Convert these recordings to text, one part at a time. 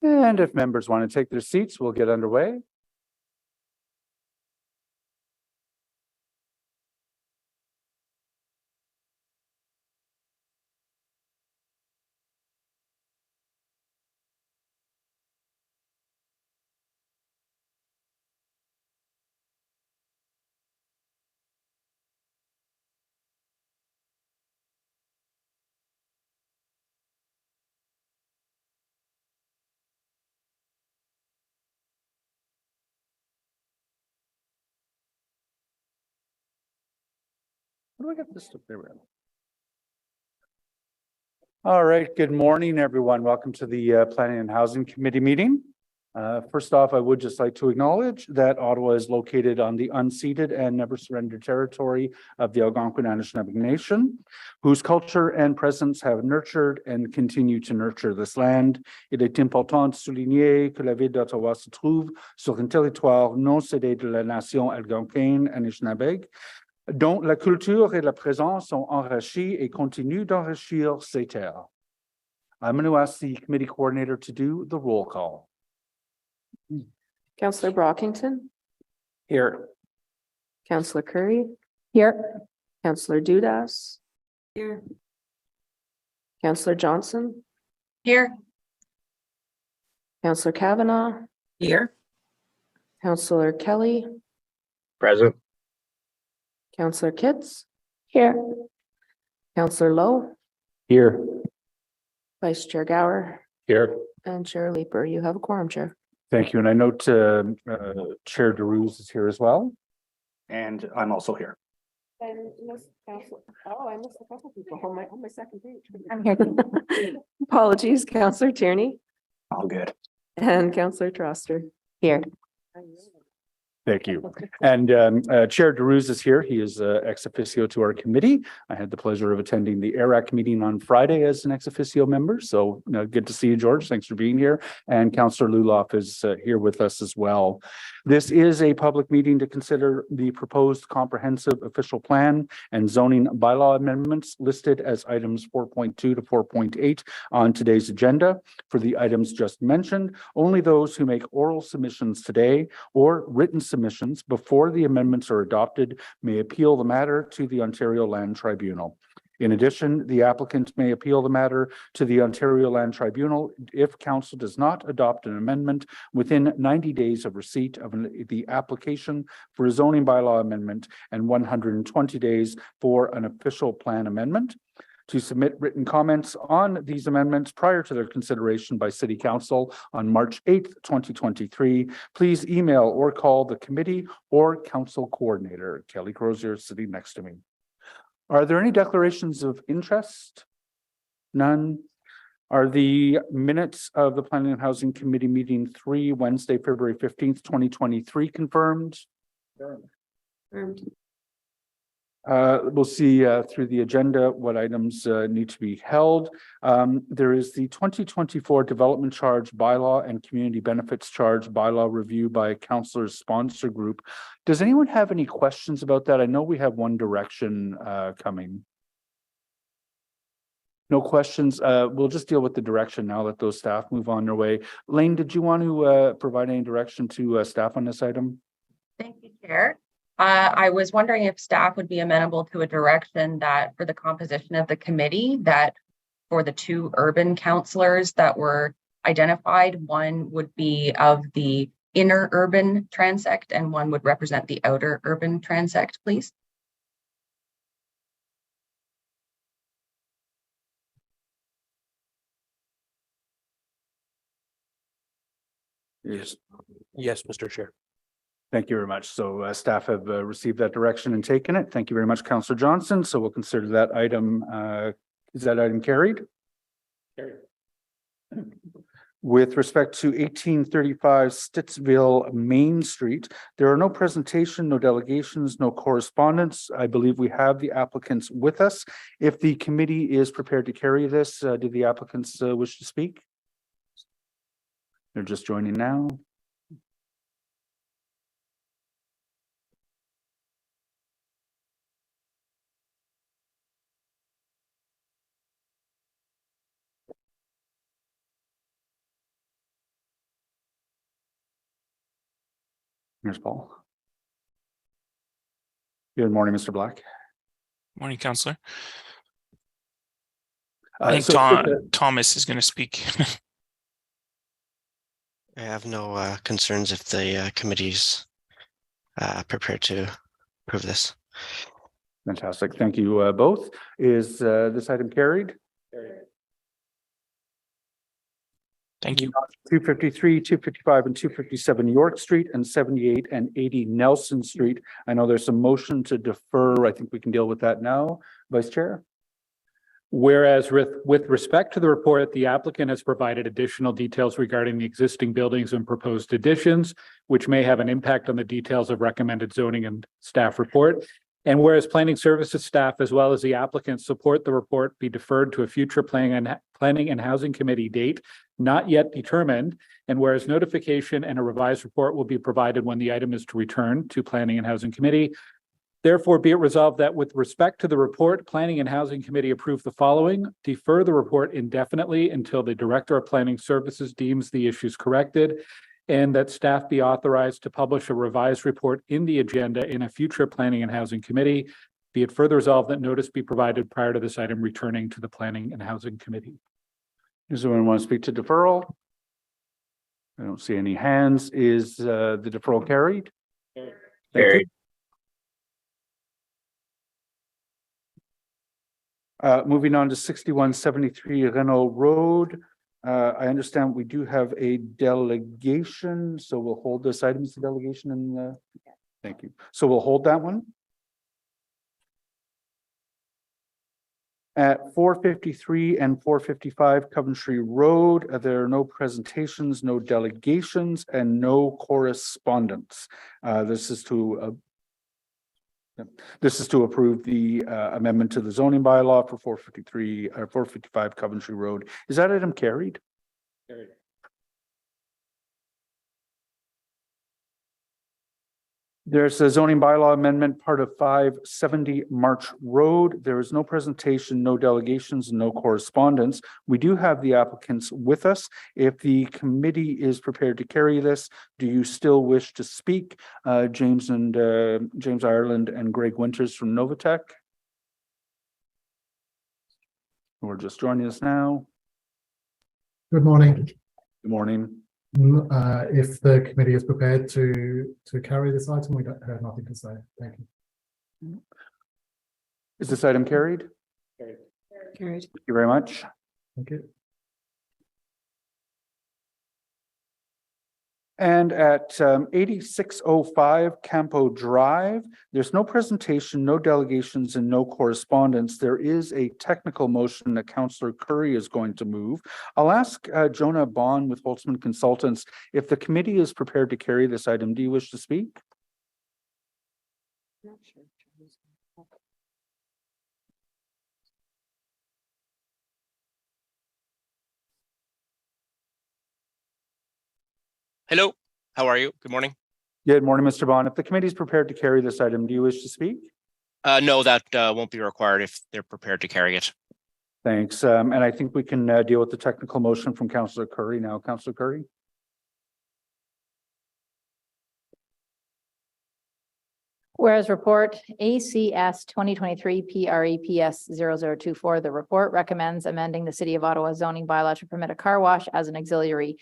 And if members want to take their seats, we'll get underway. How do I get this to there? All right, good morning, everyone. Welcome to the Planning and Housing Committee meeting. First off, I would just like to acknowledge that Ottawa is located on the unceded and never surrendered territory of the Algonquin Anishinaabe Nation, whose culture and presence have nurtured and continue to nurture this land. Il est important de souligner que la ville d'Ottawa se trouve sur un territoire non cédé de la nation algonquine Anishinaabe, dont la culture et la présence sont enrichies et continuent d'enrichir ces terres. I'm going to ask the committee coordinator to do the roll call. Councillor Brockington. Here. Councillor Curry. Here. Councillor Dudas. Here. Councillor Johnson. Here. Councillor Kavanaugh. Here. Councillor Kelly. Present. Councillor Kitts. Here. Councillor Lowe. Here. Vice Chair Gower. Here. And Chair Leeper. You have a quorum, Chair. Thank you. And I note Chair DeRuse is here as well. And I'm also here. And I missed a couple people on my second page. I'm here. Apologies, Councillor Tierney All good. and Councillor Troster. Here. Thank you. And Chair DeRuse is here. He is ex officio to our committee. I had the pleasure of attending the ARAC meeting on Friday as an ex officio member. So good to see you, George. Thanks for being here. And Councillor Luloff is here with us as well. This is a public meeting to consider the proposed comprehensive official plan and zoning bylaw amendments listed as items 4.2 to 4.8 on today's agenda. For the items just mentioned, only those who make oral submissions today or written submissions before the amendments are adopted may appeal the matter to the Ontario Land Tribunal. In addition, the applicant may appeal the matter to the Ontario Land Tribunal if council does not adopt an amendment within 90 days of receipt of the application for a zoning bylaw amendment and 120 days for an official plan amendment. To submit written comments on these amendments prior to their consideration by City Council on March 8th, 2023, please email or call the committee or council coordinator. Kelly Crozier is sitting next to me. Are there any declarations of interest? None. Are the minutes of the Planning and Housing Committee meeting 3 Wednesday, February 15th, 2023 confirmed? Confirmed. We'll see through the agenda what items need to be held. There is the 2024 Development Charge Bylaw and Community Benefits Charge Bylaw review by Councillors Sponsor Group. Does anyone have any questions about that? I know we have one direction coming. No questions. We'll just deal with the direction now. Let those staff move on their way. Lane, did you want to provide any direction to staff on this item? Thank you, Chair. I was wondering if staff would be amenable to a direction that for the composition of the committee, that for the two urban councillors that were identified, one would be of the inner urban transect and one would represent the outer urban transect, please. Yes. Yes, Mr. Chair. Thank you very much. So staff have received that direction and taken it. Thank you very much, Councillor Johnson. So we'll consider that item. Is that item carried? Carried. With respect to 1835 Stittsville Main Street, there are no presentation, no delegations, no correspondence. I believe we have the applicants with us. If the committee is prepared to carry this, do the applicants wish to speak? They're just joining now. Here's Paul. Good morning, Mr. Black. Morning, Councillor. Uh, I think so- Thomas is going to speak. I have no concerns if the committee's prepared to approve this. Fantastic. Thank you both. Is this item carried? Thank you. 253, 255, and 257 York Street, and 78 and 80 Nelson Street. I know there's some motion to defer. I think we can deal with that now. Vice Chair. Whereas with respect to the report, the applicant has provided additional details regarding the existing buildings and proposed additions, which may have an impact on the details of recommended zoning and staff report. And whereas planning services staff, as well as the applicant, support the report be deferred to a future planning and housing committee date not yet determined. And whereas notification and a revised report will be provided when the item is to return to planning and housing committee. Therefore, be it resolved that with respect to the report, Planning and Housing Committee approve the following: defer the report indefinitely until the Director of Planning Services deems the issues corrected, and that staff be authorized to publish a revised report in the agenda in a future Planning and Housing Committee. Be it further resolved that notice be provided prior to this item returning to the Planning and Housing Committee. Does anyone want to speak to deferral? I don't see any hands. Is the deferral carried? Carried. Moving on to 6173 Renault Road. I understand we do have a delegation, so we'll hold this item as a delegation and thank you. So we'll hold that one. At 453 and 455 Coventry Road, there are no presentations, no delegations, and no correspondence. This is to approve the amendment to the zoning bylaw for 453 or 455 Coventry Road. Is that item carried? Carried. There's a zoning bylaw amendment, part of 570 March Road. There is no presentation, no delegations, no correspondence. We do have the applicants with us. If the committee is prepared to carry this, do you still wish to speak? James Ireland and Greg Winters from Novatech, who are just joining us now. Good morning. Good morning. If the committee is prepared to carry this item, we have nothing to say. Thank you. Is this item carried? Carried. Thank you very much. Thank you. And at 8605 Campo Drive, there's no presentation, no delegations, and no correspondence. There is a technical motion that Councillor Curry is going to move. I'll ask Jonah Bond with Holtzman Consultants, if the committee is prepared to carry this item, do you wish to speak? Not sure. Hello, how are you? Good morning. Good morning, Mr. Bond. If the committee is prepared to carry this item, do you wish to speak? No, that won't be required if they're prepared to carry it. Thanks. And I think we can deal with the technical motion from Councillor Curry now. Councillor Curry. Whereas report ACS 2023 PREPS 0024, the report recommends amending the City of Ottawa zoning bylaw to permit a car wash as an ancillary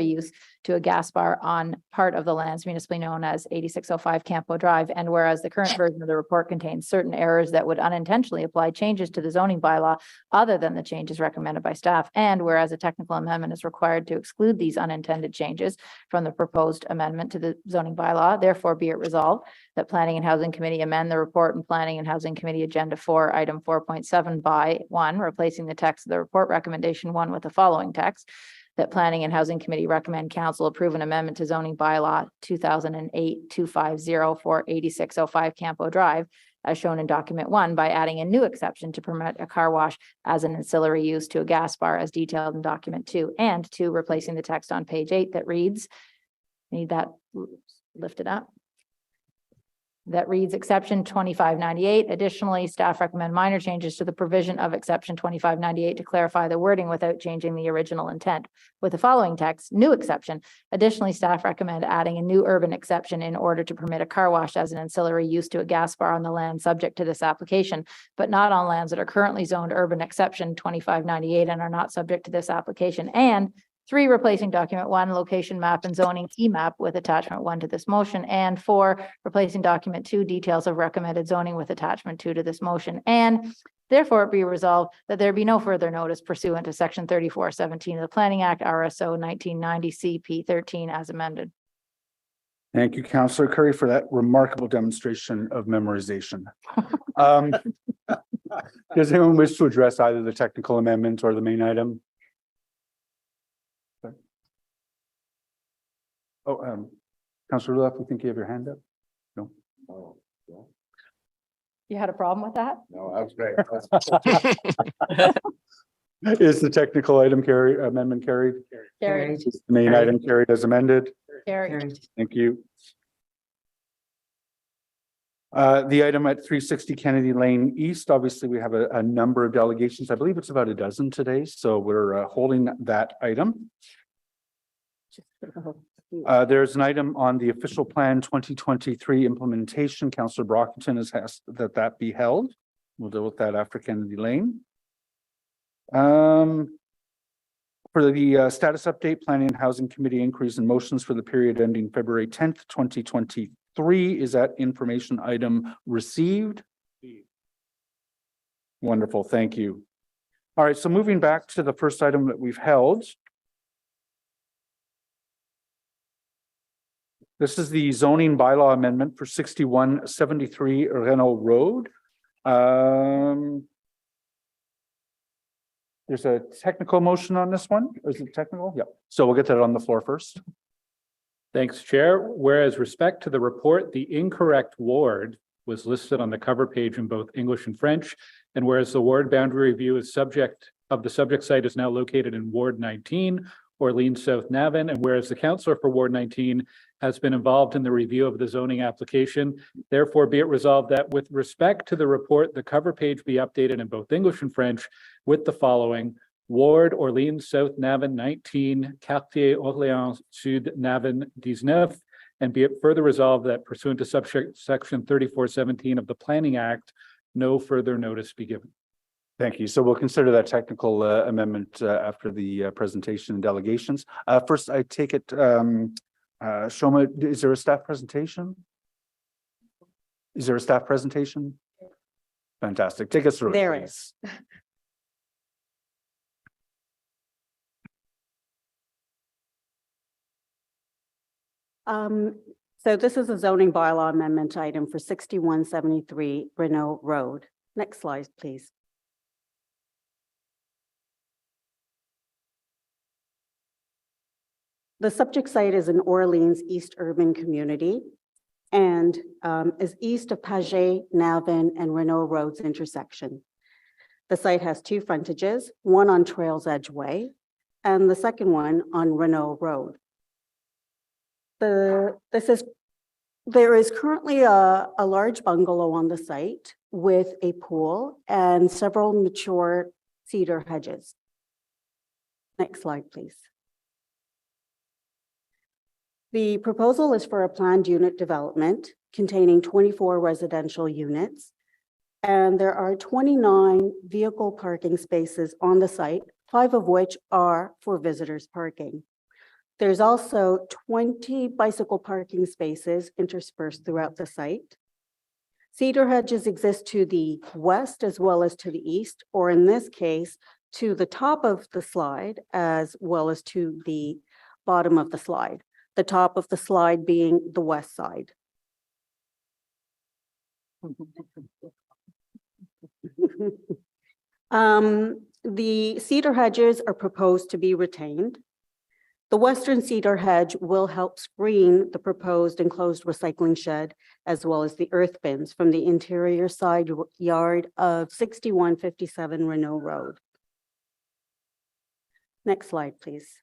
use to a gas bar on part of the lands municipally known as 8605 Campo Drive. And whereas the current version of the report contains certain errors that would unintentionally apply changes to the zoning bylaw other than the changes recommended by staff. And whereas a technical amendment is required to exclude these unintended changes from the proposed amendment to the zoning bylaw, therefore be it resolved that Planning and Housing Committee amend the report in Planning and Housing Committee Agenda 4, Item 4.7 by 1, replacing the text of the report recommendation 1 with the following text: that Planning and Housing Committee recommend Council approve an amendment to zoning bylaw 2008-250 for 8605 Campo Drive, as shown in document 1, by adding a new exception to permit a car wash as an ancillary use to a gas bar as detailed in document 2, and 2, replacing the text on page 8 that reads, need that lifted up. that reads exception 2598. Additionally, staff recommend minor changes to the provision of exception 2598 to clarify the wording without changing the original intent. With the following text, new exception. Additionally, staff recommend adding a new urban exception in order to permit a car wash as an ancillary use to a gas bar on the land subject to this application, but not on lands that are currently zoned urban exception 2598 and are not subject to this application. And 3, replacing document 1, location map and zoning map with attachment 1 to this motion. And 4, replacing document 2, details of recommended zoning with attachment 2 to this motion. And therefore it be resolved that there be no further notice pursuant to section 3417 of the Planning Act, RSO 1990 CP 13 as amended. Thank you, Councillor Curry, for that remarkable demonstration of memorization. Does anyone wish to address either the technical amendment or the main item? Oh, Councillor Lulaf, we think you have your hand up? No. Oh, yeah. You had a problem with that? No, that was great. Is the technical item amendment carried? Carried. Is the main item carried as amended? Carried. Thank you. The item at 360 Kennedy Lane East, obviously we have a number of delegations. I believe it's about a dozen today, so we're holding that item. There's an item on the official plan 2023 implementation. Councillor Brockington has asked that be held. We'll deal with that after Kennedy Lane. For the status update, Planning and Housing Committee inquiries and motions for the period ending February 10th, 2023. Is that information item received? Wonderful, thank you. All right, so moving back to the first item that we've held. This is the zoning bylaw amendment for 6173 Renault Road. There's a technical motion on this one. Is it technical? Yeah. So we'll get that on the floor first. Thanks, Chair. Whereas respect to the report, the incorrect ward was listed on the cover page in both English and French. And whereas the ward boundary review is subject site is now located in Ward 19, Orleans South Navan, and whereas the councillor for Ward 19 has been involved in the review of the zoning application, therefore be it resolved that with respect to the report, the cover page be updated in both English and French with the following: Ward Orleans South Navan 19, Quartier Orléans Sud Navan 19, and be it further resolved that pursuant to section 3417 of the Planning Act, no further notice be given. Thank you. So we'll consider that technical amendment after the presentation and delegations. First, I take it, Shoma, is there a staff presentation? Is there a staff presentation? Fantastic. Take us through. There it, is. So this is a zoning bylaw amendment item for 6173 Renault Road. Next slide, please. The subject site is in Orleans East Urban Community and is east of Paget, Navan, and Renault Roads intersection. The site has 2 frontages, one on Trails Edge Way and the second one on Renault Road. There is currently a large bungalow on the site with a pool and several mature cedar hedges. Next slide, please. The proposal is for a planned unit development containing 24 residential units, and there are 29 vehicle parking spaces on the site, 5 of which are for visitors parking. There's also 20 bicycle parking spaces interspersed throughout the site. Cedar hedges exist to the west as well as to the east, or in this case, to the top of the slide as well as to the bottom of the slide. The top of the slide being the west side. The cedar hedges are proposed to be retained. The western cedar hedge will help screen the proposed enclosed recycling shed as well as the earth bins from the interior side yard of 6157 Renault Road. Next slide, please.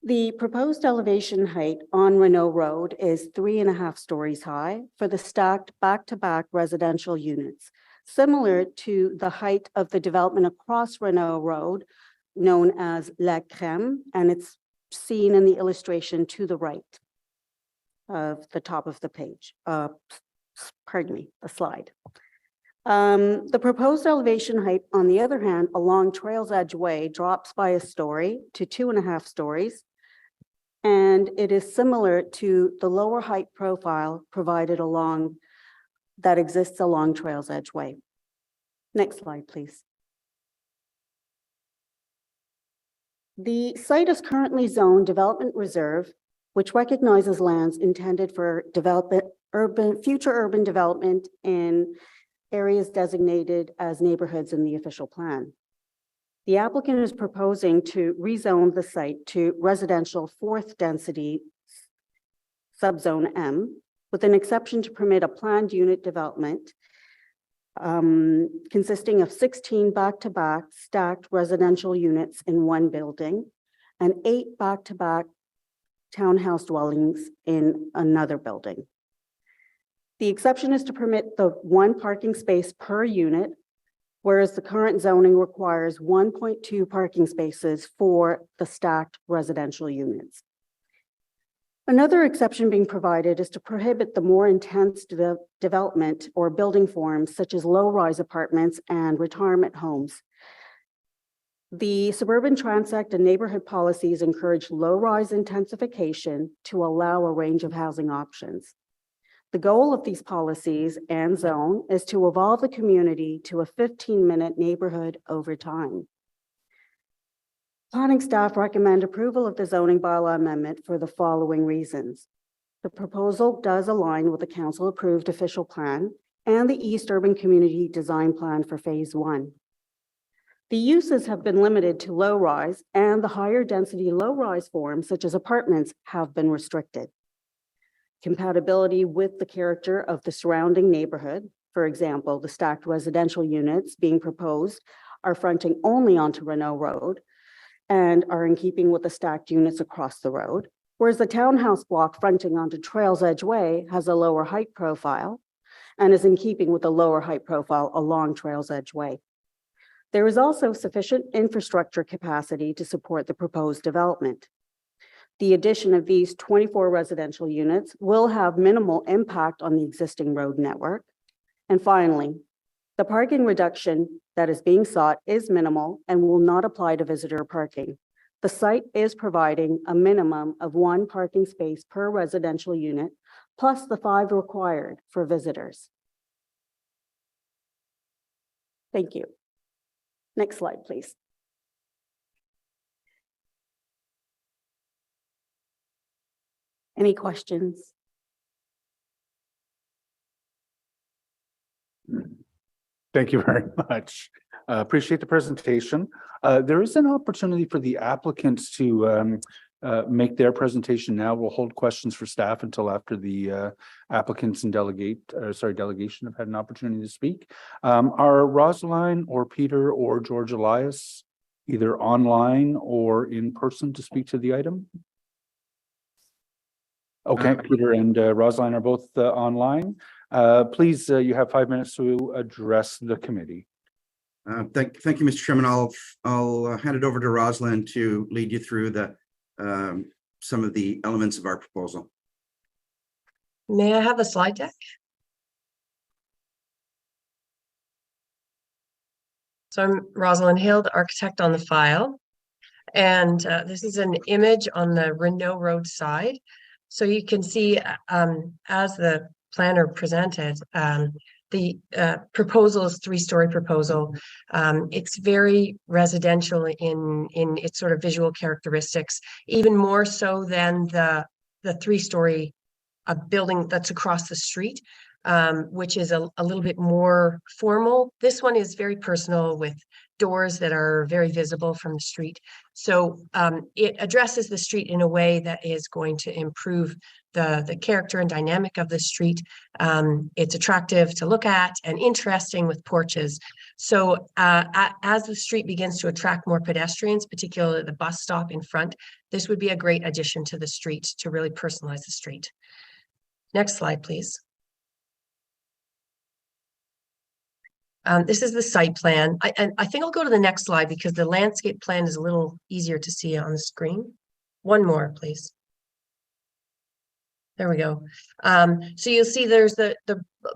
The proposed elevation height on Renault Road is 3.5 stories high for the stacked back-to-back residential units, similar to the height of the development across Renault Road, known as La Crème, and it's seen in the illustration to the right of the top of the page. Pardon me, the slide. The proposed elevation height, on the other hand, along Trails Edge Way drops by a story to 2.5 stories. And it is similar to the lower height profile provided along that exists along Trails Edge Way. Next slide, please. The site is currently zoned development reserve, which recognizes lands intended for future urban development in areas designated as neighborhoods in the official plan. The applicant is proposing to rezone the site to residential 4th density subzone M, with an exception to permit a planned unit development consisting of 16 back-to-back stacked residential units in one building and 8 back-to-back townhouse dwellings in another building. The exception is to permit the 1 parking space per unit, whereas the current zoning requires 1.2 parking spaces for the stacked residential units. Another exception being provided is to prohibit the more intense development or building forms such as low-rise apartments and retirement homes. The Suburban Transact and neighborhood policies encourage low-rise intensification to allow a range of housing options. The goal of these policies and zone is to evolve the community to a 15-minute neighborhood over time. Planning staff recommend approval of the zoning bylaw amendment for the following reasons. The proposal does align with the council-approved official plan and the East Urban Community Design Plan for Phase 1. The uses have been limited to low-rise, and the higher density low-rise forms, such as apartments, have been restricted. Compatibility with the character of the surrounding neighborhood, for example, the stacked residential units being proposed are fronting only onto Renault Road and are in keeping with the stacked units across the road, whereas the townhouse block fronting onto Trails Edge Way has a lower height profile and is in keeping with the lower height profile along Trails Edge Way. There is also sufficient infrastructure capacity to support the proposed development. The addition of these 24 residential units will have minimal impact on the existing road network. And finally, the parking reduction that is being sought is minimal and will not apply to visitor parking. The site is providing a minimum of 1 parking space per residential unit, plus the 5 required for visitors. Thank you. Next slide, please. Any questions? Thank you very much. Appreciate the presentation. There is an opportunity for the applicants to make their presentation now. We'll hold questions for staff until after the applicants and delegation have had an opportunity to speak. Are Rosaline or Peter or George Elias either online or in person to speak to the item? Okay, Peter and Rosaline are both online. Please, you have 5 minutes to address the committee. Thank you, Mr. Chairman. I'll hand it over to Rosaline to lead you through the some of the elements of our proposal. May I have a slide deck? So I'm Rosaline Hill, the architect on the file. And this is an image on the Renault Road side. So you can see, as the planner presented, the proposal is 3-story proposal. It's very residential in its sort of visual characteristics, even more so than the 3-story a building that's across the street, which is a little bit more formal. This one is very personal with doors that are very visible from the street. So it addresses the street in a way that is going to improve the character and dynamic of the street. It's attractive to look at and interesting with porches. So as the street begins to attract more pedestrians, particularly the bus stop in front, this would be a great addition to the street to really personalize the street. Next slide, please. This is the site plan. I think I'll go to the next slide because the landscape plan is a little easier to see on the screen. One more, please. There we go. So you'll see there's the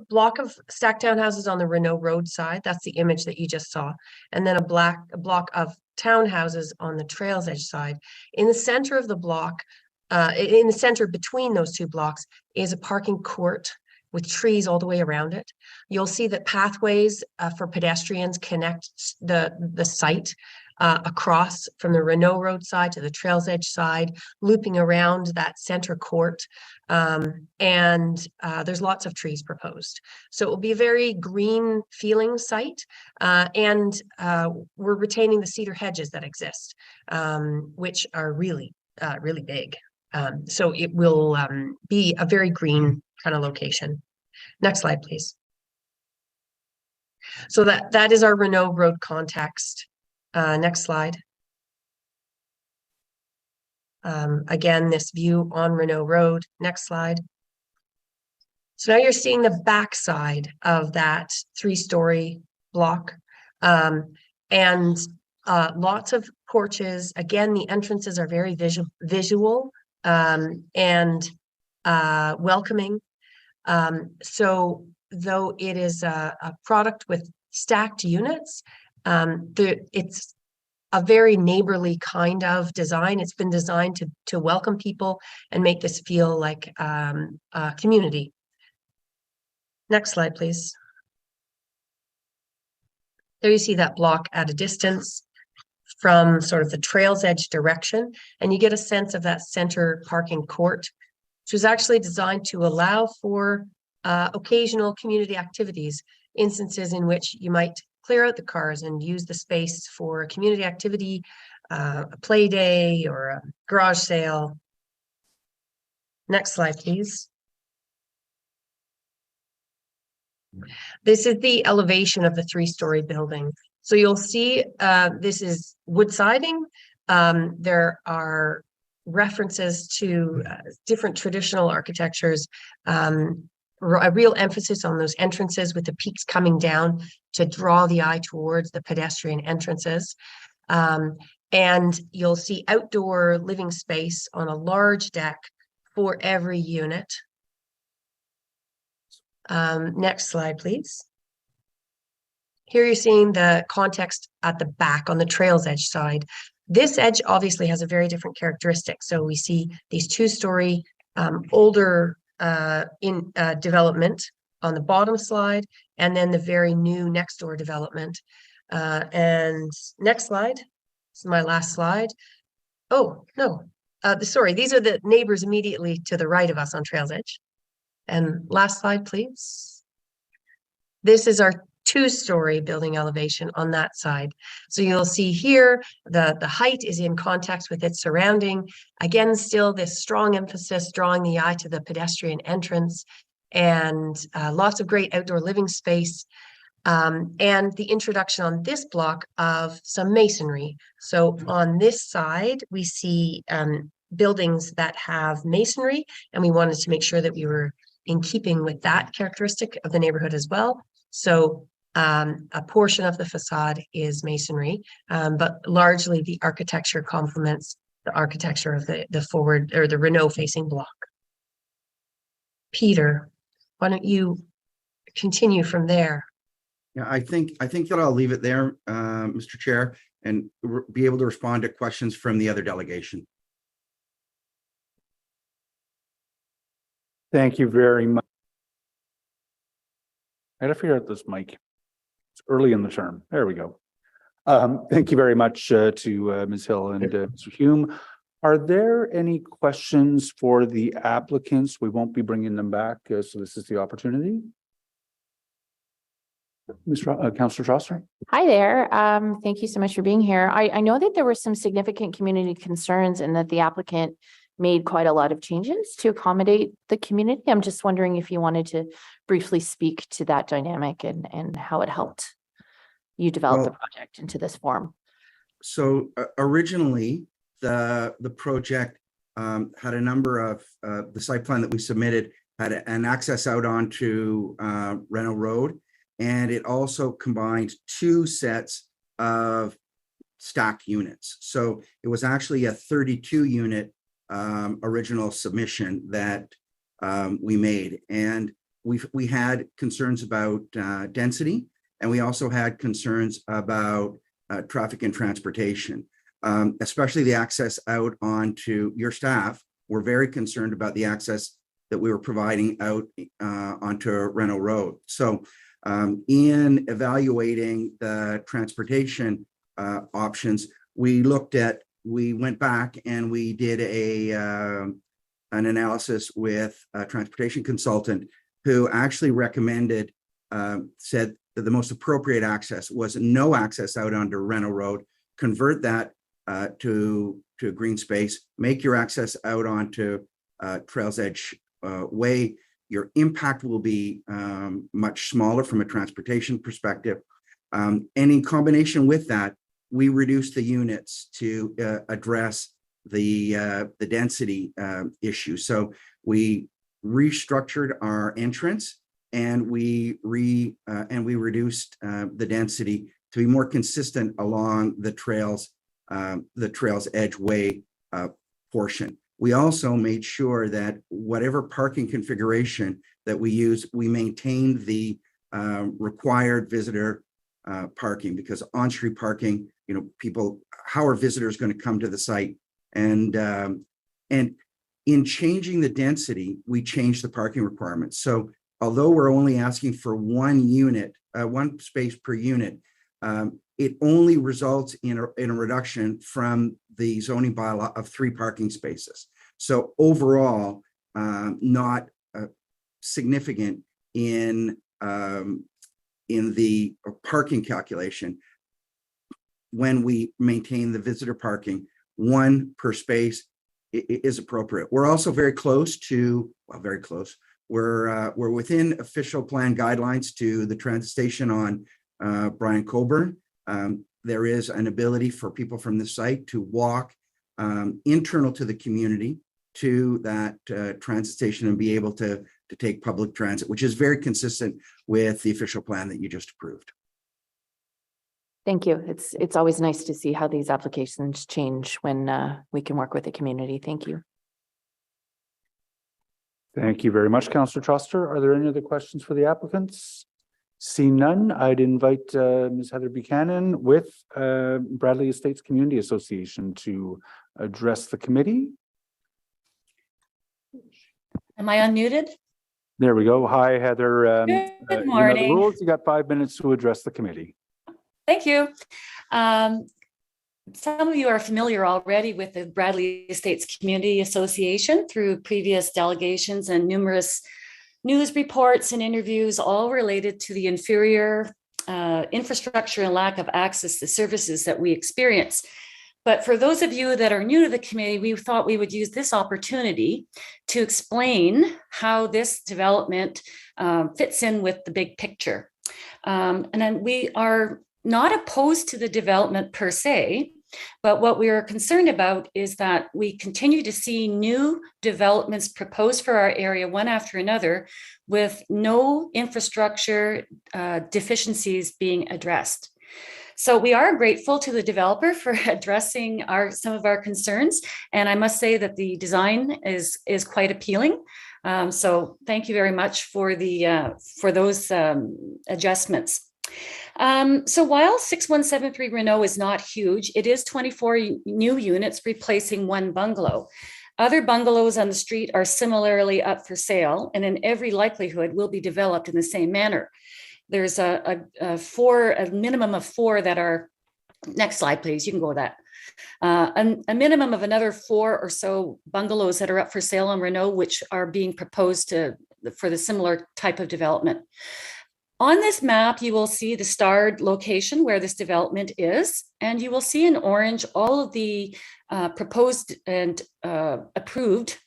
block of stacked townhouses on the Renault Road side. That's the image that you just saw. And then a block of townhouses on the Trails Edge side. In the center of the block, in the center between those two blocks is a parking court with trees all the way around it. You'll see that pathways for pedestrians connect the site across from the Renault Road side to the Trails Edge side, looping around that center court. And there's lots of trees proposed. So it will be a very green feeling site. And we're retaining the cedar hedges that exist, which are really, really big. So it will be a very green kind of location. Next slide, please. So that is our Renault Road context. Next slide. Again, this view on Renault Road. Next slide. So now you're seeing the backside of that 3-story block. And lots of porches. Again, the entrances are very visual and welcoming. So though it is a product with stacked units, it's a very neighborly kind of design. It's been designed to welcome people and make this feel like a community. Next slide, please. There you see that block at a distance from sort of the Trails Edge direction, and you get a sense of that center parking court, which was actually designed to allow for occasional community activities, instances in which you might clear out the cars and use the space for a community activity, a play day or a garage sale. Next slide, please. This is the elevation of the 3-story building. So you'll see this is wood siding. There are references to different traditional architectures, a real emphasis on those entrances with the peaks coming down to draw the eye towards the pedestrian entrances. And you'll see outdoor living space on a large deck for every unit. Next slide, please. Here you're seeing the context at the back on the Trails Edge side. This edge obviously has a very different characteristic. So we see these 2-story older development on the bottom slide, and then the very new next door development. And next slide. This is my last slide. Oh, no, sorry, these are the neighbors immediately to the right of us on Trails Edge. And last slide, please. This is our 2-story building elevation on that side. So you'll see here, the height is in context with its surrounding. Again, still this strong emphasis drawing the eye to the pedestrian entrance, and lots of great outdoor living space. And the introduction on this block of some masonry. So on this side, we see buildings that have masonry, and we wanted to make sure that we were in keeping with that characteristic of the neighborhood as well. So a portion of the facade is masonry, but largely the architecture complements the architecture of the forward or the Renault facing block. Peter, why don't you continue from there? Yeah, I think that I'll leave it there, Mr. Chair, and be able to respond to questions from the other delegation. Thank you very much. I gotta figure out this mic. It's early in the term. There we go. Thank you very much to Ms. Hill and Mr. Hume. Are there any questions for the applicants? We won't be bringing them back, so this is the opportunity. Councillor Trosser. Hi there. Thank you so much for being here. I know that there were some significant community concerns and that the applicant made quite a lot of changes to accommodate the community. I'm just wondering if you wanted to briefly speak to that dynamic and how it helped you develop the project into this form. So originally, the project had a number of, the site plan that we submitted had an access out onto Reno Road. And it also combined two sets of stack units. So it was actually a 32 unit original submission that we made. And we had concerns about density, and we also had concerns about traffic and transportation, especially the access out onto your staff. We're very concerned about the access that we were providing out onto Reno Road. So in evaluating the transportation options, we went back and we did an analysis with a transportation consultant who actually recommended, said that the most appropriate access was no access out onto Reno Road, convert that to green space, make your access out onto Trails Edge Way. Your impact will be much smaller from a transportation perspective. And in combination with that, we reduced the units to address the density issue. So we restructured our entrance, and we reduced the density to be more consistent along the Trails Edge Way portion. We also made sure that whatever parking configuration that we use, we maintained the required visitor parking, because on-street parking, how are visitors going to come to the site? And in changing the density, we changed the parking requirements. So although we're only asking for one space per unit, it only results in a reduction from the zoning bylaw of 3 parking spaces. So overall, not significant in the parking calculation when we maintain the visitor parking. 1 per space is appropriate. We're also very close to, very close. We're within official plan guidelines to the transit station on Brian Coburn. There is an ability for people from the site to walk internal to the community to that transit station and be able to take public transit, which is very consistent with the official plan that you just approved. Thank you. It's always nice to see how these applications change when we can work with the community. Thank you. Thank you very much, Councillor Troster. Are there any other questions for the applicants? See none, I'd invite Ms. Heather Buchanan with Bradley Estates Community Association to address the committee. Am I unmuted? There we go. Hi, Heather. Good morning. You know the rules. You got 5 minutes to address the committee. Thank you. Some of you are familiar already with the Bradley Estates Community Association through previous delegations and numerous news reports and interviews, all related to the inferior infrastructure and lack of access to services that we experience. But for those of you that are new to the committee, we thought we would use this opportunity to explain how this development fits in with the big picture. And then we are not opposed to the development per se, but what we are concerned about is that we continue to see new developments proposed for our area one after another with no infrastructure deficiencies being addressed. So we are grateful to the developer for addressing some of our concerns. And I must say that the design is quite appealing. So thank you very much for those adjustments. So while 6173 Renault is not huge, it is 24 new units replacing 1 bungalow. Other bungalows on the street are similarly up for sale, and in every likelihood will be developed in the same manner. There's a minimum of 4 that are, next slide, please, you can go with that, A minimum of another 4 or so bungalows that are up for sale on Renault, which are being proposed for the similar type of development. On this map, you will see the starred location where this development is, and you will see in orange all of the proposed and approved,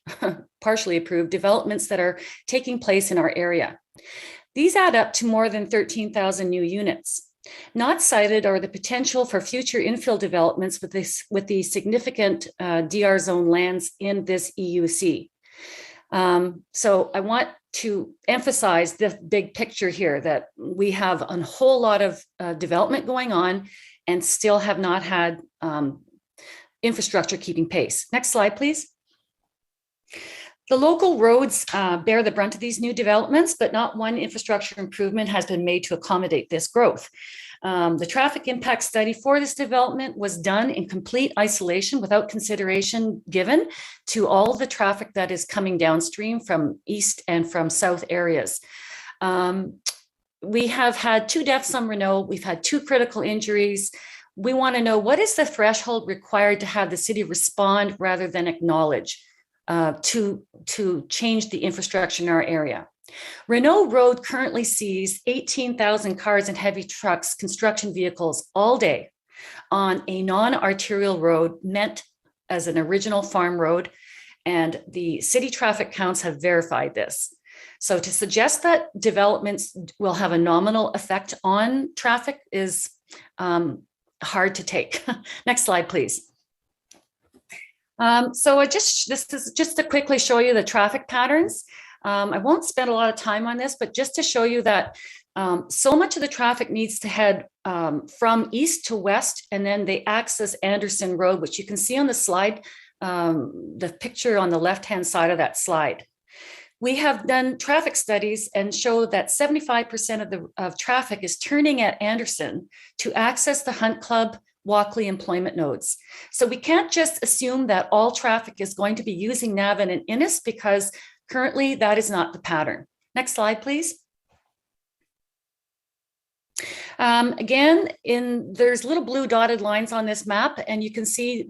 partially approved developments that are taking place in our area. These add up to more than 13,000 new units. Not cited are the potential for future infill developments with the significant DR zone lands in this EUC. So I want to emphasize the big picture here, that we have a whole lot of development going on and still have not had infrastructure keeping pace. Next slide, please. The local roads bear the brunt of these new developments, but not one infrastructure improvement has been made to accommodate this growth. The traffic impact study for this development was done in complete isolation without consideration given to all the traffic that is coming downstream from east and from south areas. We have had 2 deaths on Renault. We've had 2 critical injuries. We want to know, what is the threshold required to have the city respond rather than acknowledge to change the infrastructure in our area? Renault Road currently sees 18,000 cars and heavy trucks, construction vehicles all day on a non-arterial road meant as an original farm road, and the city traffic counts have verified this. So to suggest that developments will have a nominal effect on traffic is hard to take. Next slide, please. So this is just to quickly show you the traffic patterns. I won't spend a lot of time on this, but just to show you that so much of the traffic needs to head from east to west, and then they access Anderson Road, which you can see on the slide, the picture on the left-hand side of that slide. We have done traffic studies and show that 75% of traffic is turning at Anderson to access the Hunt Club, Walkley employment nodes. So we can't just assume that all traffic is going to be using Navan and Innis, because currently that is not the pattern. Next slide, please. Again, there's little blue dotted lines on this map, and you can see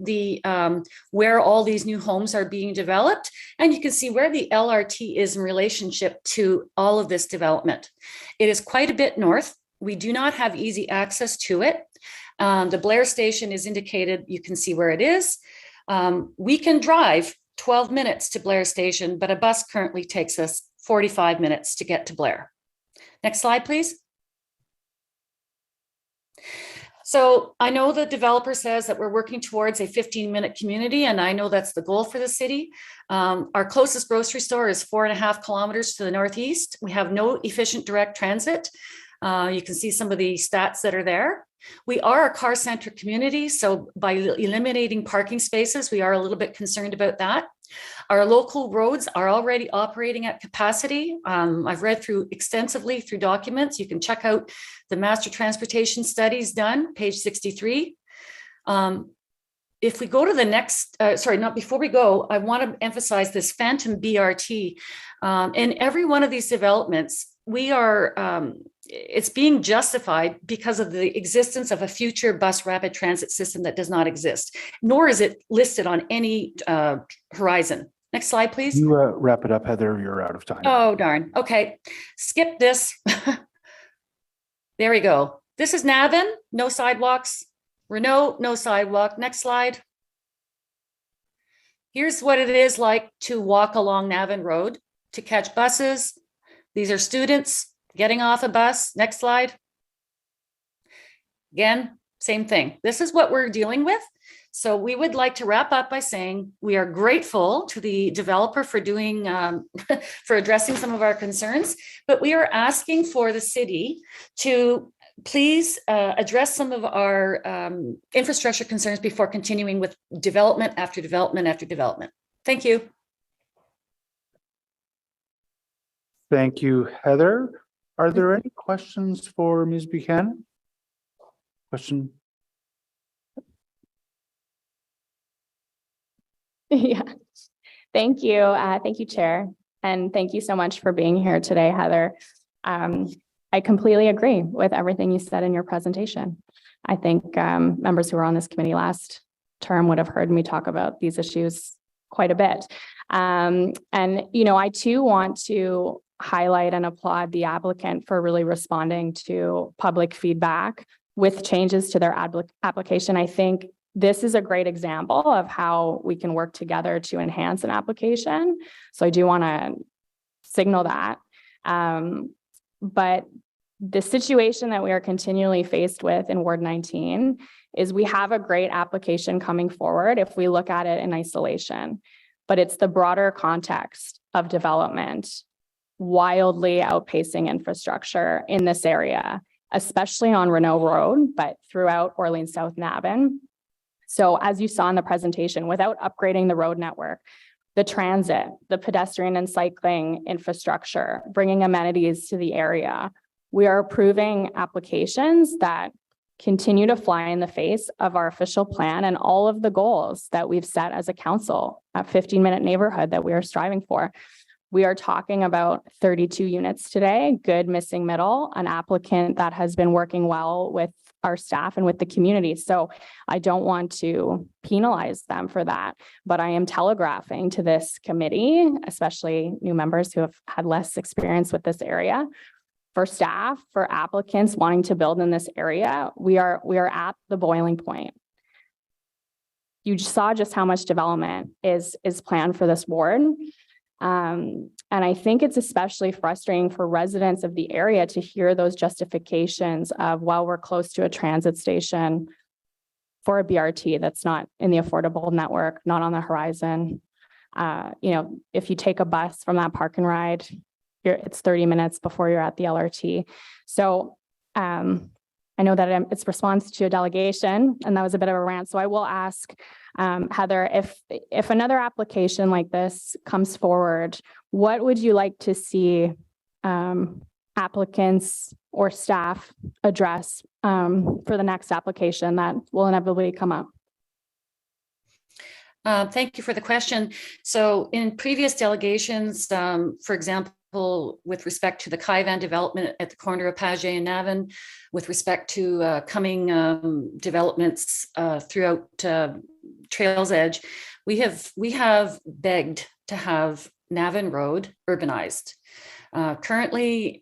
where all these new homes are being developed, and you can see where the LRT is in relationship to all of this development. It is quite a bit north. We do not have easy access to it. The Blair station is indicated. You can see where it is. We can drive 12 minutes to Blair station, but a bus currently takes us 45 minutes to get to Blair. Next slide, please. So I know the developer says that we're working towards a 15-minute community, and I know that's the goal for the city. Our closest grocery store is 4.5 kilometers to the northeast. We have no efficient direct transit. You can see some of the stats that are there. We are a car-centric community, so by eliminating parking spaces, we are a little bit concerned about that. Our local roads are already operating at capacity. I've read through extensively through documents. You can check out the master transportation studies done, page 63. If we go to the next, before we go, I want to emphasize this phantom BRT. In every one of these developments, we are, it's being justified because of the existence of a future bus rapid transit system that does not exist, nor is it listed on any horizon. Next slide, please. You wrap it up, Heather. You're out of time. Oh, darn. Okay. Skip this. There we go. This is Navan, no sidewalks. Renault, no sidewalk. Next slide. Here's what it is like to walk along Navan Road to catch buses. These are students getting off a bus. Next slide. Again, same thing. This is what we're dealing with. So we would like to wrap up by saying we are grateful to the developer for doing, for addressing some of our concerns, but we are asking for the city to please address some of our infrastructure concerns before continuing with development after development after development. Thank you. Thank you, Heather. Are there any questions for Ms. Buchanan? Question? Yeah, thank you. Thank you, Chair. And thank you so much for being here today, Heather. I completely agree with everything you said in your presentation. I think members who were on this committee last term would have heard me talk about these issues quite a bit. And, you know, I too want to highlight and applaud the applicant for really responding to public feedback with changes to their application. I think this is a great example of how we can work together to enhance an application. So I do want to signal that. But the situation that we are continually faced with in Ward 19 is we have a great application coming forward if we look at it in isolation, but it's the broader context of development wildly outpacing infrastructure in this area, especially on Renault Road, but throughout Orleans South Navin. So as you saw in the presentation, without upgrading the road network, the transit, the pedestrian and cycling infrastructure, bringing amenities to the area, we are approving applications that continue to fly in the face of our official plan and all of the goals that we've set as a council, a 15-minute neighborhood that we are striving for. We are talking about 32 units today, good missing middle, an applicant that has been working well with our staff and with the community. So I don't want to penalize them for that, but I am telegraphing to this committee, especially new members who have had less experience with this area, for staff, for applicants wanting to build in this area, we are at the boiling point. You saw just how much development is planned for this ward. And I think it's especially frustrating for residents of the area to hear those justifications of, well, we're close to a transit station for a BRT that's not in the affordable network, not on the horizon. You know, if you take a bus from that park and ride, it's 30 minutes before you're at the LRT. So I know that it's response to a delegation, and that was a bit of a rant. So I will ask Heather, if another application like this comes forward, what would you like to see applicants or staff address for the next application that will inevitably come up? Thank you for the question. So in previous delegations, for example, with respect to the Kaivan development at the corner of Paget and Navin, with respect to coming developments throughout Trails Edge, we have begged to have Navin Road urbanized. Currently,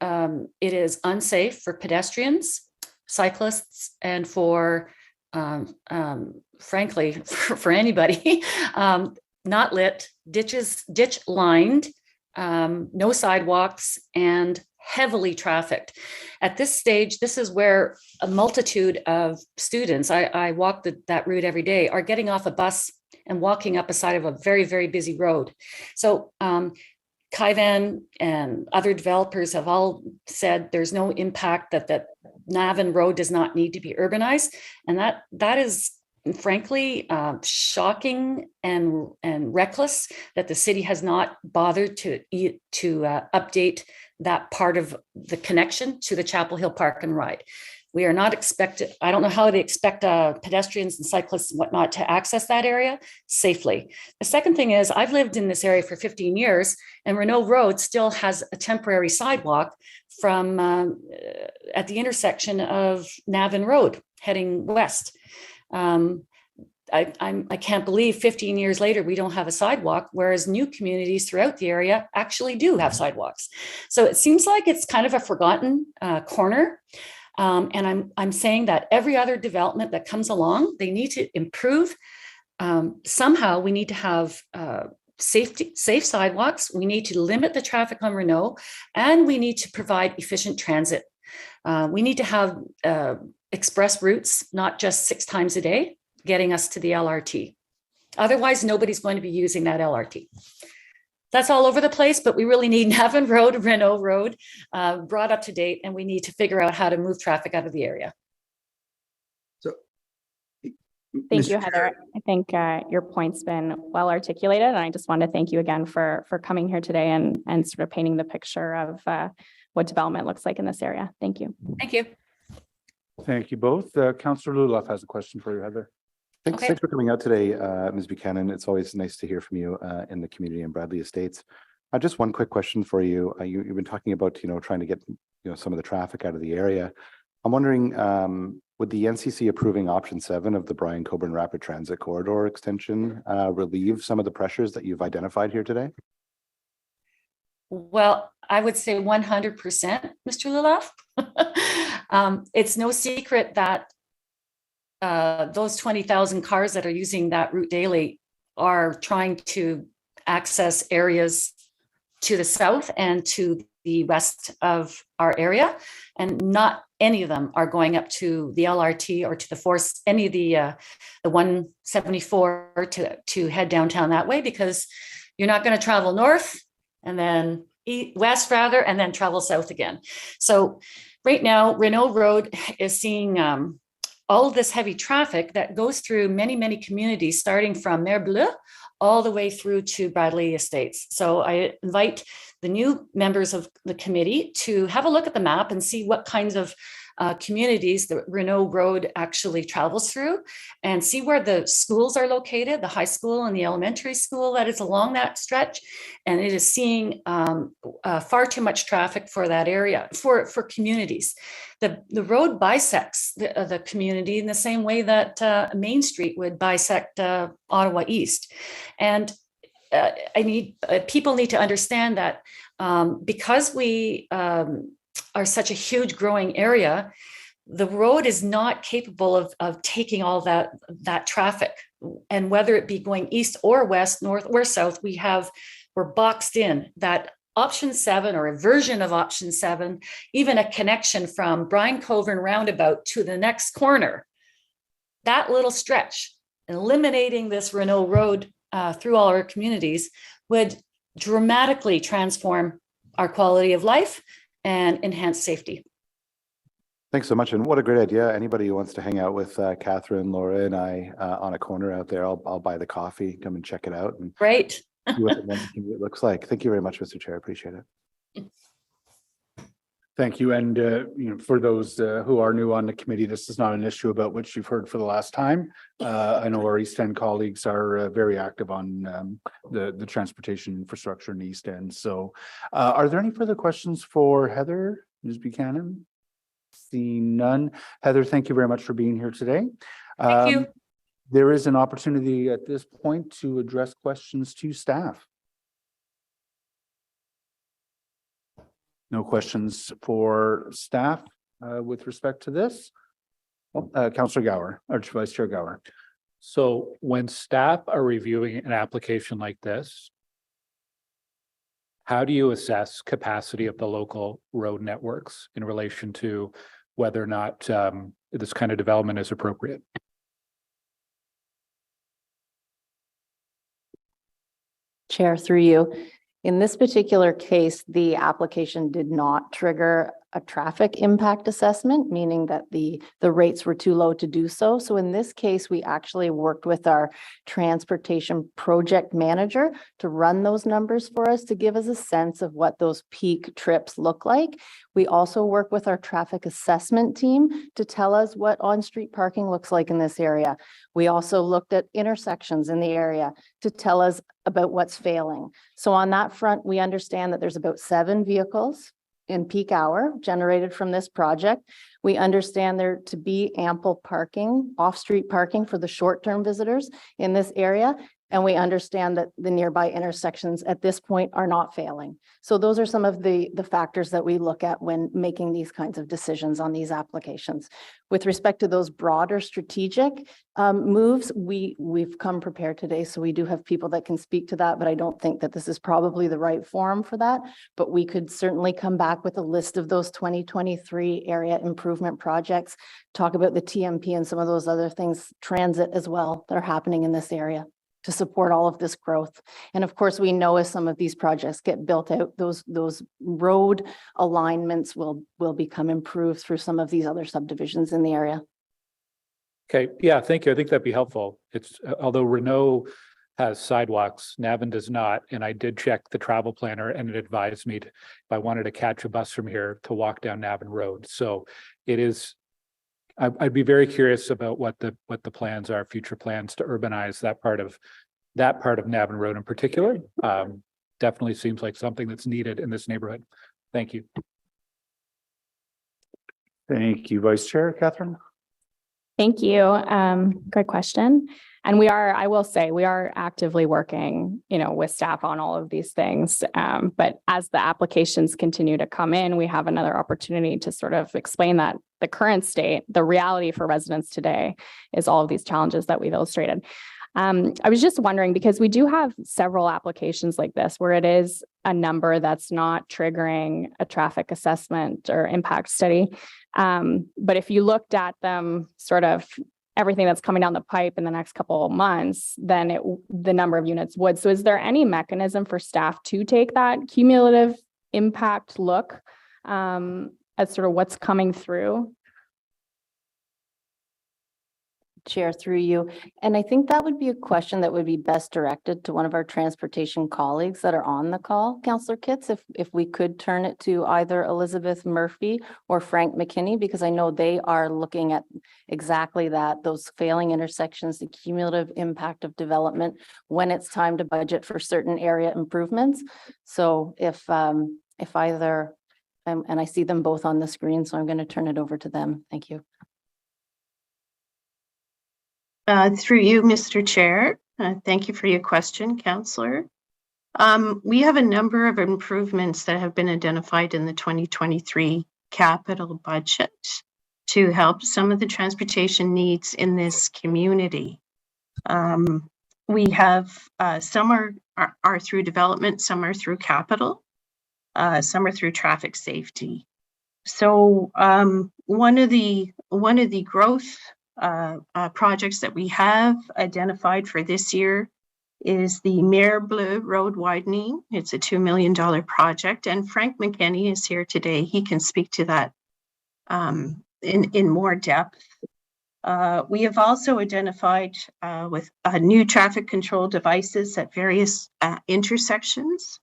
it is unsafe for pedestrians, cyclists, and for frankly, for anybody, not lit, ditch lined, no sidewalks, and heavily trafficked. At this stage, this is where a multitude of students, I walk that route every day, are getting off a bus and walking up a side of a very, very busy road. So Kaivan and other developers have all said there's no impact, that Navin Road does not need to be urbanized. And that is frankly shocking and reckless that the city has not bothered to update that part of the connection to the Chapel Hill Park and Ride. We are not expected, I don't know how they expect pedestrians and cyclists and whatnot to access that area safely. The second thing is, I've lived in this area for 15 years, and Renault Road still has a temporary sidewalk from at the intersection of Navin Road heading west. I can't believe 15 years later we don't have a sidewalk, whereas new communities throughout the area actually do have sidewalks. So it seems like it's kind of a forgotten corner. And I'm saying that every other development that comes along, they need to improve. Somehow we need to have safe sidewalks. We need to limit the traffic on Renault, and we need to provide efficient transit. We need to have express routes, not just 6 times a day, getting us to the LRT. Otherwise, nobody's going to be using that LRT. That's all over the place, but we really need Navin Road, Renault Road brought up to date, and we need to figure out how to move traffic out of the area. So, Thank you, Heather. I think your point's been well articulated, and I just want to thank you again for coming here today and sort of painting the picture of what development looks like in this area. Thank you. Thank you. Thank you both. Councillor Luloff has a question for you, Heather. Thanks for coming out today, Ms. Buchanan. It's always nice to hear from you in the community in Bradley Estates. Just one quick question for you. You've been talking about, trying to get, some of the traffic out of the area. I'm wondering, Would the NCC approving option 7 of the Brian Coburn Rapid Transit Corridor extension relieve some of the pressures that you've identified here today? Well, I would say 100%, Mr. Lilaf. It's no secret that those 20,000 cars that are using that route daily are trying to access areas to the south and to the west of our area, and not any of them are going up to the LRT or to the any of the 174 to head downtown that way, because you're not going to travel north and then west rather, and then travel south again. So right now, Renault Road is seeing all of this heavy traffic that goes through many, many communities, starting from Mer Bleu all the way through to Bradley Estates. So I invite the new members of the committee to have a look at the map and see what kinds of communities that Renault Road actually travels through, and see where the schools are located, the high school and the elementary school that is along that stretch. And it is seeing far too much traffic for that area, for communities. The road bisects the community in the same way that Main Street would bisect Ottawa East. And people need to understand that because we are such a huge growing area, the road is not capable of taking all that traffic. And whether it be going east or west, north or south, we're boxed in. That option 7 or a version of option 7, even a connection from Brian Coburn roundabout to the next corner, that little stretch, eliminating this Renault Road through all our communities would dramatically transform our quality of life and enhance safety. Thanks so much. And what a great idea. Anybody who wants to hang out with Catherine, Laura, and I on a corner out there, I'll buy the coffee, come and check it out. And great. See what it looks like. Thank you very much, Mr. Chair. Appreciate it. Thank you. And for those who are new on the committee, this is not an issue about which you've heard for the last time. I know our East End colleagues are very active on the transportation infrastructure in East End. So are there any further questions for Heather, Ms. Buchanan? Seeing none. Heather, thank you very much for being here today. Thank you. There is an opportunity at this point to address questions to staff. No questions for staff with respect to this. Councillor Gower, or Vice Chair Gower. So when staff are reviewing an application like this, how do you assess capacity of the local road networks in relation to whether or not this kind of development is appropriate? Chair, through you. In this particular case, the application did not trigger a traffic impact assessment, meaning that the rates were too low to do so. So in this case, we actually worked with our transportation project manager to run those numbers for us to give us a sense of what those peak trips look like. We also work with our traffic assessment team to tell us what on-street parking looks like in this area. We also looked at intersections in the area to tell us about what's failing. So on that front, we understand that there's about 7 vehicles in peak hour generated from this project. We understand there to be ample parking, off-street parking for the short-term visitors in this area. And we understand that the nearby intersections at this point are not failing. So those are some of the factors that we look at when making these kinds of decisions on these applications. With respect to those broader strategic moves, we've come prepared today. So we do have people that can speak to that, but I don't think that this is probably the right forum for that. But we could certainly come back with a list of those 2023 area improvement projects, talk about the TMP and some of those other things, transit as well, that are happening in this area to support all of this growth. And of course, we know as some of these projects get built out, those road alignments will become improved through some of these other subdivisions in the area. Okay, yeah, thank you. I think that'd be helpful. It's although Renault has sidewalks, Navan does not. And I did check the travel planner and it advised me if I wanted to catch a bus from here to walk down Navan Road. So it is, I'd be very curious about what the plans are, future plans to urbanize that part of Navan Road in particular. Definitely seems like something that's needed in this neighborhood. Thank you. Thank you, Vice Chair. Catherine. Thank you. Good question. And I will say, we are actively working, with staff on all of these things. But as the applications continue to come in, we have another opportunity to sort of explain that the current state, the reality for residents today is all of these challenges that we've illustrated. I was just wondering, because we do have several applications like this where it is a number that's not triggering a traffic assessment or impact study. But if you looked at them, sort of everything that's coming down the pipe in the next couple of months, then the number of units would. So is there any mechanism for staff to take that cumulative impact look at sort of what's coming through? Chair, through you. And I think that would be a question that would be best directed to one of our transportation colleagues that are on the call, Councillor Kitts, if we could turn it to either Elizabeth Murphy or Frank McKinney, because I know they are looking at exactly that, those failing intersections, the cumulative impact of development when it's time to budget for certain area improvements. So if either, and I see them both on the screen, so I'm going to turn it over to them. Thank you. Through you, Mr. Chair. Thank you for your question, Councillor. We have a number of improvements that have been identified in the 2023 capital budget to help some of the transportation needs in this community. We have some are through development, some are through capital, some are through traffic safety. So one of the growth projects that we have identified for this year is the Mer Bleu Road widening. It's a $2 million project, and Frank McKinney is here today. He can speak to that in more depth. We have also identified with new traffic control devices at various intersections,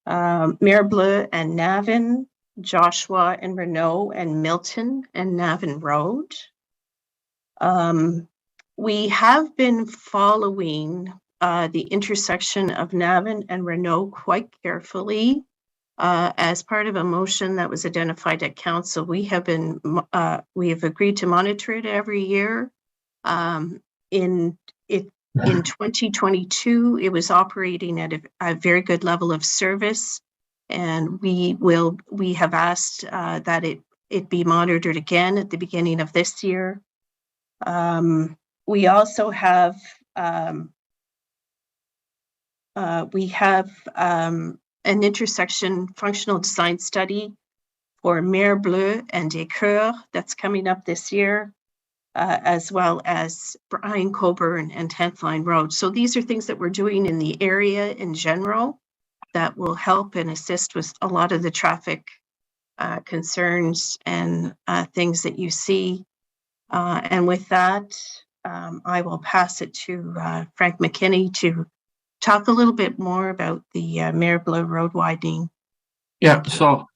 Mer Bleu and Navin, Joshua and Renault, and Milton and Navin Road. We have been following the intersection of Navin and Renault quite carefully as part of a motion that was identified at council. We have agreed to monitor it every year. In 2022, it was operating at a very good level of service, and we have asked that it be monitored again at the beginning of this year. We also have an intersection functional design study for Mer Bleu and Descoeurs that's coming up this year, as well as Brian Coburn and 10th Line Road. So these are things that we're doing in the area in general that will help and assist with a lot of the traffic concerns and things that you see. And with that, I will pass it to Frank McKinney to talk a little bit more about the Mer Bleu Road widening. Yeah, so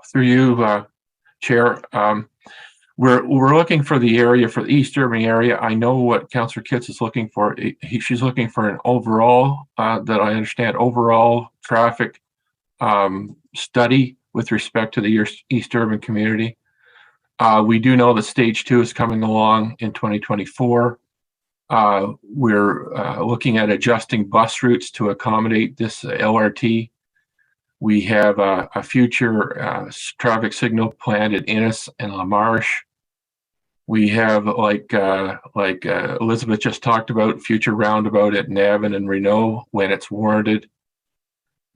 through you, Chair, we're looking for the area for the East Urban area. I know what Councillor Kitts is looking for. She's looking for an overall, that I understand, overall traffic study with respect to the East Urban community. We do know that stage 2 is coming along in 2024. We're looking at adjusting bus routes to accommodate this LRT. We have a future traffic signal planned at Innis and La Marche. We have, like Elizabeth just talked about, future roundabout at Navin and Renault when it's warranted.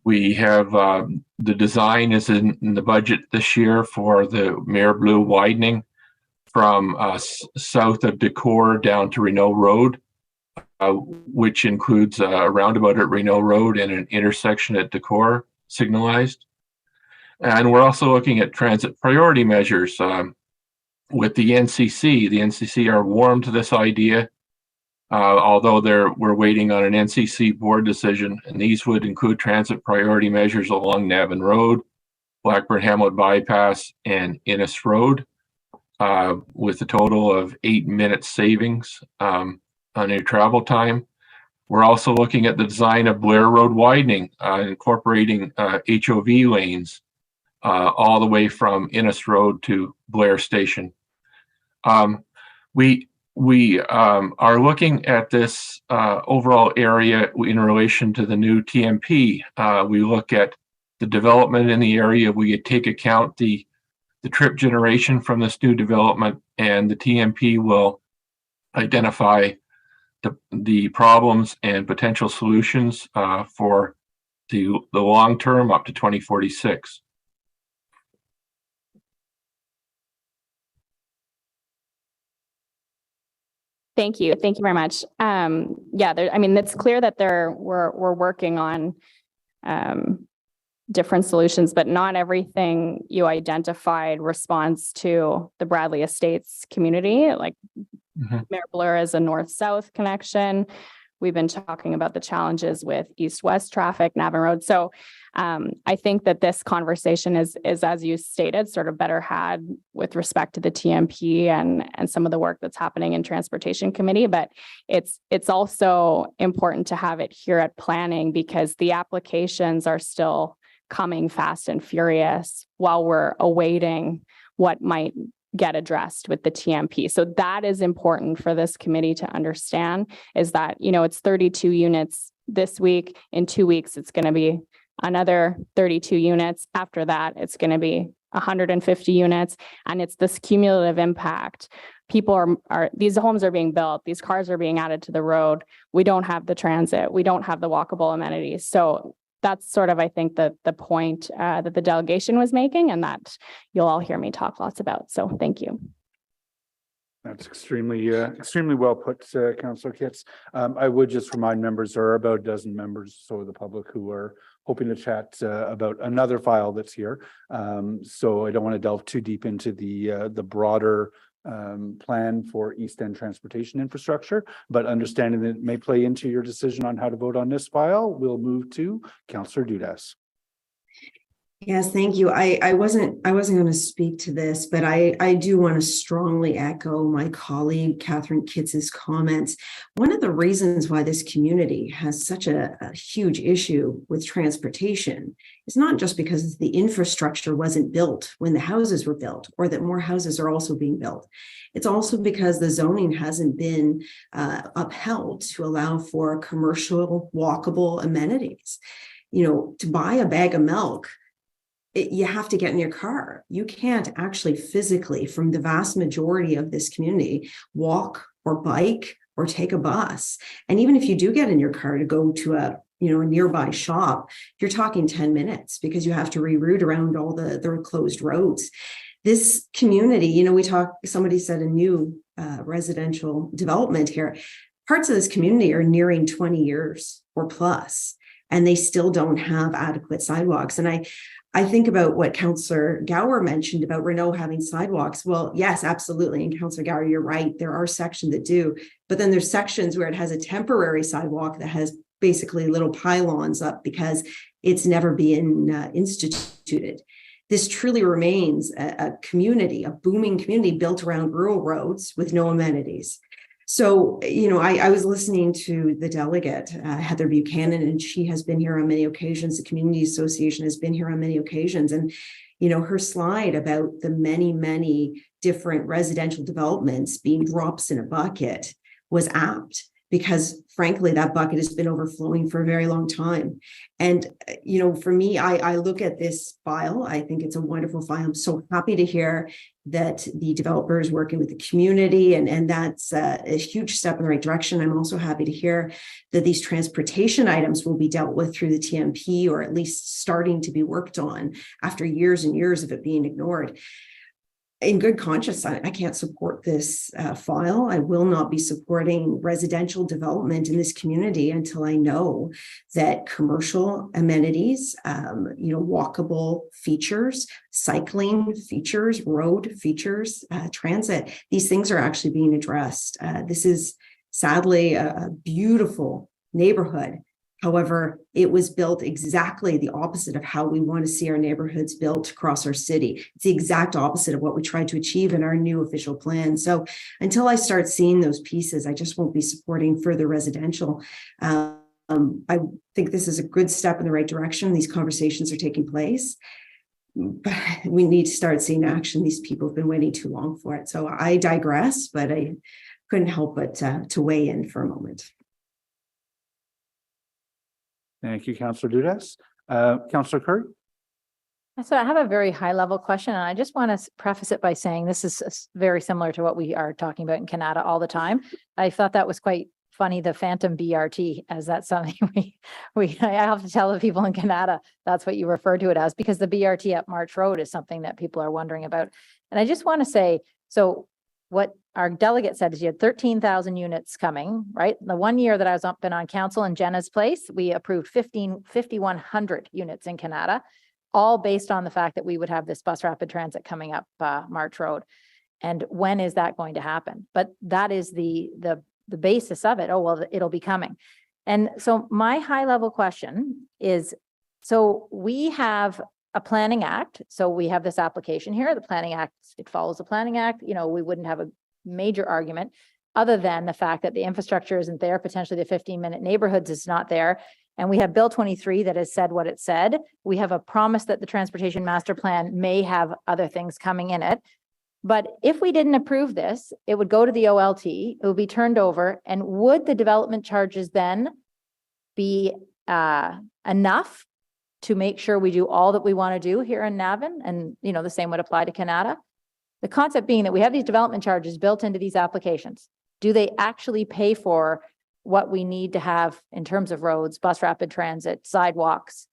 We have the design is in the budget this year for the Mer Bleu widening from south of Descoeurs down to Renault Road, which includes a roundabout at Renault Road and an intersection at Descoeurs signalized. And we're also looking at transit priority measures with the NCC. The NCC are warm to this idea, although we're waiting on an NCC board decision, and these would include transit priority measures along Navin Road, Blackburn Hamlet Bypass, and Innis Road, with a total of 8 minutes savings on your travel time. We're also looking at the design of Blair Road widening, incorporating HOV lanes all the way from Innis Road to Blair Station. We are looking at this overall area in relation to the new TMP. We look at the development in the area. We take account the trip generation from this new development, and the TMP will identify the problems and potential solutions for the long term up to 2046. Thank you. Thank you very much. Yeah, I mean, it's clear that we're working on different solutions, but not everything you identified responds to the Bradley Estates community. Like Mayor Blair is a north-south connection. We've been talking about the challenges with east-west traffic, Navin Road. So I think that this conversation is, as you stated, sort of better had with respect to the TMP and some of the work that's happening in Transportation Committee. But it's also important to have it here at Planning, because the applications are still coming fast and furious while we're awaiting what might get addressed with the TMP. So that is important for this committee to understand, is that, you know, it's 32 units this week. In 2 weeks, it's going to be another 32 units. After that, it's going to be 150 units. And it's this cumulative impact. People these homes are being built. These cars are being added to the road. We don't have the transit. We don't have the walkable amenities. So that's sort of, I think, the point that the delegation was making, and that you'll all hear me talk lots about. So thank you. That's extremely well put, Councillor Kitts. I would just remind members there are about a dozen members, so the public, who are hoping to chat about another file that's here. So I don't want to delve too deep into the broader plan for East End transportation infrastructure, but understanding that it may play into your decision on how to vote on this file, we'll move to Councillor Dudas. Yes, thank you. I wasn't going to speak to this, but I do want to strongly echo my colleague Catherine Kitts's comments. One of the reasons why this community has such a huge issue with transportation is not just because the infrastructure wasn't built when the houses were built, or that more houses are also being built. It's also because the zoning hasn't been upheld to allow for commercial walkable amenities. You know, to buy a bag of milk, you have to get in your car. You can't actually physically, from the vast majority of this community, walk or bike or take a bus. And even if you do get in your car to go to a nearby shop, you're talking 10 minutes because you have to reroute around all the closed roads. This community, somebody said a new residential development here. Parts of this community are nearing 20 years or plus, and they still don't have adequate sidewalks. And I think about what Councillor Gower mentioned about Renault having sidewalks. Well, yes, absolutely. And Councillor Gower, you're right. There are sections that do, but then there's sections where it has a temporary sidewalk that has basically little pylons up because it's never been instituted. This truly remains a community, a booming community built around rural roads with no amenities. So, I was listening to the delegate, Heather Buchanan, and she has been here on many occasions. The Community Association has been here on many occasions. And, her slide about the many, many different residential developments being drops in a bucket was apt, because frankly, that bucket has been overflowing for a very long time. And, for me, I look at this file. I think it's a wonderful file. I'm so happy to hear that the developer is working with the community, and that's a huge step in the right direction. I'm also happy to hear that these transportation items will be dealt with through the TMP, or at least starting to be worked on after years and years of it being ignored. In good conscience, I can't support this file. I will not be supporting residential development in this community until I know that commercial amenities, walkable features, cycling features, road features, transit, these things are actually being addressed. This is sadly a beautiful neighborhood. However, it was built exactly the opposite of how we want to see our neighborhoods built across our city. It's the exact opposite of what we tried to achieve in our new official plan. So until I start seeing those pieces, I just won't be supporting further residential. I think this is a good step in the right direction. These conversations are taking place. but we need to start seeing action. These people have been waiting too long for it. So I digress, but I couldn't help but to weigh in for a moment. Thank you, Councillor Dudas. Councillor Curry? So I have a very high level question, and I just want to preface it by saying this is very similar to what we are talking about in Canada all the time. I thought that was quite funny, the phantom BRT, as that's something I have to tell the people in Canada that's what you refer to it as, because the BRT at March Road is something that people are wondering about. And I just want to say, so what our delegate said is you had 13,000 units coming, right? The 1 year that I was been on council in Jenna's place, we approved 5,100 units in Canada, all based on the fact that we would have this bus rapid transit coming up March Road. And when is that going to happen? But that is the basis of it. Oh, well, it'll be coming. And so my high level question is, so we have a planning act. So we have this application here, the planning act, it follows the planning act. You know, we wouldn't have a major argument other than the fact that the infrastructure isn't there, potentially the 15-minute neighborhoods is not there. And we have Bill 23 that has said what it said. We have a promise that the transportation master plan may have other things coming in it. But if we didn't approve this, it would go to the OLT, it would be turned over. And would the development charges then be enough to make sure we do all that we want to do here in Navan? And, you know, the same would apply to Canada. The concept being that we have these development charges built into these applications. Do they actually pay for what we need to have in terms of roads, bus rapid transit, sidewalks?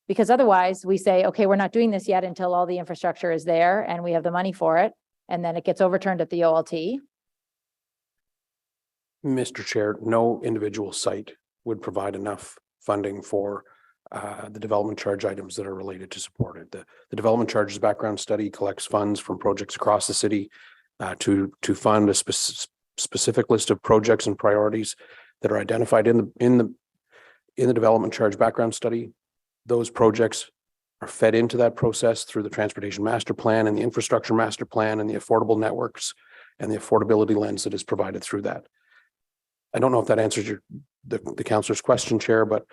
Because otherwise we say, okay, we're not doing this yet until all the infrastructure is there and we have the money for it. And then it gets overturned at the OLT. Mr. Chair, no individual site would provide enough funding for the development charge items that are related to support it. The development charges background study collects funds from projects across the city to fund a specific list of projects and priorities that are identified in the development charge background study. Those projects are fed into that process through the transportation master plan and the infrastructure master plan and the affordable networks and the affordability lens that is provided through that. I don't know if that answers the councillor's question, Chair, but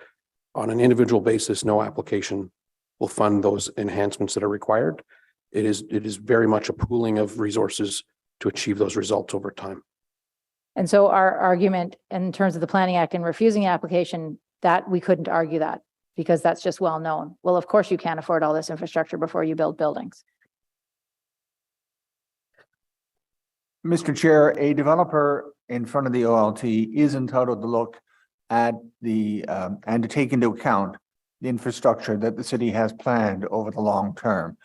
on an individual basis, no application will fund those enhancements that are required. It is very much a pooling of resources to achieve those results over time. And so our argument in terms of the Planning Act and refusing the application, that we couldn't argue that because that's just well known. Well, of course you can't afford all this infrastructure before you build buildings. Mr. Chair, a developer in front of the OLT is entitled to look at the and to take into account the infrastructure that the city has planned over the long term.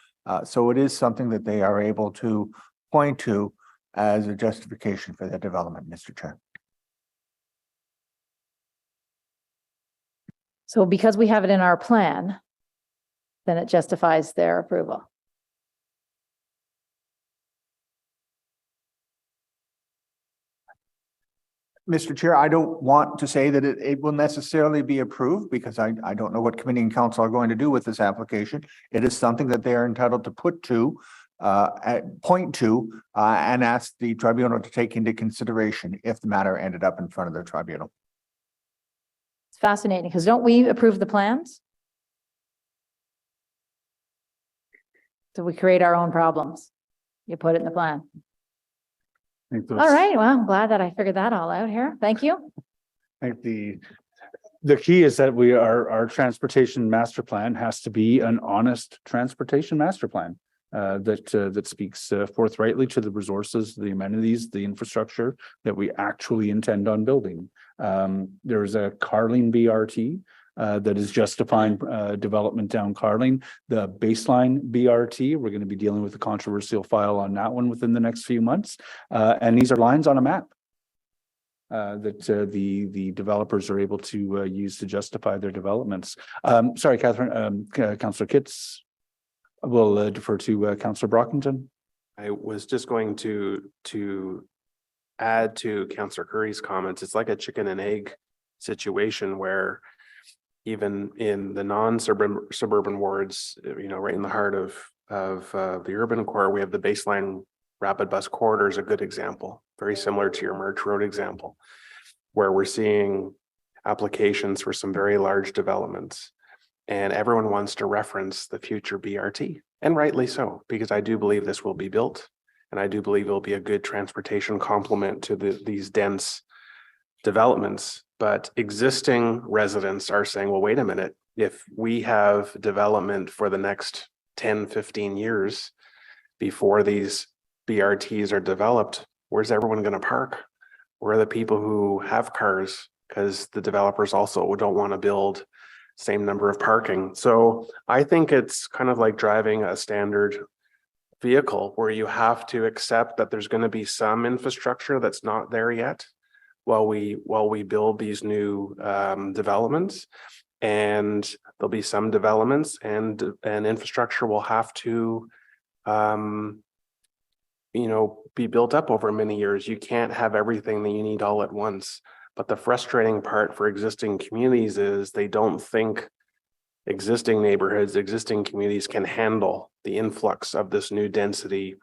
So it is something that they are able to point to as a justification for their development, Mr. Chair. So because we have it in our plan, then it justifies their approval. Mr. Chair, I don't want to say that it will necessarily be approved because I don't know what committee and council are going to do with this application. It is something that they are entitled to point to and ask the tribunal to take into consideration if the matter ended up in front of the tribunal. It's fascinating because don't we approve the plans? So we create our own problems. You put it in the plan. All right. Well, I'm glad that I figured that all out here. Thank you. I think the key is that our transportation master plan has to be an honest transportation master plan that speaks forthrightly to the resources, the amenities, the infrastructure that we actually intend on building. There's a Carling BRT that is justifying development down Carling. The baseline BRT, we're going to be dealing with a controversial file on that one within the next few months. And these are lines on a map that the developers are able to use to justify their developments. Sorry, Catherine, Councillor Kitts. We'll defer to Councillor Brockington. I was just going to add to Councillor Curry's comments. It's like a chicken and egg situation where even in the non-suburban wards, you know, right in the heart of the urban core, we have the baseline rapid bus corridor is a good example, very similar to your March Road example, where we're seeing applications for some very large developments. And everyone wants to reference the future BRT, and rightly so, because I do believe this will be built. And I do believe it'll be a good transportation complement to these dense developments. But existing residents are saying, well, wait a minute, if we have development for the next 10, 15 years before these BRTs are developed, where's everyone going to park? Where are the people who have cars? Because the developers also don't want to build same number of parking. So I think it's kind of like driving a standard vehicle where you have to accept that there's going to be some infrastructure that's not there yet while we build these new developments, and there'll be some developments and infrastructure will have to be built up over many years. You can't have everything that you need all at once. But the frustrating part for existing communities is they don't think existing neighborhoods, existing communities can handle the influx of this new density.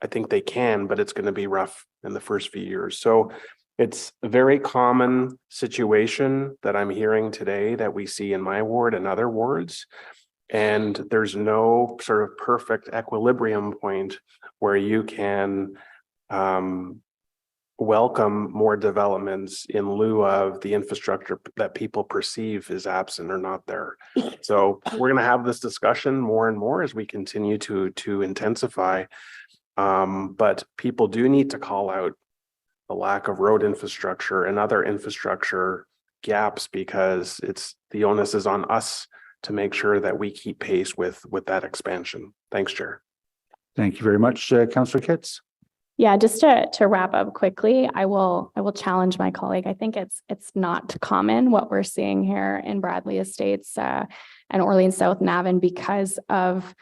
I think they can, but it's going to be rough in the first few years. So it's a very common situation that I'm hearing today that we see in my ward and other wards. And there's no sort of perfect equilibrium point where you can welcome more developments in lieu of the infrastructure that people perceive is absent or not there. So we're going to have this discussion more and more as we continue to intensify. But people do need to call out the lack of road infrastructure and other infrastructure gaps, because the onus is on us to make sure that we keep pace with that expansion. Thanks, Chair. Thank you very much, Councillor Kitts. Yeah, just to wrap up quickly, I will challenge my colleague. I think it's not common what we're seeing here in Bradley Estates and Orleans South Navan because of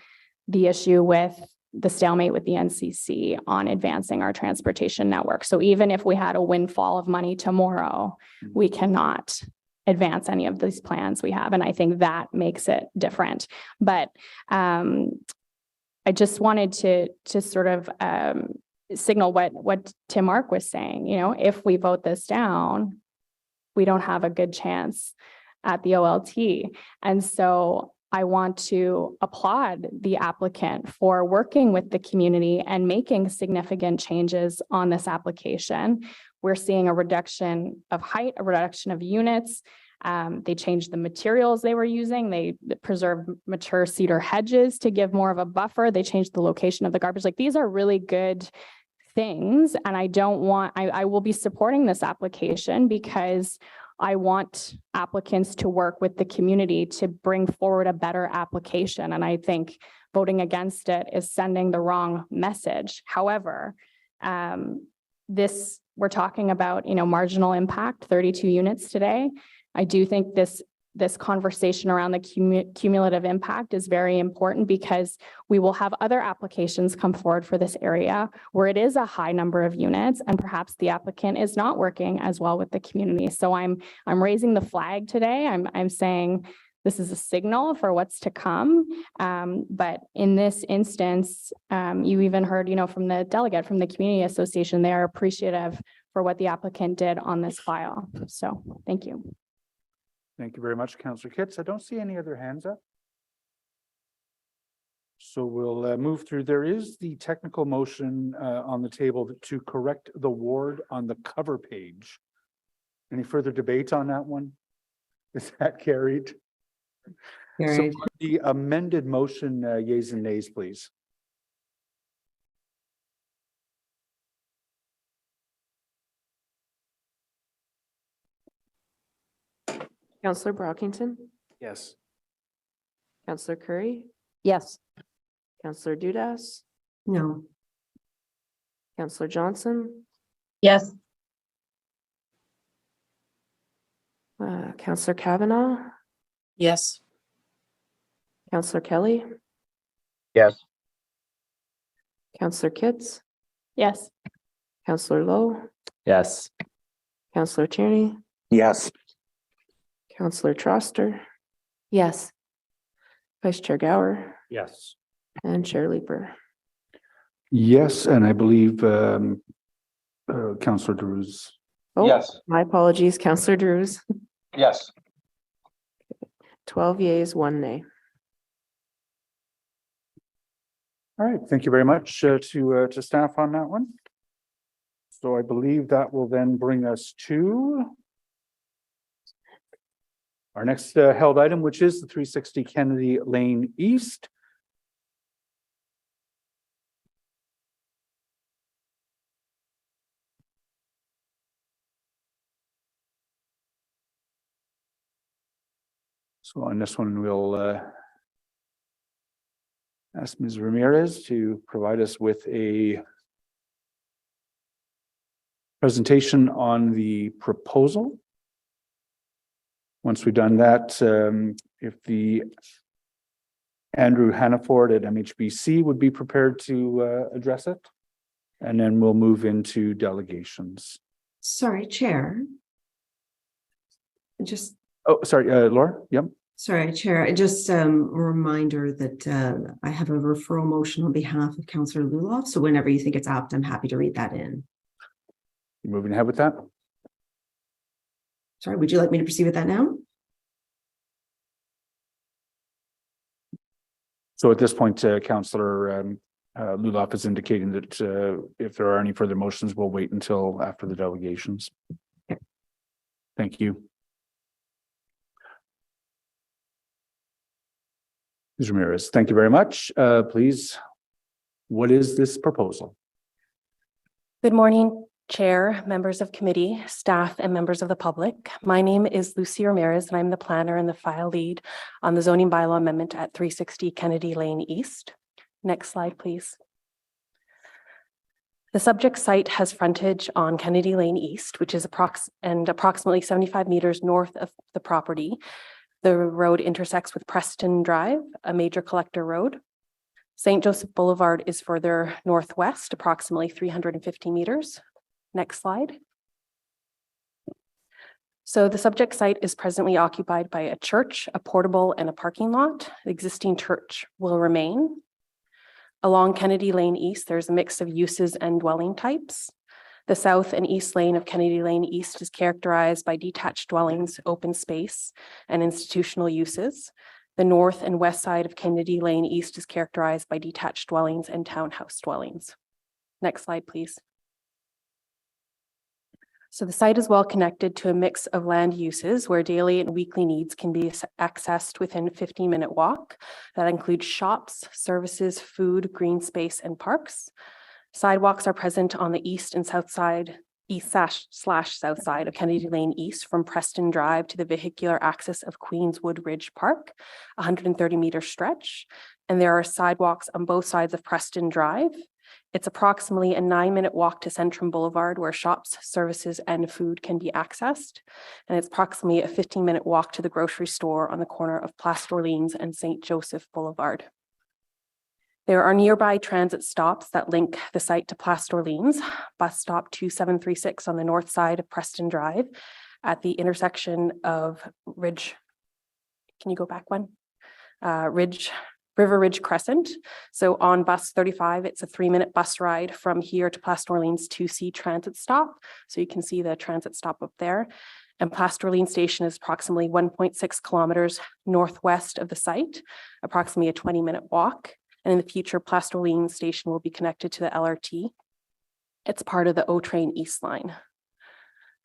the issue with the stalemate with the NCC on advancing our transportation network. So even if we had a windfall of money tomorrow, we cannot advance any of these plans we have. And I think that makes it different. But I just wanted to sort of signal what Tim Mark was saying. If we vote this down, we don't have a good chance at the OLT. And so I want to applaud the applicant for working with the community and making significant changes on this application. We're seeing a reduction of height, a reduction of units. They changed the materials they were using. They preserved mature cedar hedges to give more of a buffer. They changed the location of the garbage. Like, these are really good things. And I will be supporting this application because I want applicants to work with the community to bring forward a better application. And I think voting against it is sending the wrong message. However, we're talking about, marginal impact, 32 units today. I do think this conversation around the cumulative impact is very important because we will have other applications come forward for this area where it is a high number of units and perhaps the applicant is not working as well with the community. So I'm raising the flag today. I'm saying this is a signal for what's to come. But in this instance, you even heard, from the delegate from the community association, they are appreciative for what the applicant did on this file. So thank you. Thank you very much, Councillor Kitts. I don't see any other hands up. So we'll move through. There is the technical motion on the table to correct the ward on the cover page. Any further debate on that one? Is that carried? Carried. So the amended motion, yeas and nays, please. Councillor Brockington, Yes. Councillor Curry, Yes. Councillor Dudas, No. Councillor Johnson, Yes. Councillor Kavanaugh, Yes. Councillor Kelly, Yes. Councillor Kitts, Yes. Councillor Lowe, Yes. Councillor Tierney, Yes. Councillor Troster, Yes. Vice Chair Gower, Yes. and Chair Leeper. Yes, and I believe Councillor Drews. Oh, Yes. my apologies, Councillor Drews. Yes. 12 yeas, 1 nay. All right, thank you very much to staff on that one. So I believe that will then bring us to our next held item, which is the 360 Kennedy Lane East. So on this one, we'll ask Ms. Ramirez to provide us with a presentation on the proposal. Once we've done that, if the Andrew Hannaford at MHBC would be prepared to address it, and then we'll move into delegations. Sorry, Chair. Just, Oh, sorry, Laura. Yep. sorry, Chair. Just a reminder that I have a referral motion on behalf of Councillor Luloff. So whenever you think it's apt, I'm happy to read that in. You moving ahead with that? Sorry, would you like me to proceed with that now? So at this point, Councillor Luloff is indicating that if there are any further motions, we'll wait until after the delegations. Okay. Thank you. Ms. Ramirez, thank you very much. Please, what is this proposal? Good morning, Chair, members of committee, staff, and members of the public. My name is Lucy Ramirez, and I'm the planner and the file lead on the zoning bylaw amendment at 360 Kennedy Lane East. Next slide, please. The subject site has frontage on Kennedy Lane East, which is approximately 75 meters north of the property. The road intersects with Preston Drive, a major collector road. St. Joseph Boulevard is further northwest, approximately 350 meters. Next slide. So the subject site is presently occupied by a church, a portable, and a parking lot. The existing church will remain. Along Kennedy Lane East, there's a mix of uses and dwelling types. The south and east lane of Kennedy Lane East is characterized by detached dwellings, open space, and institutional uses. The north and west side of Kennedy Lane East is characterized by detached dwellings and townhouse dwellings. Next slide, please. So the site is well connected to a mix of land uses where daily and weekly needs can be accessed within a 15-minute walk. That includes shops, services, food, green space, and parks. Sidewalks are present on the east and south side, east/south side of Kennedy Lane East from Preston Drive to the vehicular access of Queenswood Ridge Park, 130-meter stretch. And there are sidewalks on both sides of Preston Drive. It's approximately a 9-minute walk to Centrum Boulevard where shops, services, and food can be accessed. And it's approximately a 15-minute walk to the grocery store on the corner of Place d'Orleans and St. Joseph Boulevard. There are nearby transit stops that link the site to Place d'Orleans, bus stop 2736 on the north side of Preston Drive at the intersection of Ridge. Can you go back one? River Ridge Crescent. So on bus 35, it's a 3-minute bus ride from here to Place d'Orleans 2C transit stop. So you can see the transit stop up there. And Place d'Orleans station is approximately 1.6 kilometers northwest of the site, approximately a 20-minute walk. And in the future, Place d'Orleans station will be connected to the LRT. It's part of the O Train East line.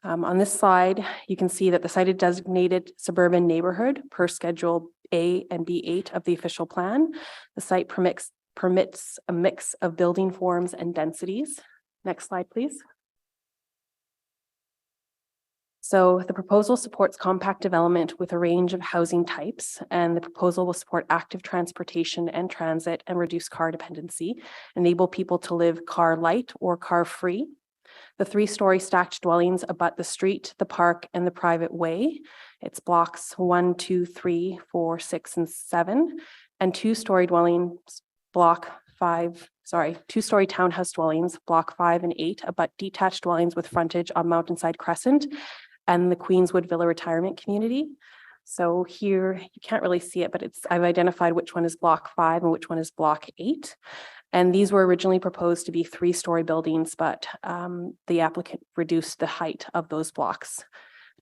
On this slide, you can see that the site is designated suburban neighborhood per Schedule A and B8 of the official plan. The site permits a mix of building forms and densities. Next slide, please. So the proposal supports compact development with a range of housing types, and the proposal will support active transportation and transit and reduce car dependency, enable people to live car light or car free. The 3-story stacked dwellings abut the street, the park, and the private way. It's blocks 1, 2, 3, 4, 6, and 7, and 2-story dwellings, 2-story townhouse dwellings, block 5 and 8, abut detached dwellings with frontage on Mountainside Crescent and the Queenswood Villa Retirement Community. So here, you can't really see it, but I've identified which one is block 5 and which one is block 8. And these were originally proposed to be 3-story buildings, but the applicant reduced the height of those blocks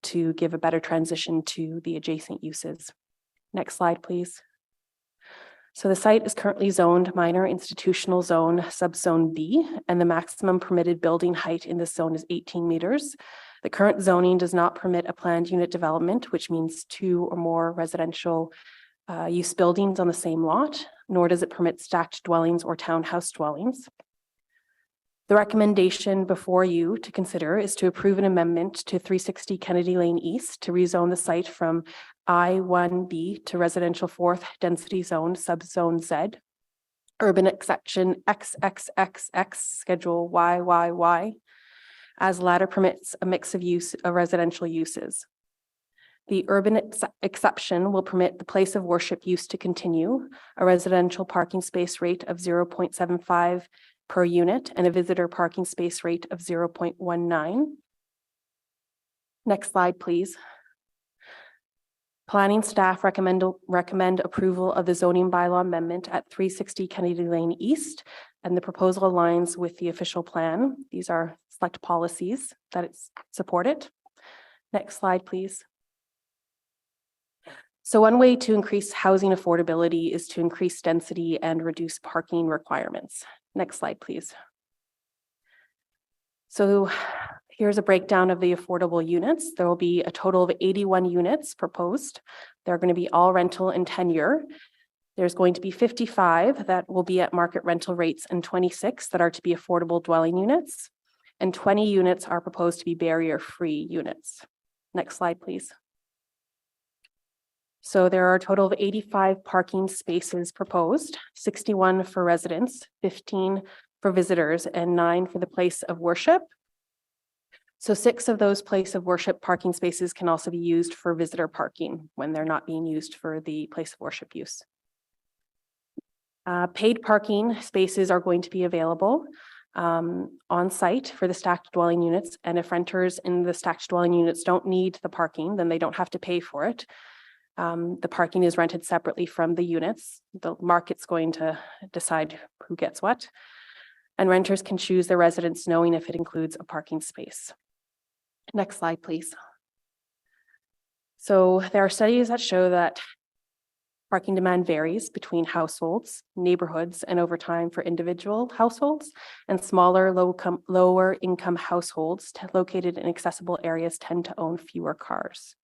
to give a better transition to the adjacent uses. Next slide, please. So the site is currently zoned minor institutional zone, subzone B, and the maximum permitted building height in this zone is 18 meters. The current zoning does not permit a planned unit development, which means 2 or more residential use buildings on the same lot, nor does it permit stacked dwellings or townhouse dwellings. The recommendation before you to consider is to approve an amendment to 360 Kennedy Lane East to rezone the site from I1B to residential 4th density zone, subzone Z, urban exception XXXX, schedule YYY, as latter permits a mix of residential uses. The urban exception will permit the place of worship use to continue, a residential parking space rate of 0.75 per unit and a visitor parking space rate of 0.19. Next slide, please. Planning staff recommend approval of the zoning bylaw amendment at 360 Kennedy Lane East, and the proposal aligns with the official plan. These are select policies that support it. Next slide, please. So one way to increase housing affordability is to increase density and reduce parking requirements. Next slide, please. So here's a breakdown of the affordable units. There will be a total of 81 units proposed. They're going to be all rental and tenure. There's going to be 55 that will be at market rental rates and 26 that are to be affordable dwelling units. And 20 units are proposed to be barrier-free units. Next slide, please. So there are a total of 85 parking spaces proposed, 61 for residents, 15 for visitors, and 9 for the place of worship. So 6 of those place of worship parking spaces can also be used for visitor parking when they're not being used for the place of worship use. Paid parking spaces are going to be available on site for the stacked dwelling units. And if renters in the stacked dwelling units don't need the parking, then they don't have to pay for it. The parking is rented separately from the units. The market's going to decide who gets what. And renters can choose their residence knowing if it includes a parking space. Next slide, please. So there are studies that show that parking demand varies between households, neighborhoods, and over time for individual households, and smaller, lower income households located in accessible areas tend to own fewer cars.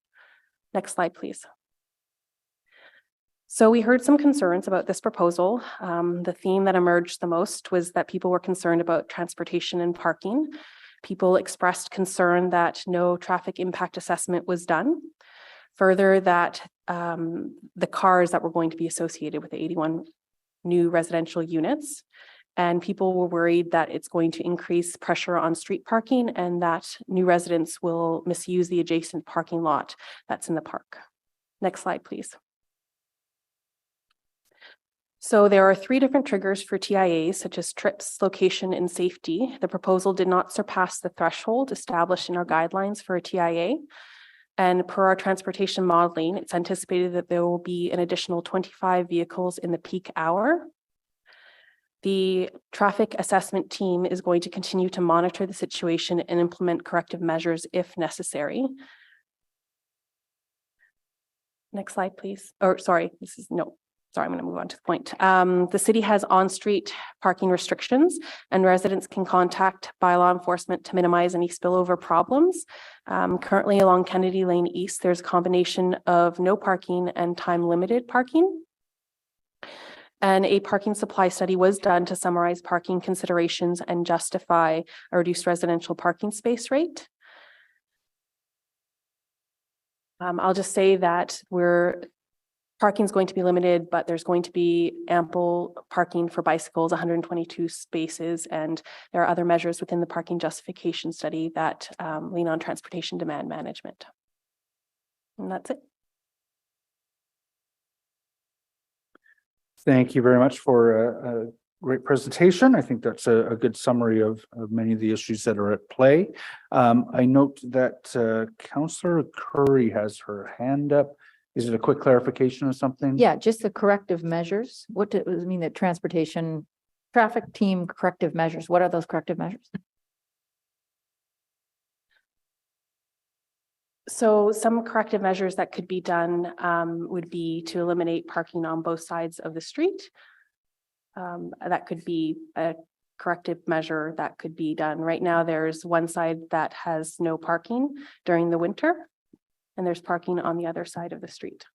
Next slide, please. So we heard some concerns about this proposal. The theme that emerged the most was that people were concerned about transportation and parking. People expressed concern that no traffic impact assessment was done. Further, that the cars that were going to be associated with the 81 new residential units, and people were worried that it's going to increase pressure on street parking and that new residents will misuse the adjacent parking lot that's in the park. Next slide, please. So there are 3 different triggers for TIAs, such as trips, location, and safety. The proposal did not surpass the threshold established in our guidelines for a TIA. And per our transportation modeling, it's anticipated that there will be an additional 25 vehicles in the peak hour. The traffic assessment team is going to continue to monitor the situation and implement corrective measures if necessary. Next slide, please. Or sorry, I'm going to move on to the point. The city has on-street parking restrictions, and residents can contact bylaw enforcement to minimize any spillover problems. Currently along Kennedy Lane East, there's a combination of no parking and time-limited parking. And a parking supply study was done to summarize parking considerations and justify a reduced residential parking space rate. I'll just say that parking is going to be limited, but there's going to be ample parking for bicycles, 122 spaces, and there are other measures within the parking justification study that lean on transportation demand management. And that's it. Thank you very much for a great presentation. I think that's a good summary of many of the issues that are at play. I note that Councillor Curry has her hand up. Is it a quick clarification of something? Yeah, just the corrective measures. What does it mean that traffic team corrective measures? What are those corrective measures? So some corrective measures that could be done would be to eliminate parking on both sides of the street. That could be a corrective measure that could be done. Right now, there's one side that has no parking during the winter, and there's parking on the other side of the street.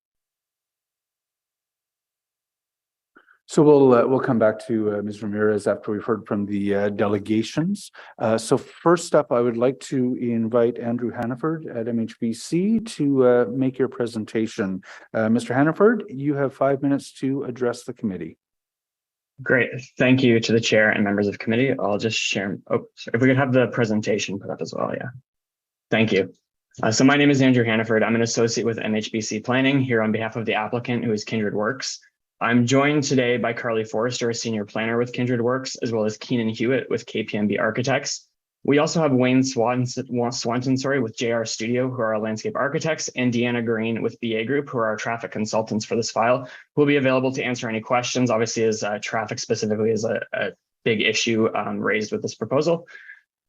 So we'll come back to Ms. Ramirez after we've heard from the delegations. So first up, I would like to invite Andrew Hannaford at MHBC to make your presentation. Mr. Hannaford, you have 5 minutes to address the committee. Great. Thank you to the chair and members of committee. I'll just share. Oh, sorry, if we could have the presentation put up as well. Yeah. Thank you. So my name is Andrew Hannaford. I'm an associate with MHBC Planning here on behalf of the applicant, who is Kindred Works. I'm joined today by Carly Forrester, a senior planner with Kindred Works, as well as Keenan Hewitt with KPMB Architects. We also have Wayne Swanton, with JR Studio, who are our landscape architects, and Deanna Green with BA Group, who are our traffic consultants for this file, who will be available to answer any questions, obviously, as traffic specifically is a big issue raised with this proposal.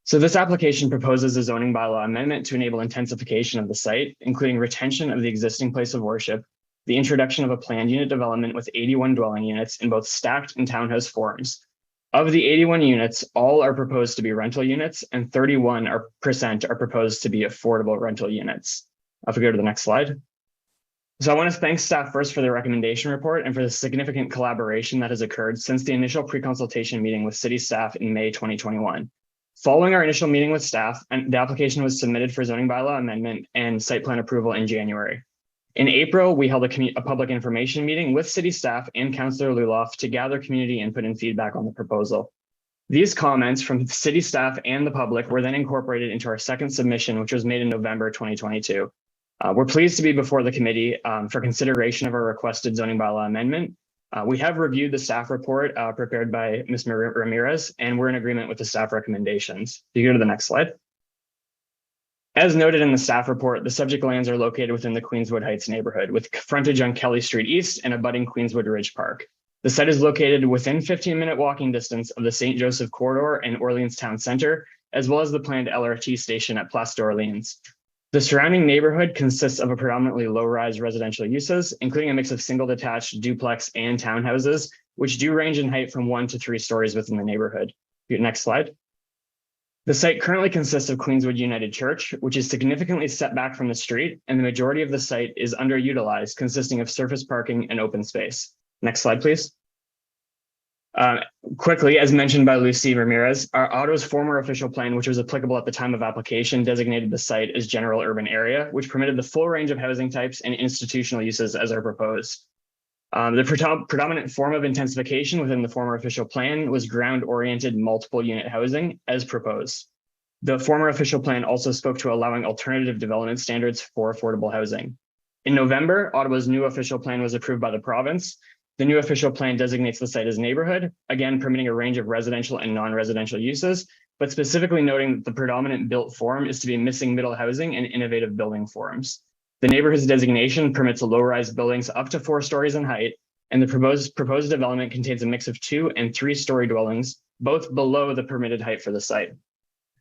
So this application proposes a zoning bylaw amendment to enable intensification of the site, including retention of the existing place of worship, the introduction of a planned unit development with 81 dwelling units in both stacked and townhouse forms. Of the 81 units, all are proposed to be rental units, and 31% are proposed to be affordable rental units. If we go to the next slide. So I want to thank staff first for their recommendation report and for the significant collaboration that has occurred since the initial pre-consultation meeting with city staff in May 2021. Following our initial meeting with staff, the application was submitted for zoning bylaw amendment and site plan approval in January. In April, we held a public information meeting with city staff and Councillor Luloff to gather community input and feedback on the proposal. These comments from city staff and the public were then incorporated into our second submission, which was made in November 2022. We're pleased to be before the committee for consideration of our requested zoning bylaw amendment. We have reviewed the staff report prepared by Ms. Ramirez, and we're in agreement with the staff recommendations. You go to the next slide. As noted in the staff report, the subject lands are located within the Queenswood Heights neighborhood with frontage on Kelly Street East and abutting Queenswood Ridge Park. The site is located within 15-minute walking distance of the St. Joseph Corridor and Orleans Town Center, as well as the planned LRT station at Place d'Orleans. The surrounding neighborhood consists of a predominantly low-rise residential uses, including a mix of single detached, duplex, and townhouses, which do range in height from 1 to 3 stories within the neighborhood. Next slide. The site currently consists of Queenswood United Church, which is significantly set back from the street, and the majority of the site is underutilized, consisting of surface parking and open space. Next slide, please. Quickly, as mentioned by Lucy Ramirez, our Otto's former official plan, which was applicable at the time of application, designated the site as general urban area, which permitted the full range of housing types and institutional uses as are proposed. The predominant form of intensification within the former official plan was ground-oriented multiple unit housing as proposed. The former official plan also spoke to allowing alternative development standards for affordable housing. In November, Ottawa's new official plan was approved by the province. The new official plan designates the site as neighborhood, again permitting a range of residential and non-residential uses, but specifically noting that the predominant built form is to be missing middle housing and innovative building forms. The neighborhood's designation permits low-rise buildings up to 4 stories in height, and the proposed development contains a mix of 2- and 3-story dwellings, both below the permitted height for the site.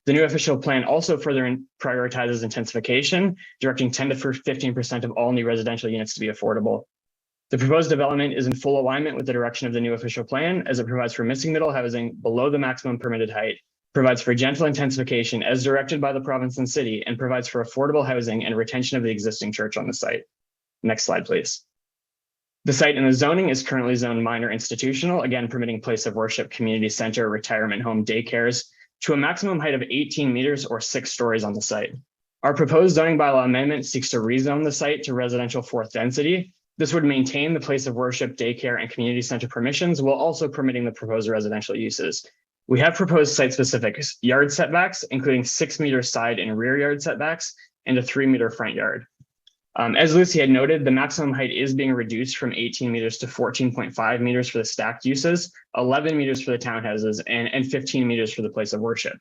The new official plan also further prioritizes intensification, directing 10 to 15% of all new residential units to be affordable. The proposed development is in full alignment with the direction of the new official plan, as it provides for missing middle housing below the maximum permitted height, provides for gentle intensification as directed by the province and city, and provides for affordable housing and retention of the existing church on the site. Next slide, please. The site in the zoning is currently zoned minor institutional, again permitting place of worship, community center, retirement home, daycares, to a maximum height of 18 meters or 6 stories on the site. Our proposed zoning bylaw amendment seeks to rezone the site to residential 4th density. This would maintain the place of worship, daycare, and community center permissions, while also permitting the proposed residential uses. We have proposed site-specific yard setbacks, including 6-meter side and rear yard setbacks, and a 3-meter front yard. As Lucy had noted, the maximum height is being reduced from 18 meters to 14.5 meters for the stacked uses, 11 meters for the townhouses, and 15 meters for the place of worship.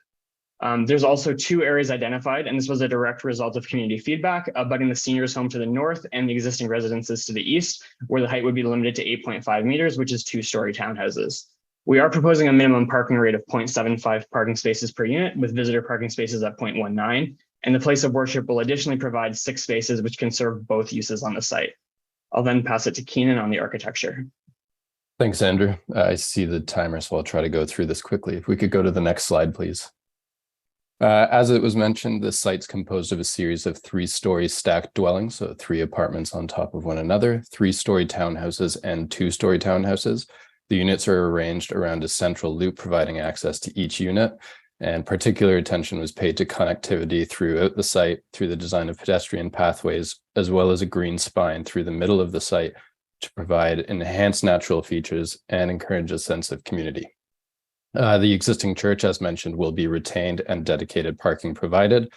There's also 2 areas identified, and this was a direct result of community feedback, abutting the seniors' home to the north and the existing residences to the east, where the height would be limited to 8.5 meters, which is 2-story townhouses. We are proposing a minimum parking rate of 0.75 parking spaces per unit, with visitor parking spaces at 0.19. And the place of worship will additionally provide 6 spaces which can serve both uses on the site. I'll then pass it to Keenan on the architecture. Thanks, Andrew. I see the timer, so I'll try to go through this quickly. If we could go to the next slide, please. As it was mentioned, the site's composed of a series of 3-story stacked dwellings, so 3 apartments on top of one another, 3-story townhouses and 2-story townhouses. The units are arranged around a central loop, providing access to each unit, and particular attention was paid to connectivity throughout the site through the design of pedestrian pathways, as well as a green spine through the middle of the site to provide enhanced natural features and encourage a sense of community. The existing church, as mentioned, will be retained and dedicated parking provided.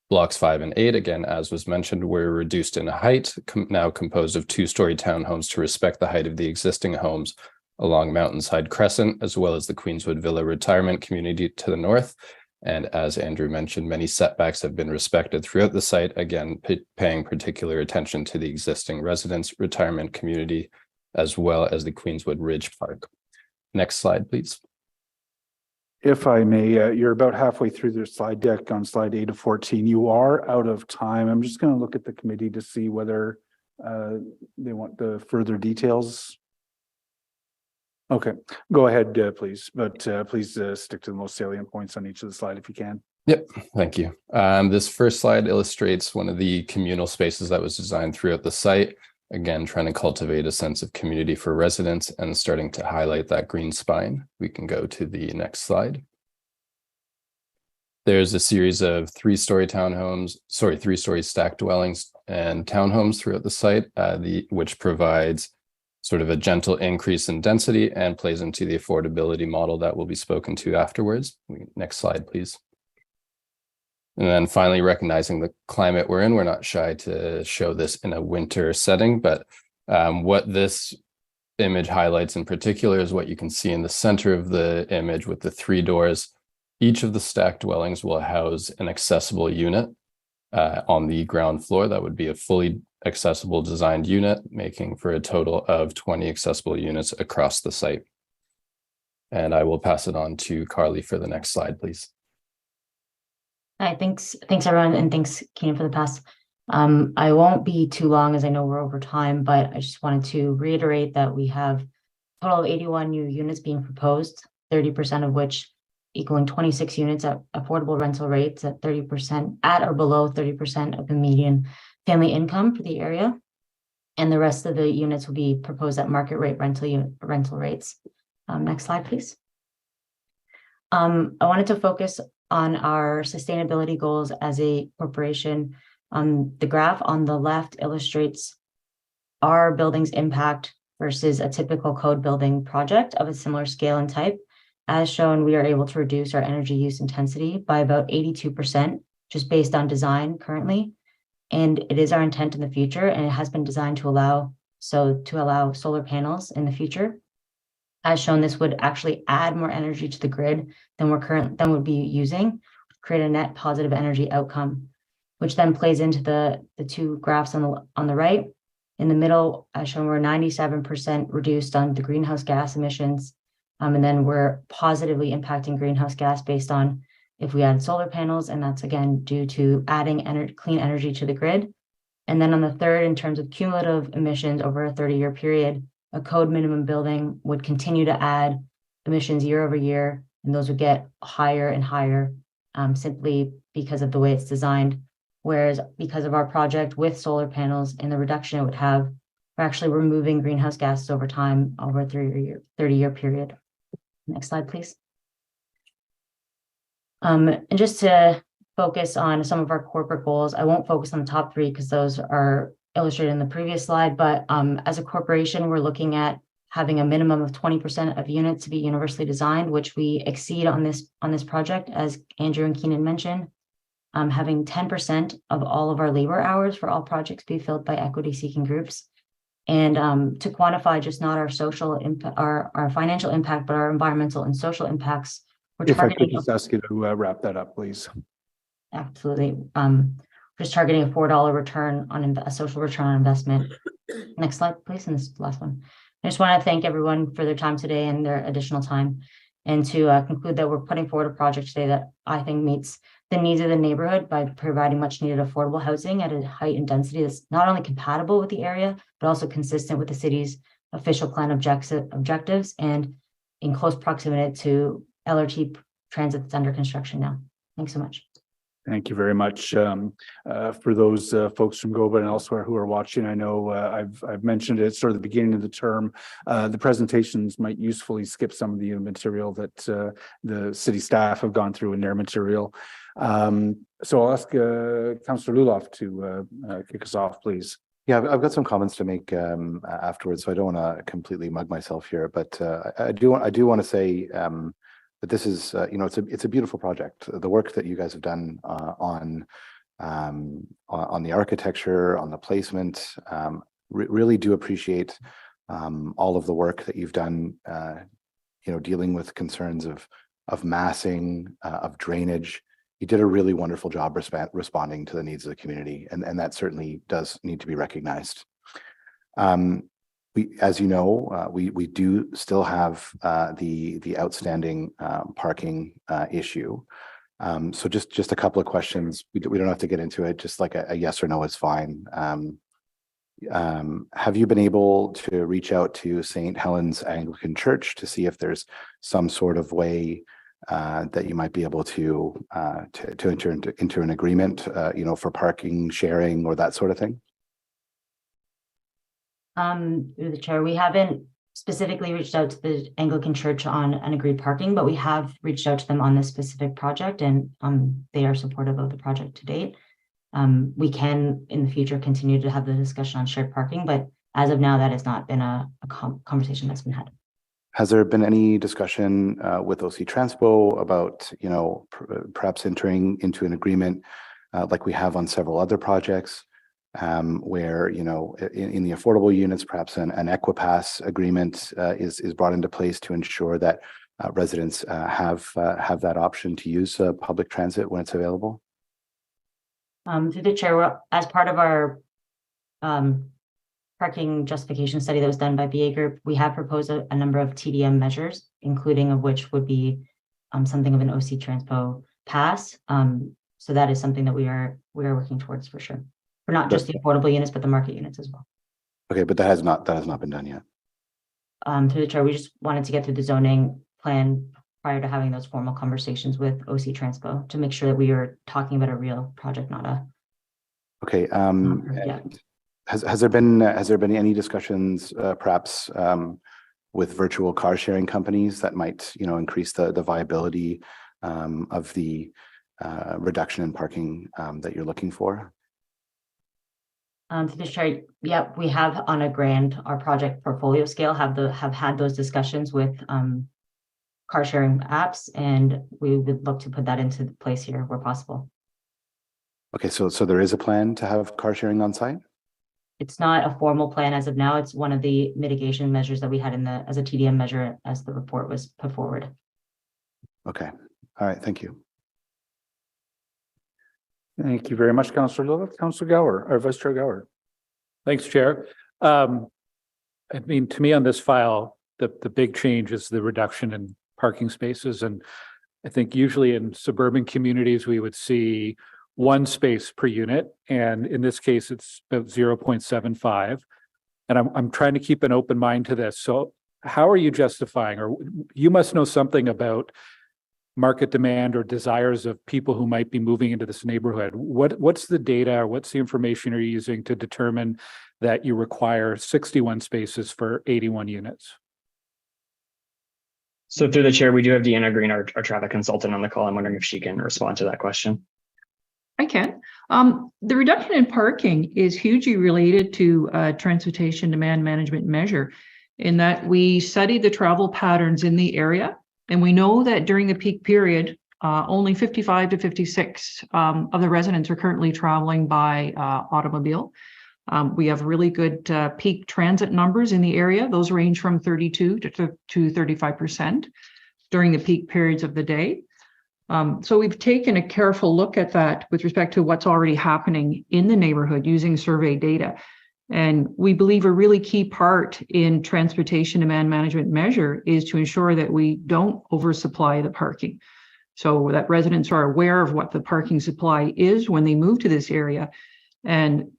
Blocks 5 and 8, again, as was mentioned, were reduced in height, now composed of 2-story townhomes to respect the height of the existing homes along Mountainside Crescent, as well as the Queenswood Villa retirement community to the north. And as Andrew mentioned, many setbacks have been respected throughout the site, again, paying particular attention to the existing residents retirement community, as well as the Queenswood Ridge Park. Next slide, please. If I may, you're about halfway through the slide deck on slide 8 of 14. You are out of time. I'm just going to look at the committee to see whether they want the further details. Okay, go ahead, please. But please stick to the most salient points on each of the slide if you can. Yep, thank you. This first slide illustrates one of the communal spaces that was designed throughout the site. Again, trying to cultivate a sense of community for residents and starting to highlight that green spine. We can go to the next slide. There's a series of 3-story townhomes, 3-story stacked dwellings and townhomes throughout the site, which provides sort of a gentle increase in density and plays into the affordability model that will be spoken to afterwards. Next slide, please. And then finally, recognizing the climate we're in, we're not shy to show this in a winter setting, but what this image highlights in particular is what you can see in the center of the image with the 3 doors. Each of the stacked dwellings will house an accessible unit on the ground floor. That would be a fully accessible designed unit, making for a total of 20 accessible units across the site. And I will pass it on to Carly for the next slide, please. Hi, thanks everyone, and thanks Keenan for the pass. I won't be too long as I know we're over time, but I just wanted to reiterate that we have a total of 81 new units being proposed, 30% of which equaling 26 units at affordable rental rates at 30% at or below 30% of the median family income for the area. And the rest of the units will be proposed at market rate rental rates. Next slide, please. I wanted to focus on our sustainability goals as a corporation. The graph on the left illustrates our building's impact versus a typical code building project of a similar scale and type. As shown, we are able to reduce our energy use intensity by about 82% just based on design currently. And it is our intent in the future, and it has been designed to allow solar panels in the future. As shown, this would actually add more energy to the grid than we'd be using, create a net positive energy outcome, which then plays into the 2 graphs on the right. In the middle, as shown, we're 97% reduced on the greenhouse gas emissions. And then we're positively impacting greenhouse gas based on if we add solar panels, and that's again due to adding clean energy to the grid. And then on the third, in terms of cumulative emissions over a 30-year period, a code minimum building would continue to add emissions year over year, and those would get higher and higher simply because of the way it's designed. Whereas because of our project with solar panels and the reduction it would have, we're actually removing greenhouse gases over time over a 30-year period. Next slide, please. And just to focus on some of our corporate goals, I won't focus on the top 3 because those are illustrated in the previous slide, but as a corporation, we're looking at having a minimum of 20% of units to be universally designed, which we exceed on this project, as Andrew and Keenan mentioned. Having 10% of all of our labor hours for all projects be filled by equity-seeking groups. And to quantify just not our social impact, our financial impact, but our environmental and social impacts, we're targeting. If I could just ask you to wrap that up, please. Absolutely. Just targeting a $4 return on a social return on investment. Next slide, please. And this is the last one. I just want to thank everyone for their time today and their additional time. and to conclude that we're putting forward a project today that I think meets the needs of the neighborhood by providing much needed affordable housing at a height and density that's not only compatible with the area, but also consistent with the city's official plan objectives and in close proximity to LRT transit that's under construction now. Thanks so much. Thank you very much. For those folks from Goba and elsewhere who are watching, I know I've mentioned it sort of the beginning of the term. The presentations might usefully skip some of the material that the city staff have gone through in their material. So I'll ask Councillor Luloff to kick us off, please. Yeah, I've got some comments to make afterwards, so I don't want to completely mug myself here, but I do want to say that this is, it's a beautiful project. The work that you guys have done on the architecture, on the placement, really do appreciate all of the work that you've done, dealing with concerns of massing, of drainage. You did a really wonderful job responding to the needs of the community, and that certainly does need to be recognized. As you know, we do still have the outstanding parking issue. So just a couple of questions. We don't have to get into it. Just like a yes or no is fine. Have you been able to reach out to St. Helens Anglican Church to see if there's some sort of way that you might be able to enter into an agreement, for parking sharing or that sort of thing? Through the chair, we haven't specifically reached out to the Anglican Church on an agreed parking, but we have reached out to them on this specific project, and they are supportive of the project to date. We can in the future continue to have the discussion on shared parking, but as of now, that has not been a conversation that's been had. Has there been any discussion with OC Transpo about, perhaps entering into an agreement like we have on several other projects, where, in the affordable units, perhaps an Equipass agreement is brought into place to ensure that residents have that option to use public transit when it's available? Through the chair, as part of our parking justification study that was done by BA Group, we have proposed a number of TDM measures, including of which would be something of an OC Transpo pass. So that is something that we are working towards for sure. For not just the affordable units, but the market units as well. Okay, but that has not been done yet. Through the chair, we just wanted to get through the zoning plan prior to having those formal conversations with OC Transpo to make sure that we are talking about a real project, not a. Okay. Has there been any discussions, perhaps with virtual car sharing companies that might, increase the viability of the reduction in parking that you're looking for? To this chart, yeah, we have on our project portfolio scale have had those discussions with car sharing apps, and we would look to put that into place here where possible. Okay, so there is a plan to have car sharing on site? It's not a formal plan as of now. It's one of the mitigation measures that we had as a TDM measure as the report was put forward. Okay, all right, thank you. Thank you very much, Councillor Lilith. Councillor Gower, or Vice Chair Gower. Thanks, Chair. To me on this file, the big change is the reduction in parking spaces. And I think usually in suburban communities, we would see one space per unit. And in this case, it's about 0.75. And I'm trying to keep an open mind to this. So how are you justifying, or you must know something about market demand or desires of people who might be moving into this neighborhood? What's the data, or what's the information you're using to determine that you require 61 spaces for 81 units? So through the chair, we do have Deanna Green, our traffic consultant, on the call. I'm wondering if she can respond to that question. I can. The reduction in parking is hugely related to transportation demand management measure, in that we studied the travel patterns in the area. And we know that during the peak period, only 55 to 56 of the residents are currently traveling by automobile. We have really good peak transit numbers in the area. Those range from 32 to 35% during the peak periods of the day. So we've taken a careful look at that with respect to what's already happening in the neighborhood using survey data. And we believe a really key part in transportation demand management measure is to ensure that we don't oversupply the parking. So that residents are aware of what the parking supply is when they move to this area. And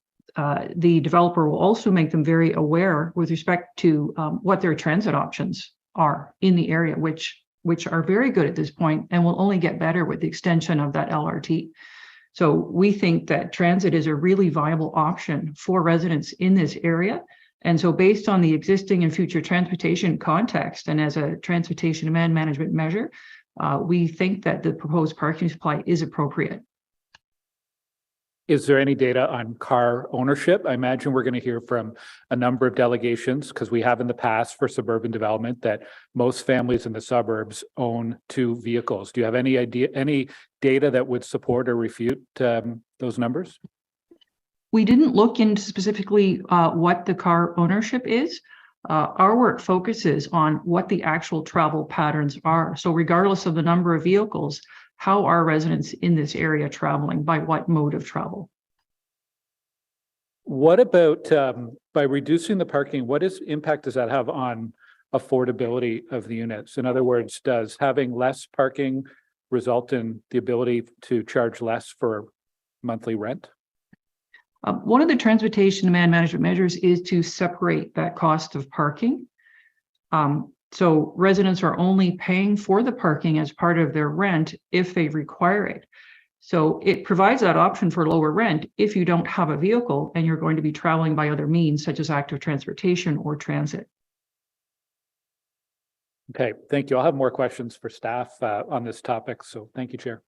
the developer will also make them very aware with respect to what their transit options are in the area, which are very good at this point and will only get better with the extension of that LRT. So we think that transit is a really viable option for residents in this area. And so based on the existing and future transportation context and as a transportation demand management measure, we think that the proposed parking supply is appropriate. Is there any data on car ownership? I imagine we're going to hear from a number of delegations because we have in the past for suburban development that most families in the suburbs own 2 vehicles. Do you have any idea, any data that would support or refute those numbers? We didn't look into specifically what the car ownership is. Our work focuses on what the actual travel patterns are. So regardless of the number of vehicles, how are residents in this area traveling, by what mode of travel? What about by reducing the parking, what impact does that have on affordability of the units? In other words, does having less parking result in the ability to charge less for monthly rent? One of the transportation demand management measures is to separate that cost of parking. So residents are only paying for the parking as part of their rent if they require it. So it provides that option for lower rent if you don't have a vehicle and you're going to be traveling by other means such as active transportation or transit. Okay, thank you. I'll have more questions for staff on this topic. So thank you, Chair.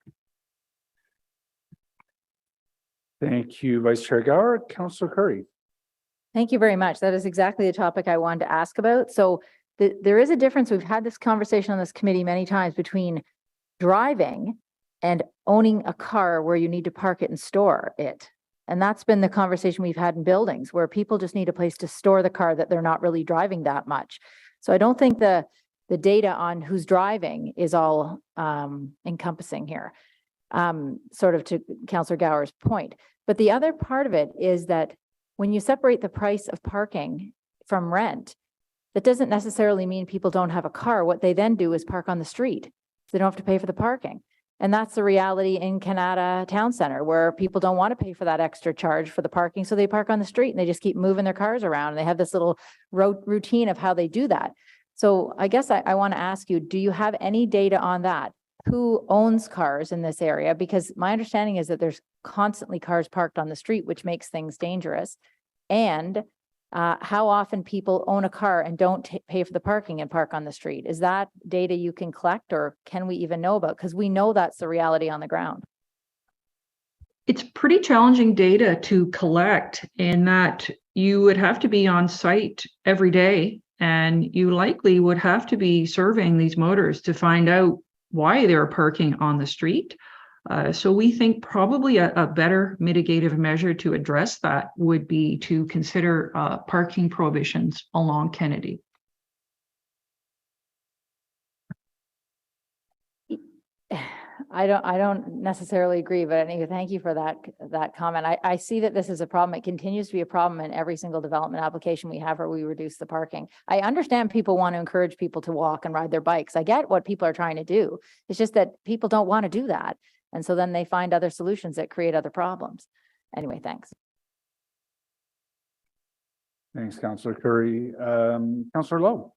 Thank you, Vice Chair Gower. Councillor Curry. Thank you very much. That is exactly the topic I wanted to ask about. So there is a difference. We've had this conversation on this committee many times between driving and owning a car where you need to park it and store it. And that's been the conversation we've had in buildings where people just need a place to store the car that they're not really driving that much. So I don't think the data on who's driving is all encompassing here, sort of to Councillor Gower's point. But the other part of it is that when you separate the price of parking from rent, that doesn't necessarily mean people don't have a car. What they then do is park on the street. So they don't have to pay for the parking. And that's the reality in Canada Town Center, where people don't want to pay for that extra charge for the parking. So they park on the street and they just keep moving their cars around. And they have this little routine of how they do that. So I guess I want to ask you, do you have any data on that? Who owns cars in this area? Because my understanding is that there's constantly cars parked on the street, which makes things dangerous. And how often people own a car and don't pay for the parking and park on the street. Is that data you can collect or can we even know about? Because we know that's the reality on the ground. It's pretty challenging data to collect in that you would have to be on site every day and you likely would have to be surveying these motors to find out why they're parking on the street. So we think probably a better mitigative measure to address that would be to consider parking prohibitions along Kennedy. I don't necessarily agree, but anyway, thank you for that comment. I see that this is a problem. It continues to be a problem in every single development application we have where we reduce the parking. I understand people want to encourage people to walk and ride their bikes. I get what people are trying to do. It's just that people don't want to do that. And so then they find other solutions that create other problems. Anyway, thanks. Thanks, Councillor Curry. Councillor Lowe.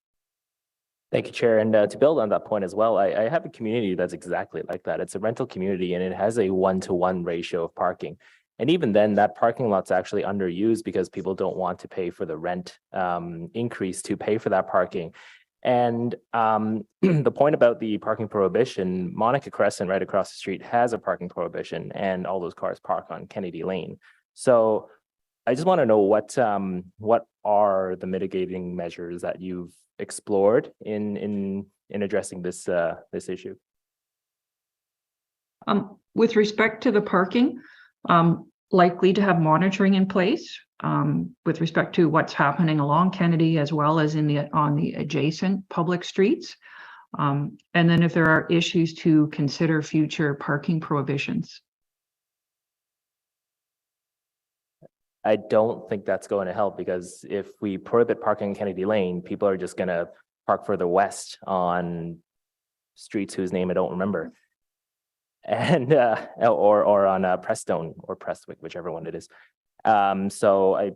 Thank you, Chair. And to build on that point as well, I have a community that's exactly like that. It's a rental community and it has a 1-to-1 ratio of parking. And even then, that parking lot's actually underused because people don't want to pay for the rent increase to pay for that parking. And the point about the parking prohibition, Monica Crescent right across the street has a parking prohibition and all those cars park on Kennedy Lane. So I just want to know what are the mitigating measures that you've explored in addressing this issue? With respect to the parking, likely to have monitoring in place with respect to what's happening along Kennedy as well as on the adjacent public streets. And then if there are issues to consider future parking prohibitions. I don't think that's going to help, because if we prohibit parking in Kennedy Lane, people are just gonna park further west on streets whose name I don't remember. And or on Prestone or Prestwick, whichever one it is. So I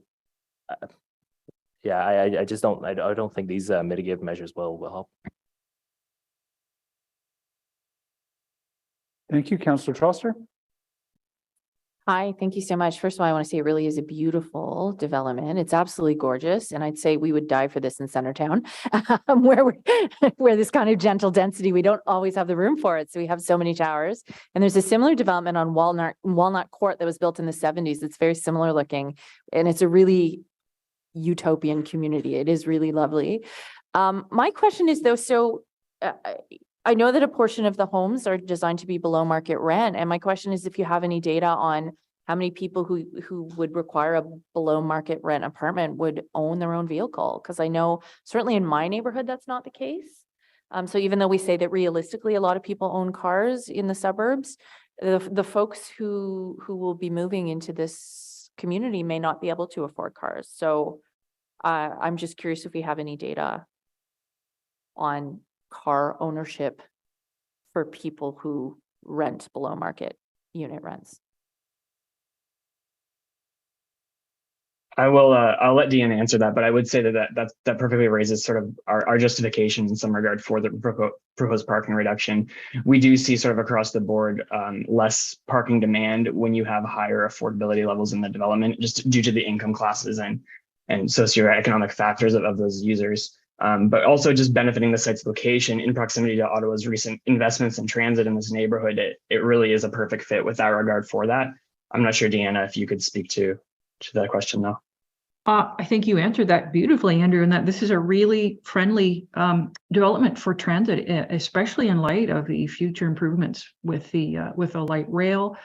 just don't, I don't think these mitigative measures will help. Thank you, Councillor Troster. Hi, thank you so much. First of all, I want to say it really is a beautiful development. It's absolutely gorgeous. And I'd say we would die for this in Centertown, where this kind of gentle density, we don't always have the room for it. So we have so many towers. And there's a similar development on Walnut Court that was built in the 70s. It's very similar looking. And it's a really utopian community. It is really lovely. My question is though, so I know that a portion of the homes are designed to be below market rent. And my question is if you have any data on how many people who would require a below market rent apartment would own their own vehicle? Because I know certainly in my neighborhood, that's not the case. So even though we say that realistically, a lot of people own cars in the suburbs, the folks who will be moving into this community may not be able to afford cars. So I'm just curious if we have any data on car ownership for people who rent below market unit rents. I will, I'll let Deanna answer that, but I would say that perfectly raises sort of our justification in some regard for the proposed parking reduction. We do see sort of across the board less parking demand when you have higher affordability levels in the development, just due to the income classes and socioeconomic factors of those users. But also just benefiting the site's location in proximity to Ottawa's recent investments in transit in this neighborhood. It really is a perfect fit with that regard for that. I'm not sure, Deanna, if you could speak to that question though. I think you answered that beautifully, Andrew, and that this is a really friendly development for transit, especially in light of the future improvements with the light rail.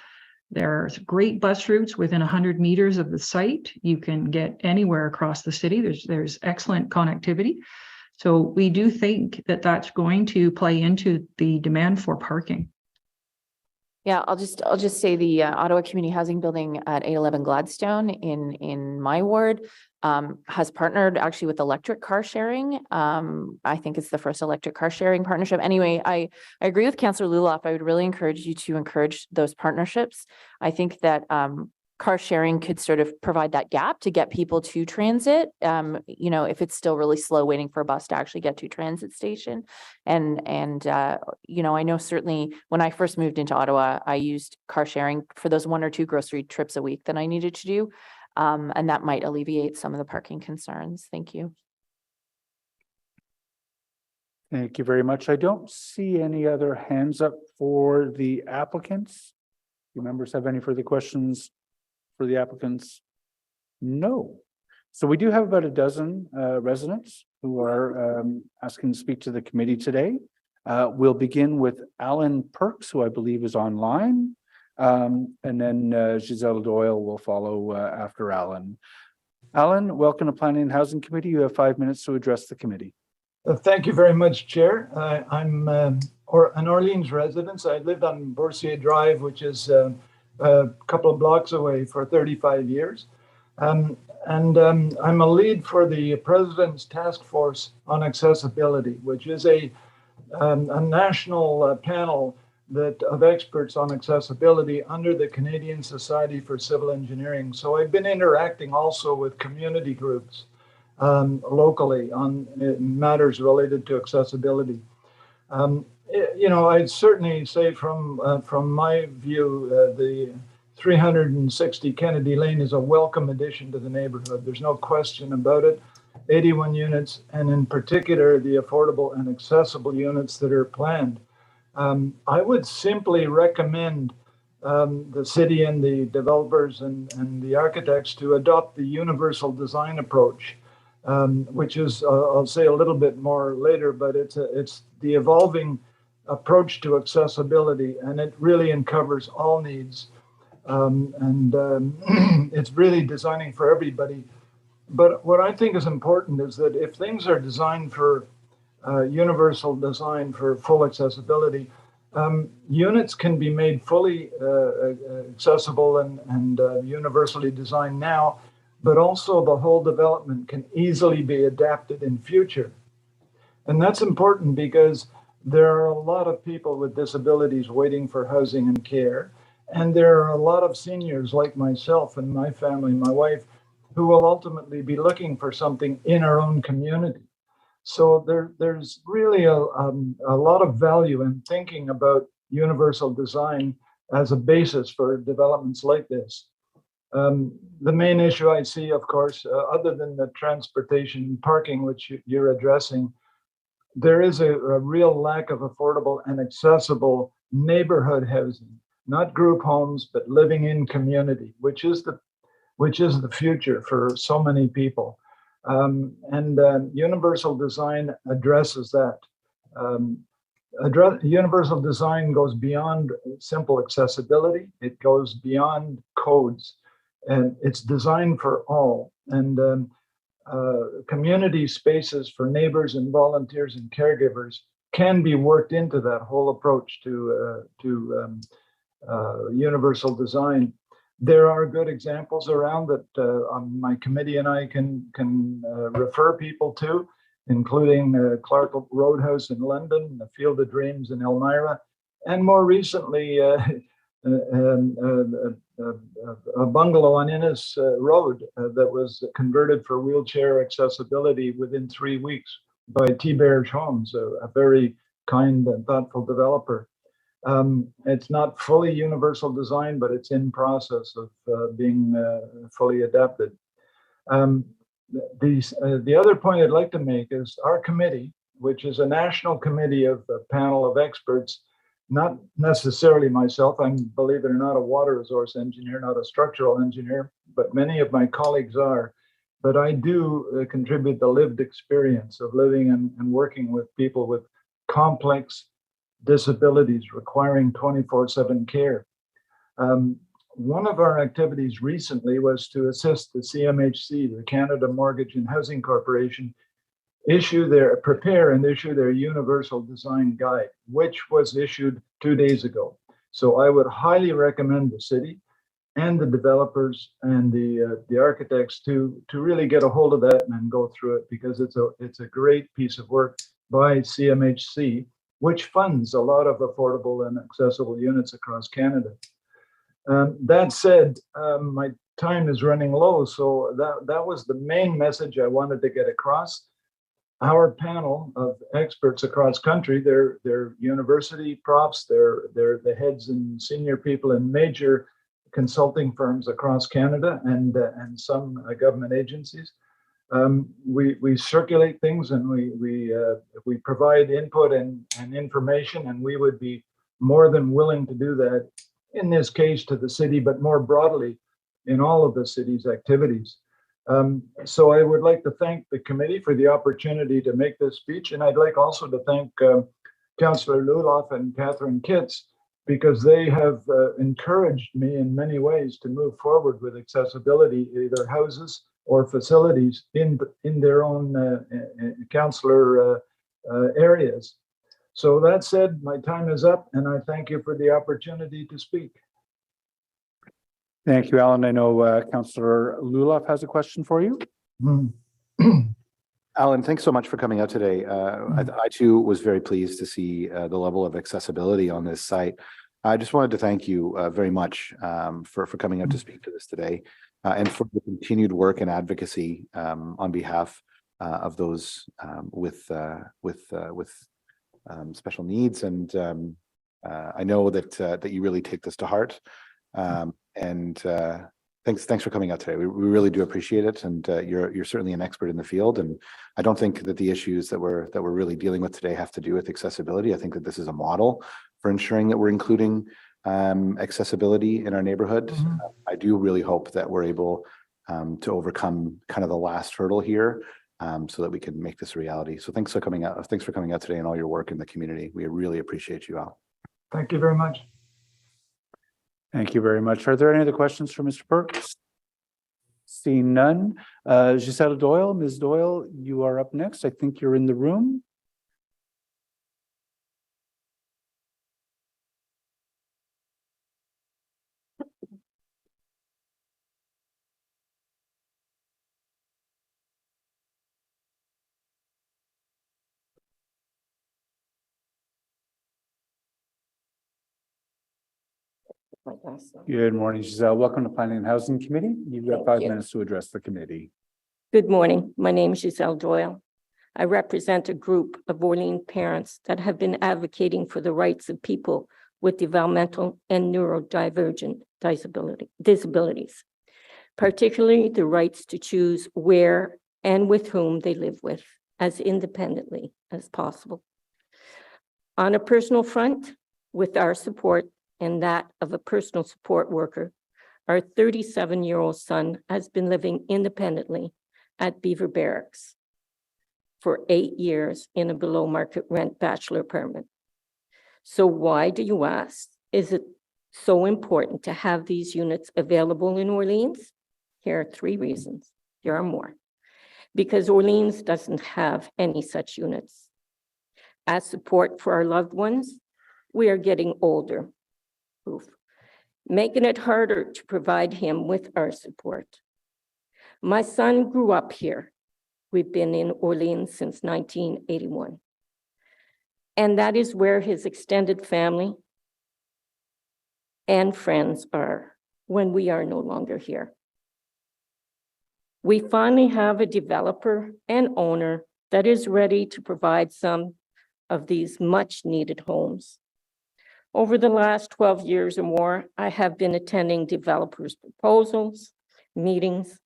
There's great bus routes within 100 meters of the site. You can get anywhere across the city. There's excellent connectivity. So we do think that that's going to play into the demand for parking. Yeah, I'll just say the Ottawa Community Housing Building at 811 Gladstone in my ward has partnered actually with electric car sharing. I think it's the first electric car sharing partnership. Anyway, I agree with Councillor Luloff. I would really encourage you to encourage those partnerships. I think that car sharing could sort of provide that gap to get people to transit. You know, if it's still really slow waiting for a bus to actually get to transit station. And you know, I know certainly when I first moved into Ottawa, I used car sharing for those 1 or 2 grocery trips a week that I needed to do. And that might alleviate some of the parking concerns. Thank you. Thank you very much. I don't see any other hands up for the applicants. Do members have any further questions for the applicants? No. So we do have about a dozen residents who are asking to speak to the committee today. We'll begin with Alan Perks, who I believe is online. And then Giselle Doyle will follow after Alan. Alan, welcome to Planning and Housing Committee. You have 5 minutes to address the committee. Thank you very much, Chair. I'm an Orleans resident. I lived on Boursier Drive, which is a couple of blocks away, for 35 years. I'm a lead for the President's Task Force on Accessibility, which is a national panel of experts on accessibility under the Canadian Society for Civil Engineering. So I've been interacting also with community groups locally on matters related to accessibility. You know, I'd certainly say from my view, the 360 Kennedy Lane is a welcome addition to the neighborhood. There's no question about it. 81 units, and in particular, the affordable and accessible units that are planned. I would simply recommend the city and the developers and the architects to adopt the universal design approach, which is, I'll say a little bit more later, but it's the evolving approach to accessibility, and it really uncovers all needs. It's really designing for everybody. But what I think is important is that if things are designed for universal design for full accessibility, units can be made fully accessible and universally designed now but also the whole development can easily be adapted in future. And that's important because there are a lot of people with disabilities waiting for housing and care. And there are a lot of seniors like myself and my family, my wife, who will ultimately be looking for something in our own community. So there's really a lot of value in thinking about universal design as a basis for developments like this. The main issue I see, of course, other than the transportation and parking, which you're addressing, there is a real lack of affordable and accessible neighborhood housing, not group homes, but living in community, which is the future for so many people. Universal design addresses that. Universal design goes beyond simple accessibility. It goes beyond codes, and it's designed for all. And community spaces for neighbors and volunteers and caregivers can be worked into that whole approach to universal design. There are good examples around that my committee and I can refer people to, including Clark Roadhouse in London, the Field of Dreams in Elmira, and more recently a bungalow on Innes Road that was converted for wheelchair accessibility within 3 weeks by T-Berge Homes, a very kind and thoughtful developer. It's not fully universal design, but it's in process of being fully adapted. The other point I'd like to make is our committee, which is a national committee of a panel of experts, not necessarily myself. I'm, believe it or not, a water resource engineer, not a structural engineer, but many of my colleagues are. But I do contribute the lived experience of living and working with people with complex disabilities requiring 24/7 care. One of our activities recently was to assist the CMHC, the Canada Mortgage and Housing Corporation, prepare and issue their universal design guide, which was issued 2 days ago. So I would highly recommend the city and the developers and the architects to really get a hold of that and go through it, because it's a great piece of work by CMHC, which funds a lot of affordable and accessible units across Canada. That said, my time is running low, so that was the main message I wanted to get across. Our panel of experts across country, they're university profs, they're the heads and senior people in major consulting firms across Canada and some government agencies. We circulate things and we provide input and information, and we would be more than willing to do that in this case to the city, but more broadly in all of the city's activities. So I would like to thank the committee for the opportunity to make this speech, and I'd like also to thank Councillor Luloff and Catherine Kitts, because they have encouraged me in many ways to move forward with accessibility, either houses or facilities in their own councillor areas. So that said, my time is up, and I thank you for the opportunity to speak. Thank you, Alan. I know Councillor Luloff has a question for you. Alan, thanks so much for coming out today. I too was very pleased to see the level of accessibility on this site. I just wanted to thank you very much for coming out to speak to this today, and for the continued work and advocacy on behalf of those with special needs. And I know that you really take this to heart. Thanks for coming out today. We really do appreciate it, and you're certainly an expert in the field. And I don't think that the issues that we're really dealing with today have to do with accessibility. I think that this is a model for ensuring that we're including accessibility in our neighborhood. I do really hope that we're able to overcome kind of the last hurdle here, so that we can make this a reality. So thanks for coming out. Thanks for coming out today and all your work in the community. We really appreciate you, Al. Thank you very much. Thank you very much. Are there any other questions for Mr. Perks? Seeing none. Gisela Doyle, Ms. Doyle, you are up next. I think you're in the room. Good morning, Giselle. Welcome to Planning and Housing Committee. You've got 5 you. minutes to address the committee. Good morning. My name is Giselle Doyle. I represent a group of Orleans parents that have been advocating for the rights of people with developmental and neurodivergent disabilities, particularly the rights to choose where and with whom they live with as independently as possible. On a personal front, with our support and that of a personal support worker, our 37-year-old son has been living independently at Beaver Barracks for 8 years in a below market rent bachelor apartment. So why, do you ask, is it so important to have these units available in Orleans? Here are 3 reasons. There are more. Because Orleans doesn't have any such units. As support for our loved ones, we are getting older, making it harder to provide him with our support. My son grew up here. We've been in Orleans since 1981. And that is where his extended family and friends are when we are no longer here. We finally have a developer and owner that is ready to provide some of these much needed homes. Over the last 12 years or more, I have been attending developers' proposals, meetings,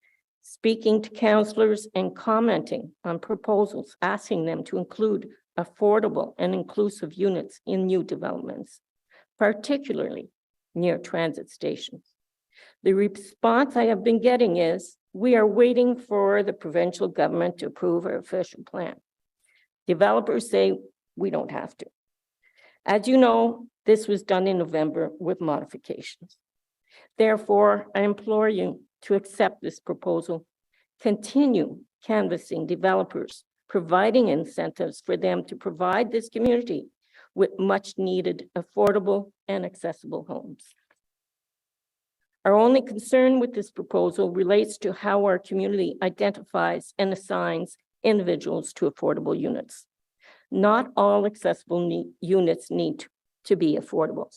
speaking to counselors and commenting on proposals, asking them to include affordable and inclusive units in new developments, particularly near transit stations. The response I have been getting is, we are waiting for the provincial government to approve our official plan. Developers say we don't have to. As you know, this was done in November with modifications. Therefore, I implore you to accept this proposal, continue canvassing developers, providing incentives for them to provide this community with much needed affordable and accessible homes. Our only concern with this proposal relates to how our community identifies and assigns individuals to affordable units. Not all accessible units need to be affordable,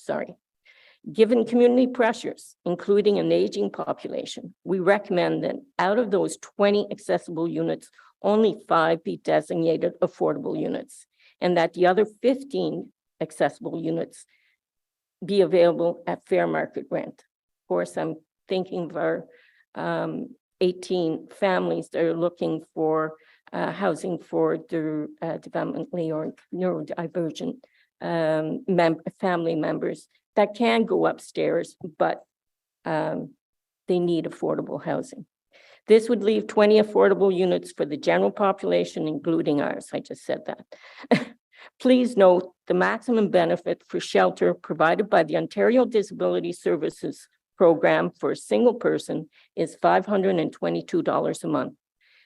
Given community pressures, including an aging population, we recommend that out of those 20 accessible units, only 5 be designated affordable units, and that the other 15 accessible units be available at fair market rent. Of course, I'm thinking of our 18 families that are looking for housing for their developmentally or neurodivergent family members that can go upstairs, but they need affordable housing. This would leave 20 affordable units for the general population, including ours. I just said that. Please note the maximum benefit for shelter provided by the Ontario Disability Services Program for a single person is $522 a month.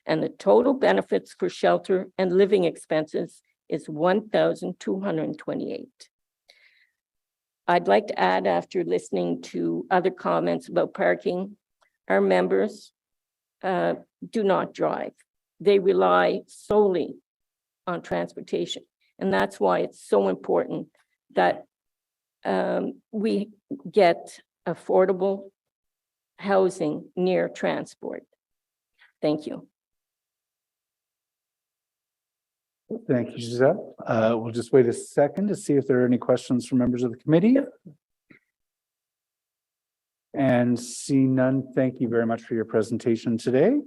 And the total benefits for shelter and living expenses is $1,228. I'd like to add, after listening to other comments about parking, our members do not drive. They rely solely on transportation. And that's why it's so important that we get affordable housing near transport. Thank you. Thank you, Giselle. We'll just wait a second to see if there are any questions from members of the committee. And see none, thank you very much for your presentation today.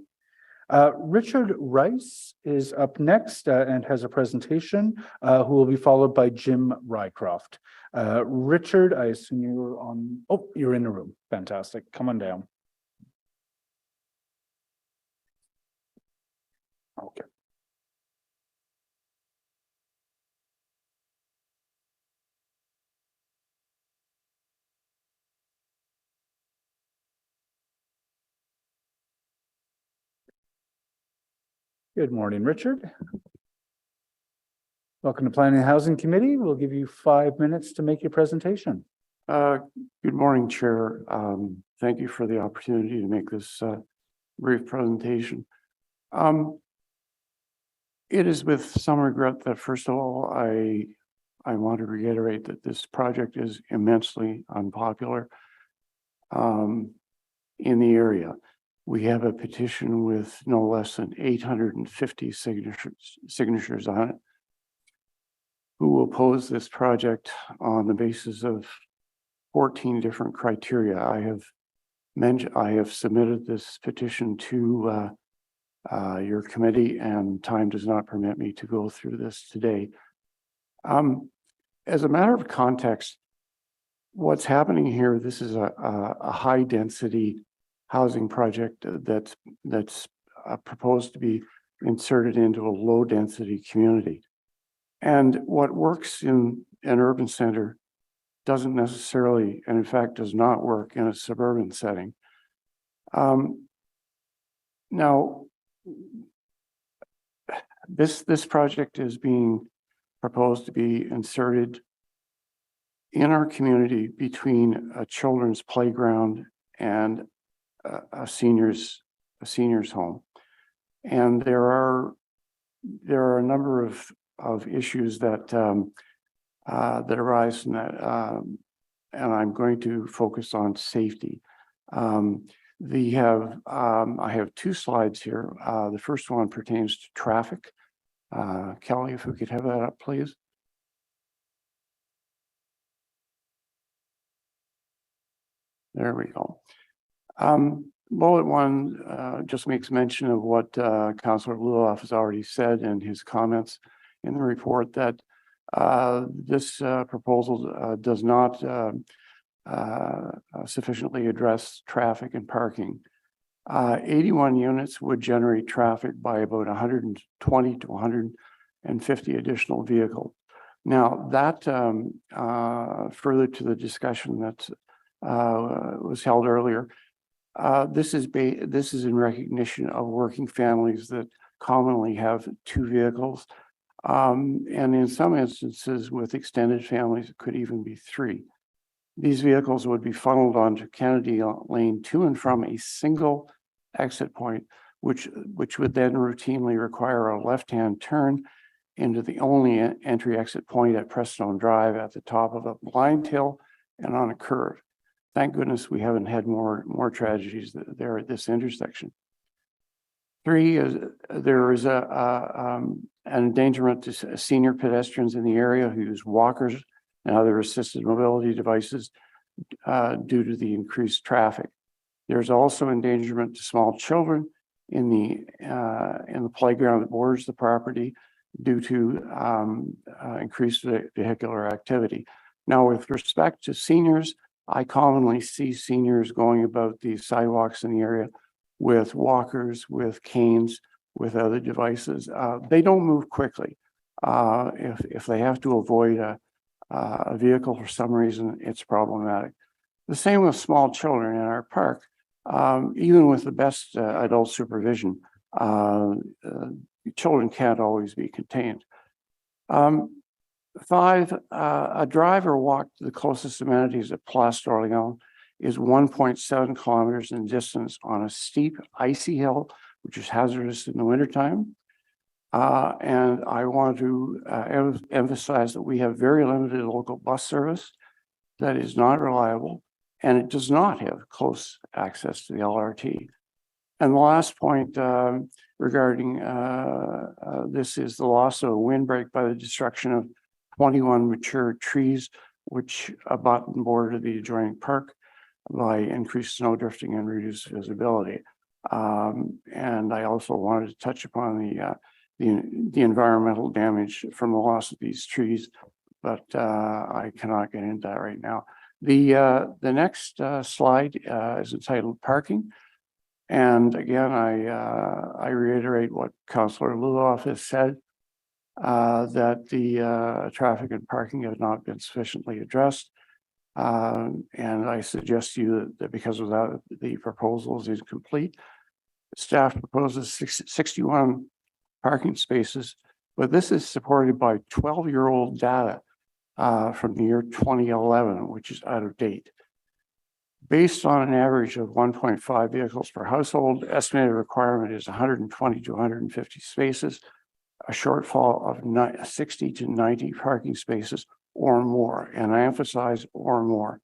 Richard Rice is up next and has a presentation who will be followed by Jim Rycroft. Richard, I assume you're on, oh, you're in the room. Fantastic. Come on down. Okay. Good morning, Richard. Welcome to Planning and Housing Committee. We'll give you 5 minutes to make your presentation. Good morning, Chair. Thank you for the opportunity to make this brief presentation. It is with some regret that, first of all, I want to reiterate that this project is immensely unpopular. in the area. We have a petition with no less than 850 signatures on it, who will oppose this project on the basis of 14 different criteria. I have submitted this petition to your committee, and time does not permit me to go through this today. As a matter of context, what's happening here, this is a high density housing project that's proposed to be inserted into a low density community. And what works in an urban center doesn't necessarily, and in fact does not work in a suburban setting. Now, this project is being proposed to be inserted in our community between a children's playground and a seniors home. And there are a number of issues that that arise from that, and I'm going to focus on safety. I have two slides here. The first one pertains to traffic. Kelly, if we could have that up, please. There we go. Bullet one just makes mention of what Councillor Luloff has already said in his comments in the report, that this proposal does not sufficiently address traffic and parking. 81 units would generate traffic by about 120 to 150 additional vehicles. Now that further to the discussion that was held earlier, this is in recognition of working families that commonly have two vehicles, and in some instances with extended families it could even be three. These vehicles would be funneled onto Kennedy Lane to and from a single exit point, which would then routinely require a left-hand turn into the only entry exit point at Prestone Drive at the top of a blind hill and on a curve. Thank goodness we haven't had more tragedies there at this intersection. Three is there is an endangerment to senior pedestrians in the area who use walkers and other assisted mobility devices due to the increased traffic. There's also endangerment to small children in the playground that borders the property due to increased vehicular activity. Now, with respect to seniors, I commonly see seniors going about these sidewalks in the area with walkers, with canes, with other devices. They don't move quickly. If they have to avoid a vehicle for some reason, it's problematic. The same with small children in our park. Even with the best adult supervision, children can't always be contained. 5, a drive or walk to the closest amenities at Place d'Orléans is 1.7 kilometers in distance on a steep, icy hill, which is hazardous in the wintertime. And I want to emphasize that we have very limited local bus service that is not reliable, and it does not have close access to the LRT. And the last point regarding this is the loss of a windbreak by the destruction of 21 mature trees, which abut and border the adjoining park by increased snow drifting and reduced visibility. And I also wanted to touch upon the environmental damage from the loss of these trees, but I cannot get into that right now. The next slide is entitled Parking. And again, I reiterate what Councillor Luloff has said, that the traffic and parking have not been sufficiently addressed. And I suggest to you that because of that, the proposal is incomplete. Staff proposes 61 parking spaces, but this is supported by 12-year-old data from the year 2011, which is out of date. Based on an average of 1.5 vehicles per household, estimated requirement is 120 to 150 spaces, a shortfall of 60 to 90 parking spaces or more, and I emphasize or more.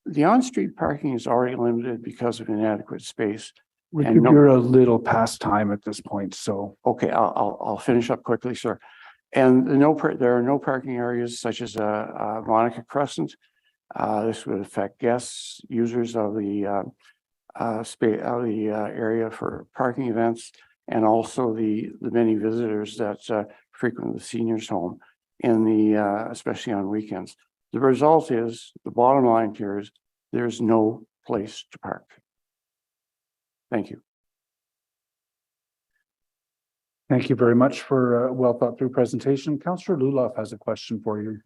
the on-street parking is already limited because of inadequate space. Richard, And you're a little past time at this point, so. Okay, I'll finish up quickly, sir. And there are no parking areas such as Monica Crescent. This would affect guests, users of the area for parking events, and also the many visitors that frequent the seniors' home in the especially on weekends. The result is, the bottom line here is there's no place to park. Thank you. Thank you very much for a well thought through presentation. Councillor Luloff has a question for you.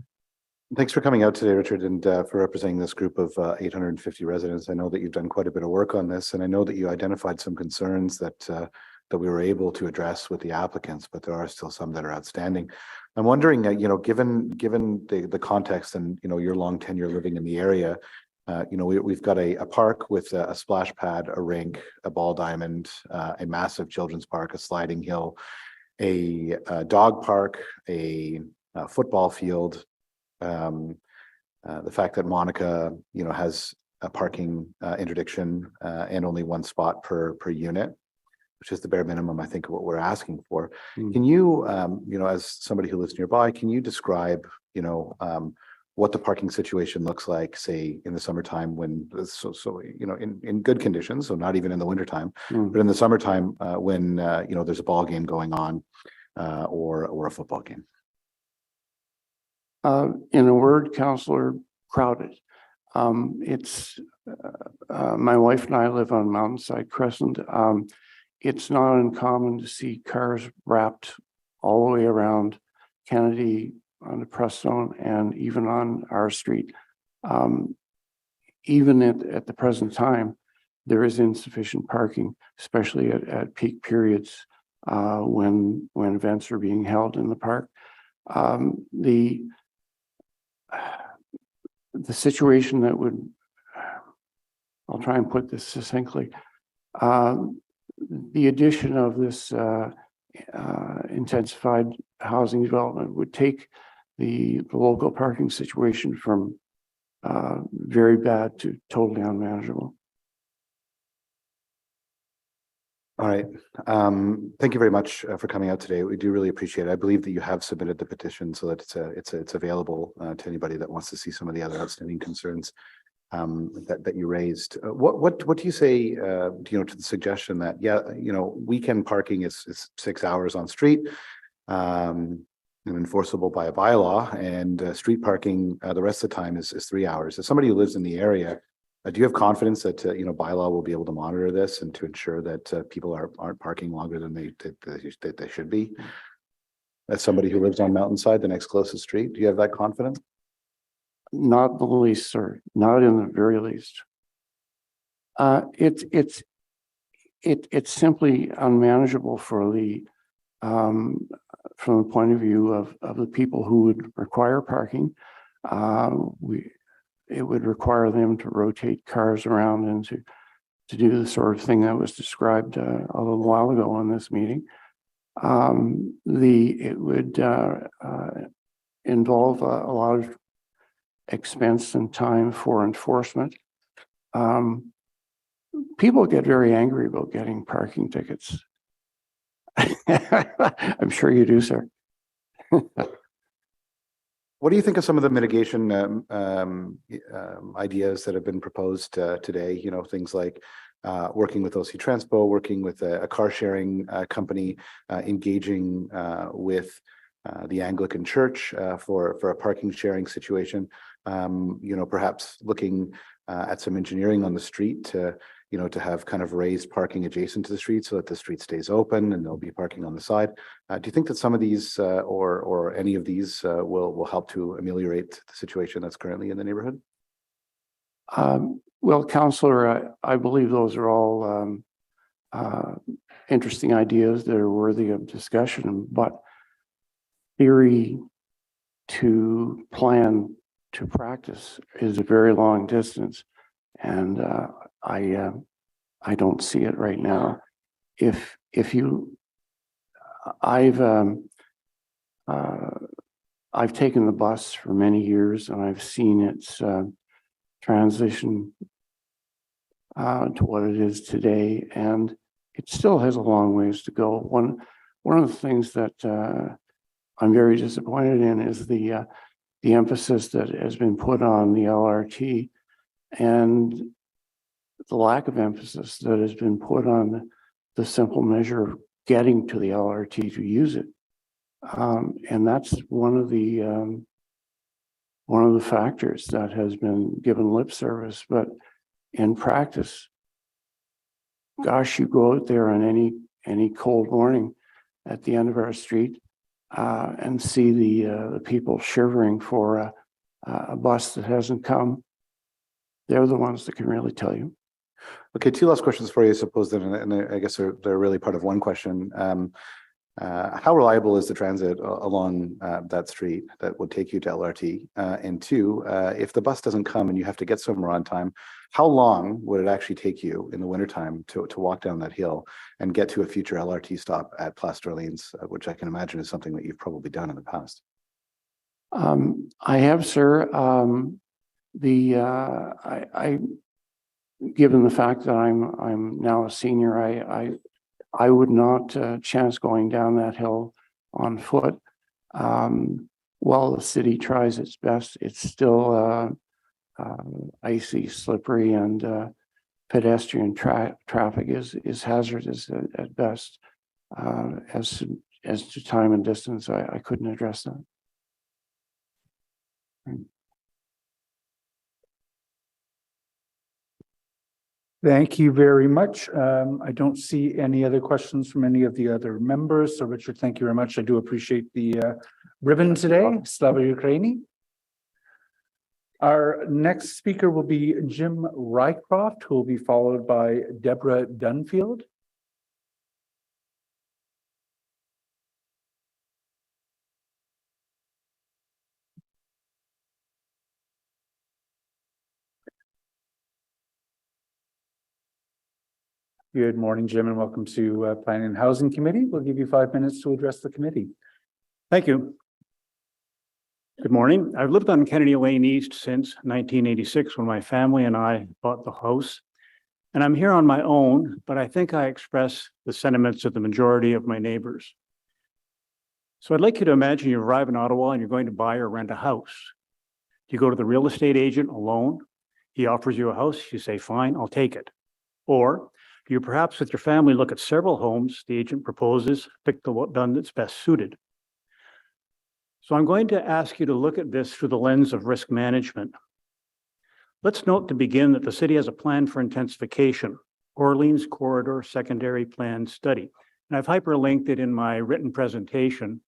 Thanks for coming out today, Richard, and for representing this group of 850 residents. I know that you've done quite a bit of work on this, and I know that you identified some concerns that we were able to address with the applicants, but there are still some that are outstanding. I'm wondering, given the context and your long tenure living in the area, we've got a park with a splash pad, a rink, a ball diamond, a massive children's park, a sliding hill, a dog park, a football field. The fact that Monica, has a parking interdiction and only one spot per unit, which is the bare minimum, I think, of what we're asking for. Can you, as somebody who lives nearby, can you describe, what the parking situation looks like, say, in the summertime when, in good conditions, so not even in the wintertime, but in the summertime when, there's a ball game going on or a football game? In a word, Councillor, crowded. It's my wife and I live on Mountainside Crescent. It's not uncommon to see cars wrapped all the way around Kennedy on the press zone and even on our street. Even at the present time, there is insufficient parking, especially at peak periods when events are being held in the park. The situation that would, I'll try and put this succinctly, the addition of this intensified housing development would take the local parking situation from very bad to totally unmanageable. All right. Thank you very much for coming out today. We do really appreciate it. I believe that you have submitted the petition so that it's available to anybody that wants to see some of the other outstanding concerns that you raised. What do you say to the suggestion that weekend parking is 6 hours on street, and enforceable by a bylaw, and street parking the rest of the time is 3 hours. As somebody who lives in the area, do you have confidence that bylaw will be able to monitor this and to ensure that people aren't parking longer than they should be? As somebody who lives on Mountainside, the next closest street, do you have that confidence? Not the least, sir. Not in the very least. It's simply unmanageable for the from the point of view of the people who would require parking. It would require them to rotate cars around and to do the sort of thing that was described a little while ago on this meeting. It would involve a lot of expense and time for enforcement. People get very angry about getting parking tickets. I'm sure you do, sir. What do you think of some of the mitigation ideas that have been proposed today? Things like working with OC Transpo, working with a car sharing company, engaging with the Anglican Church for a parking sharing situation. Perhaps looking at some engineering on the street to have kind of raised parking adjacent to the street so that the street stays open and there'll be parking on the side. Do you think that some of these or any of these will help to ameliorate the situation that's currently in the neighborhood? Well, Councillor, I believe those are all interesting ideas that are worthy of discussion, but theory to plan to practice is a very long distance, and I don't see it right now. I've taken the bus for many years, and I've seen its transition to what it is today, and it still has a long ways to go. One of the things that I'm very disappointed in is the emphasis that has been put on the LRT and the lack of emphasis that has been put on the simple measure of getting to the LRT to use it. And that's one of the factors that has been given lip service, but in practice, gosh, you go out there on any cold morning at the end of our street and see the people shivering for a bus that hasn't come. They're the ones that can really tell you. Okay, two last questions for you, I suppose, then, and I guess they're really part of one question. How reliable is the transit along that street that would take you to LRT? And two, if the bus doesn't come and you have to get somewhere on time, how long would it actually take you in the wintertime to walk down that hill and get to a future LRT stop at Place d'Orleans, which I can imagine is something that you've probably done in the past? I have, sir. Given the fact that I'm now a senior, I would not chance going down that hill on foot. While the city tries its best, it's still icy, slippery, and pedestrian traffic is hazardous at best. As to time and distance, I couldn't address that. Thank you very much. I don't see any other questions from any of the other members. So Richard, thank you very much. I do appreciate the ribbon today. Slava Ukraini. Our next speaker will be Jim Rycroft, who will be followed by Deborah Dunfield. Good morning, Jim, and welcome to Planning and Housing Committee. We'll give you 5 minutes to address the committee. Thank you. Good morning. I've lived on Kennedy Lane East since 1986 when my family and I bought the house. And I'm here on my own, but I think I express the sentiments of the majority of my neighbors. So I'd like you to imagine you arrive in Ottawa and you're going to buy or rent a house. You go to the real estate agent alone. He offers you a house. You say, fine, I'll take it. Or you perhaps with your family look at several homes the agent proposes, pick the one that's best suited. So I'm going to ask you to look at this through the lens of risk management. Let's note to begin that the city has a plan for intensification, Orleans Corridor Secondary Plan Study. And I've hyperlinked it in my written presentation,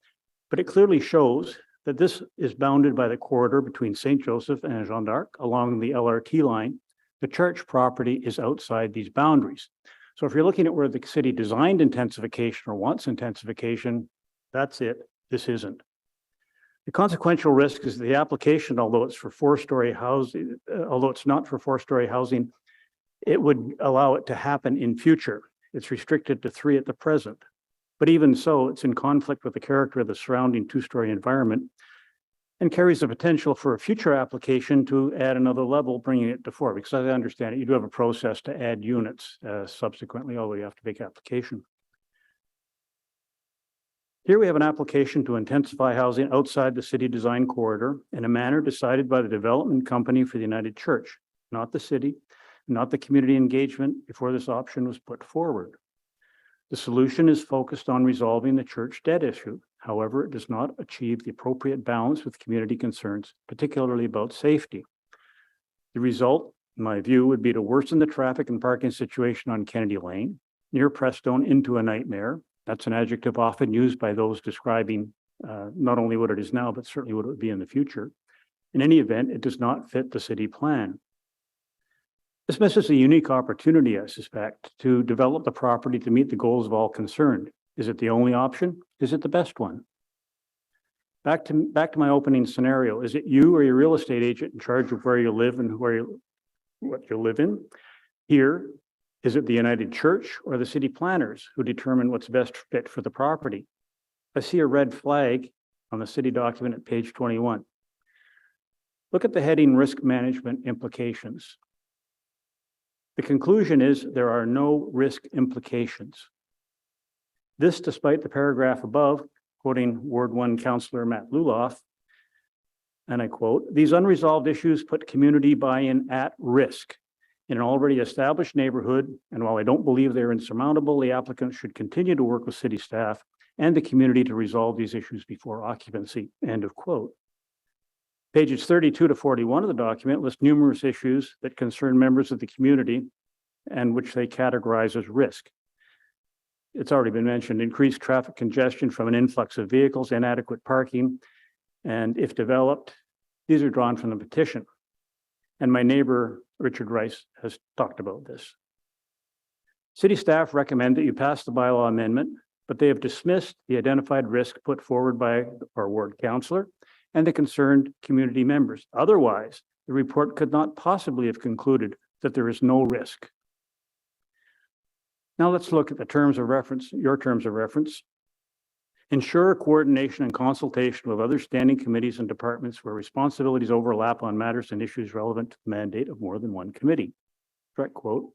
but it clearly shows that this is bounded by the corridor between St. Joseph and Jeanne d'Arc along the LRT line. The church property is outside these boundaries. So if you're looking at where the city designed intensification or wants intensification, that's it. This isn't. The consequential risk is the application, although it's for four-story housing, although it's not for four-story housing, it would allow it to happen in future. It's restricted to 3 at the present. But even so, it's in conflict with the character of the surrounding 2-story environment and carries the potential for a future application to add another level, bringing it to 4. Because as I understand it, you do have a process to add units subsequently, although you have to make application. Here we have an application to intensify housing outside the city design corridor in a manner decided by the development company for the United Church, not the city, not the community engagement before this option was put forward. The solution is focused on resolving the church debt issue. However, it does not achieve the appropriate balance with community concerns, particularly about safety. The result, in my view, would be to worsen the traffic and parking situation on Kennedy Lane, near Prestone, into a nightmare. That's an adjective often used by those describing not only what it is now, but certainly what it would be in the future. In any event, it does not fit the city plan. This misses a unique opportunity, I suspect, to develop the property to meet the goals of all concerned. Is it the only option? Is it the best one? Back to my opening scenario. Is it you or your real estate agent in charge of where you live and what you live in? Here, is it the United Church or the city planners who determine what's best fit for the property? I see a red flag on the city document at page 21. Look at the heading Risk Management Implications. The conclusion is there are no risk implications. This despite the paragraph above, quoting Ward 1 Councillor Matt Luloff, and I quote, "These unresolved issues put community buy-in at risk in an already established neighborhood, and while I don't believe they're insurmountable, the applicant should continue to work with city staff and the community to resolve these issues before occupancy," end of quote. Pages 32 to 41 of the document list numerous issues that concern members of the community and which they categorize as risk. It's already been mentioned, increased traffic congestion from an influx of vehicles, inadequate parking, and if developed, these are drawn from the petition. And my neighbor, Richard Rice, has talked about this. City staff recommend that you pass the bylaw amendment, but they have dismissed the identified risk put forward by our ward councillor and the concerned community members. Otherwise, the report could not possibly have concluded that there is no risk. Now let's look at the terms of reference, your terms of reference. Ensure coordination and consultation with other standing committees and departments where responsibilities overlap on matters and issues relevant to the mandate of more than one committee. Direct quote.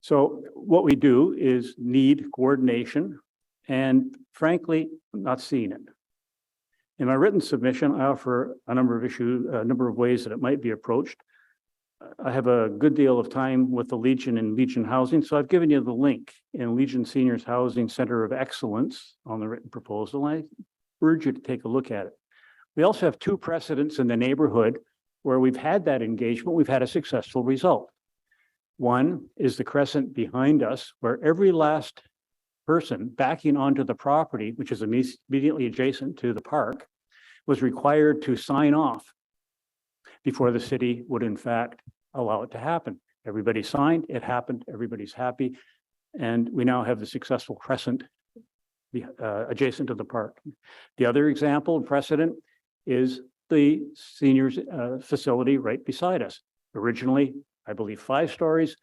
So what we do is need coordination, and frankly, I'm not seeing it. In my written submission, I offer a number of ways that it might be approached. I have a good deal of time with the Legion and Legion Housing, so I've given you the link in Legion Seniors Housing Center of Excellence on the written proposal. I urge you to take a look at it. We also have two precedents in the neighborhood where we've had that engagement, we've had a successful result. One is the crescent behind us, where every last person backing onto the property, which is immediately adjacent to the park, was required to sign off before the city would in fact allow it to happen. Everybody signed, it happened, everybody's happy, and we now have the successful crescent adjacent to the park. The other example and precedent is the seniors facility right beside us. Originally, I believe 5 stories,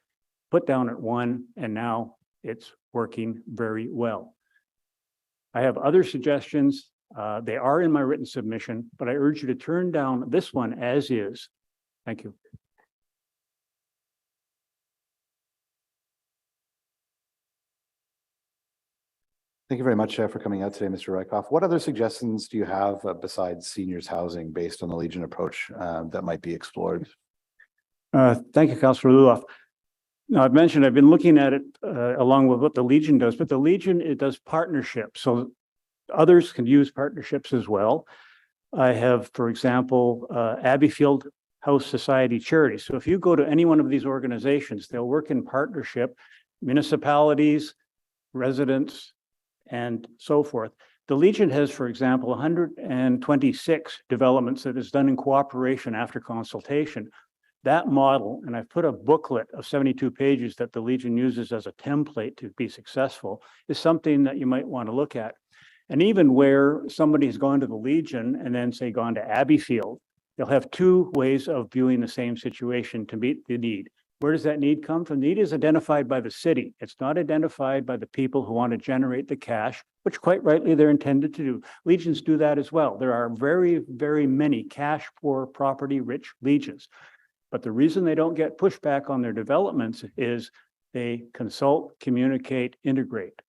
put down at 1, and now it's working very well. I have other suggestions. They are in my written submission, but I urge you to turn down this one as is. Thank you. Thank you very much for coming out today, Mr. Rykoff. What other suggestions do you have besides seniors housing based on the Legion approach that might be explored? Thank you, Councillor Luloff. Now, I've mentioned I've been looking at it along with what the Legion does, but the Legion, it does partnerships. So others can use partnerships as well. I have, for example, Abbeyfield House Society Charity. So if you go to any one of these organizations, they'll work in partnership, municipalities, residents, and so forth. The Legion has, for example, 126 developments that is done in cooperation after consultation. That model, and I've put a booklet of 72 pages that the Legion uses as a template to be successful, is something that you might want to look at. And even where somebody's gone to the Legion and then say gone to Abbeyfield, they'll have 2 ways of viewing the same situation to meet the need. Where does that need come from? The need is identified by the city. It's not identified by the people who want to generate the cash, which quite rightly they're intended to do. Legions do that as well. There are very, very many cash poor, property rich Legions. But the reason they don't get pushback on their developments is they consult, communicate, integrate.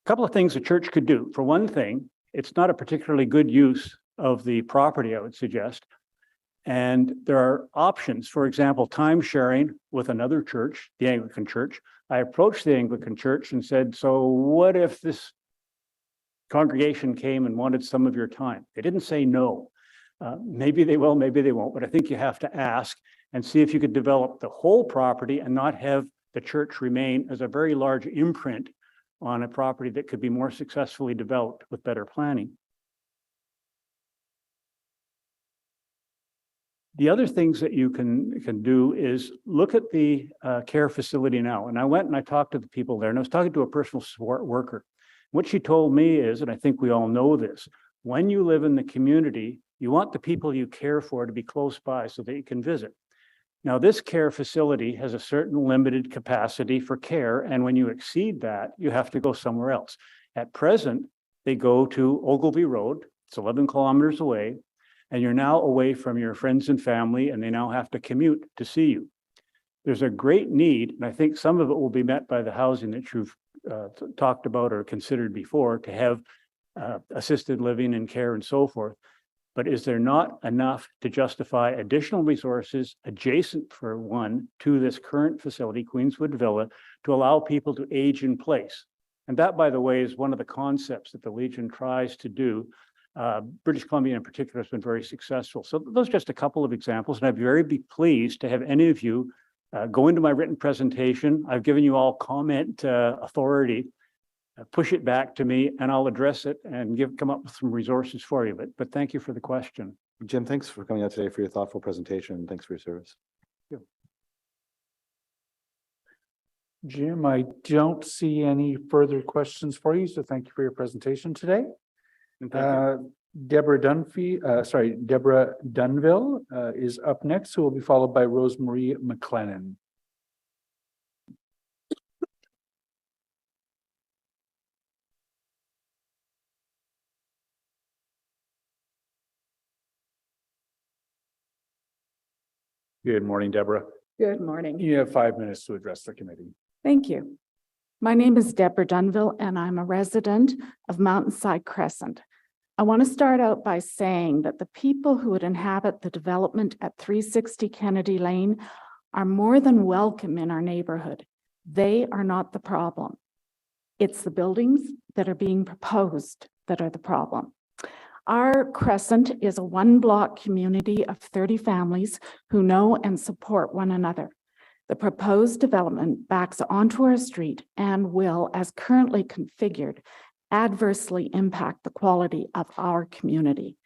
A couple of things the church could do. For one thing, it's not a particularly good use of the property, I would suggest. And there are options, for example, time sharing with another church, the Anglican Church. I approached the Anglican Church and said, so what if this congregation came and wanted some of your time? They didn't say no. Maybe they will, maybe they won't, but I think you have to ask and see if you could develop the whole property and not have the church remain as a very large imprint on a property that could be more successfully developed with better planning. The other things that you can do is look at the care facility now. And I went and I talked to the people there, and I was talking to a personal support worker. What she told me is, and I think we all know this, when you live in the community, you want the people you care for to be close by so that you can visit. Now, this care facility has a certain limited capacity for care, and when you exceed that, you have to go somewhere else. At present, they go to Ogilvie Road, it's 11 kilometers away, and you're now away from your friends and family, and they now have to commute to see you. There's a great need, and I think some of it will be met by the housing that you've talked about or considered before, to have assisted living and care and so forth. But is there not enough to justify additional resources adjacent, for one, to this current facility, Queenswood Villa, to allow people to age in place? And that, by the way, is one of the concepts that the Legion tries to do. British Columbia in particular has been very successful. So those are just a couple of examples, and I'd very be pleased to have any of you go into my written presentation. I've given you all comment authority. Push it back to me and I'll address it and come up with some resources for you. But thank you for the question. Jim, thanks for coming out today for your thoughtful presentation. Thanks for your service. Jim, I don't see any further questions for you, so thank you for your presentation today. Deborah Dunville is up next, who will be followed by Rosemarie McLennan. Good morning, Deborah. Good morning. You have 5 minutes to address the committee. Thank you. My name is Deborah Dunville, and I'm a resident of Mountainside Crescent. I want to start out by saying that the people who would inhabit the development at 360 Kennedy Lane are more than welcome in our neighborhood. They are not the problem. It's the buildings that are being proposed that are the problem. Our Crescent is a one-block community of 30 families who know and support one another. The proposed development backs onto our street and will, as currently configured, adversely impact the quality of our community.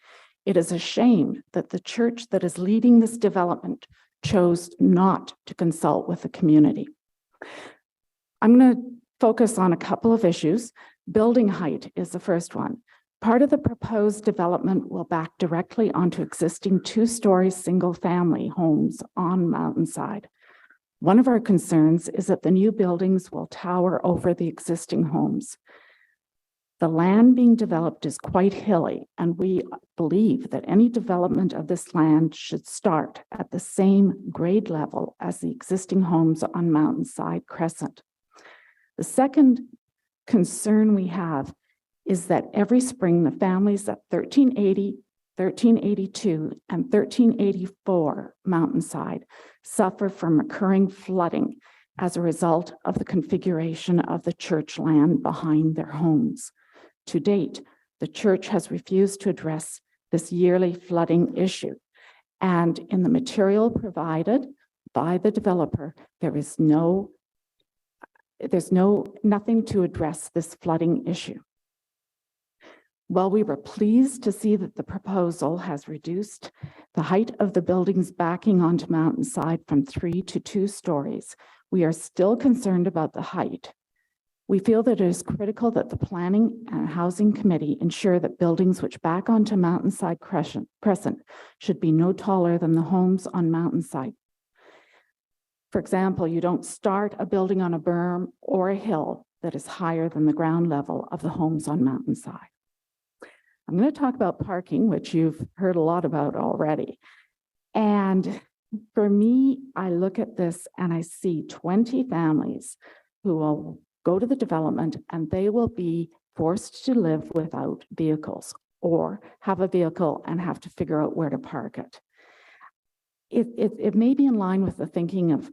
It is a shame that the church that is leading this development chose not to consult with the community. I'm going to focus on a couple of issues. Building height is the first one. Part of the proposed development will back directly onto existing two-story single-family homes on Mountainside. One of our concerns is that the new buildings will tower over the existing homes. The land being developed is quite hilly, and we believe that any development of this land should start at the same grade level as the existing homes on Mountainside Crescent. The second concern we have is that every spring the families at 1380, 1382, and 1384 Mountainside suffer from recurring flooding as a result of the configuration of the church land behind their homes. To date, the church has refused to address this yearly flooding issue. And in the material provided by the developer, there's nothing to address this flooding issue. While we were pleased to see that the proposal has reduced the height of the buildings backing onto Mountainside from 3 to 2 stories, we are still concerned about the height. We feel that it is critical that the Planning and Housing Committee ensure that buildings which back onto Mountainside Crescent should be no taller than the homes on Mountainside. For example, you don't start a building on a berm or a hill that is higher than the ground level of the homes on Mountainside. I'm going to talk about parking, which you've heard a lot about already. And for me, I look at this and I see 20 families who will go to the development and they will be forced to live without vehicles or have a vehicle and have to figure out where to park it. It may be in line with the thinking of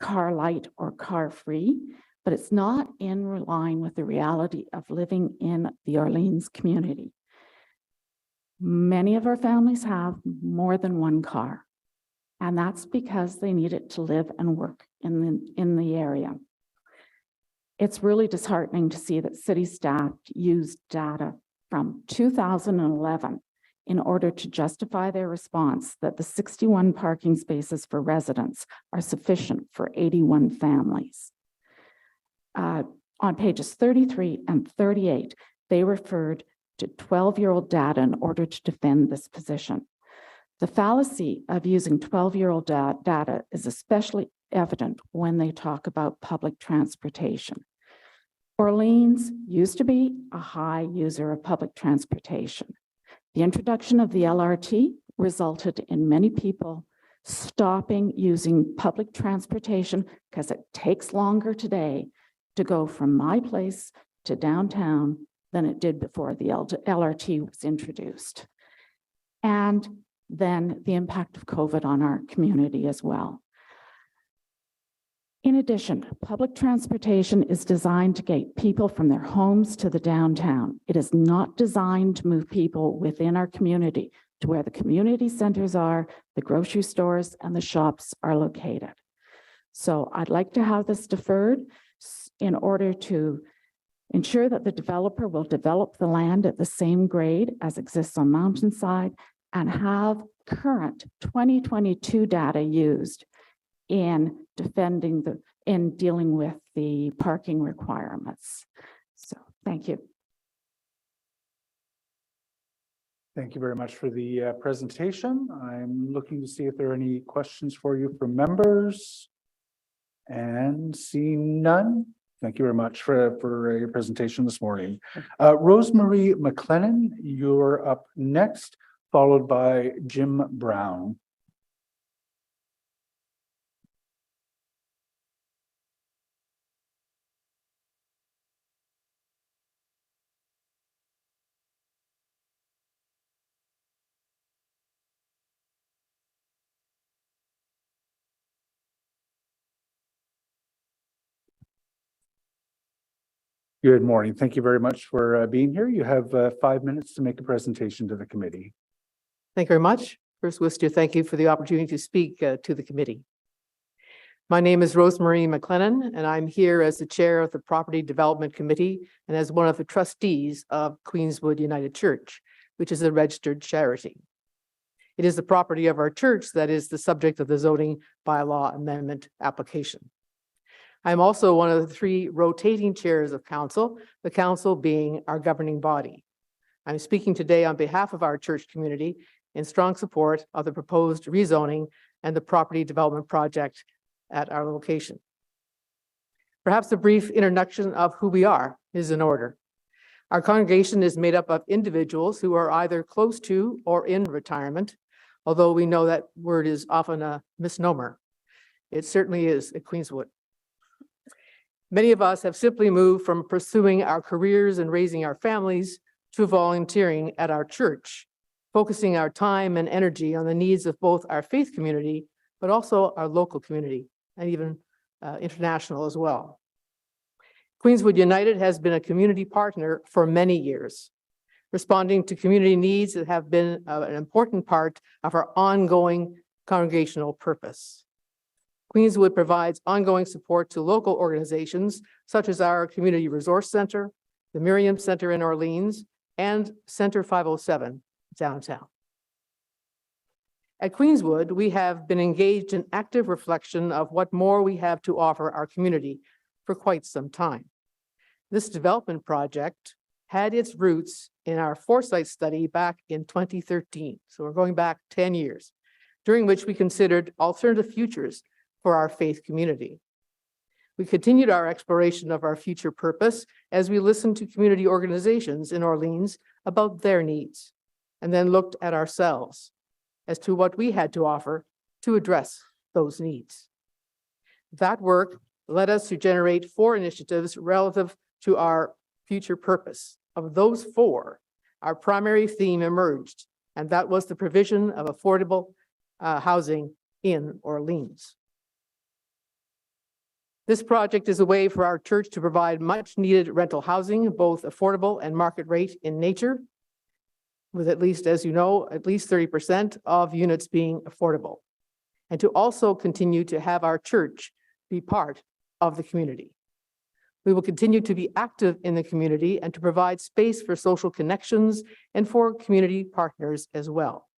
car light or car free, but it's not in line with the reality of living in the Orleans community. Many of our families have more than one car, and that's because they need it to live and work in the area. It's really disheartening to see that city staff used data from 2011 in order to justify their response that the 61 parking spaces for residents are sufficient for 81 families. On pages 33 and 38, they referred to 12-year-old data in order to defend this position. The fallacy of using 12-year-old data is especially evident when they talk about public transportation. Orleans used to be a high user of public transportation. The introduction of the LRT resulted in many people stopping using public transportation because it takes longer today to go from my place to downtown than it did before the LRT was introduced. And then the impact of COVID on our community as well. In addition, public transportation is designed to get people from their homes to the downtown. It is not designed to move people within our community to where the community centers are, the grocery stores, and the shops are located. So I'd like to have this deferred in order to ensure that the developer will develop the land at the same grade as exists on Mountainside and have current 2022 data used in dealing with the parking requirements. So thank you. Thank you very much for the presentation. I'm looking to see if there are any questions for you from members. And seeing none, thank you very much for your presentation this morning. Rosemary McLennan, you're up next, followed by Jim Brown. Good morning. Thank you very much for being here. You have 5 minutes to make a presentation to the committee. Thank you very much. First, wish to thank you for the opportunity to speak to the committee. My name is Rosemary McLennan, and I'm here as the chair of the Property Development Committee and as one of the trustees of Queenswood United Church, which is a registered charity. It is the property of our church that is the subject of the zoning bylaw amendment application. I'm also one of the 3 rotating chairs of council, the council being our governing body. I'm speaking today on behalf of our church community in strong support of the proposed rezoning and the property development project at our location. Perhaps a brief introduction of who we are is in order. Our congregation is made up of individuals who are either close to or in retirement, although we know that word is often a misnomer. It certainly is at Queenswood. Many of us have simply moved from pursuing our careers and raising our families to volunteering at our church, focusing our time and energy on the needs of both our faith community, but also our local community and even international as well. Queenswood United has been a community partner for many years, responding to community needs that have been an important part of our ongoing congregational purpose. Queenswood provides ongoing support to local organizations such as our Community Resource Center, the Miriam Center in Orleans, and Center 507 downtown. At Queenswood, we have been engaged in active reflection of what more we have to offer our community for quite some time. This development project had its roots in our foresight study back in 2013. So we're going back 10 years, during which we considered alternative futures for our faith community. We continued our exploration of our future purpose as we listened to community organizations in Orleans about their needs, and then looked at ourselves as to what we had to offer to address those needs. That work led us to generate 4 initiatives relative to our future purpose. Of those 4, our primary theme emerged, and that was the provision of affordable housing in Orleans. This project is a way for our church to provide much needed rental housing, both affordable and market rate in nature, with at least, as you know, at least 30% of units being affordable, and to also continue to have our church be part of the community. We will continue to be active in the community and to provide space for social connections and for community partners as well.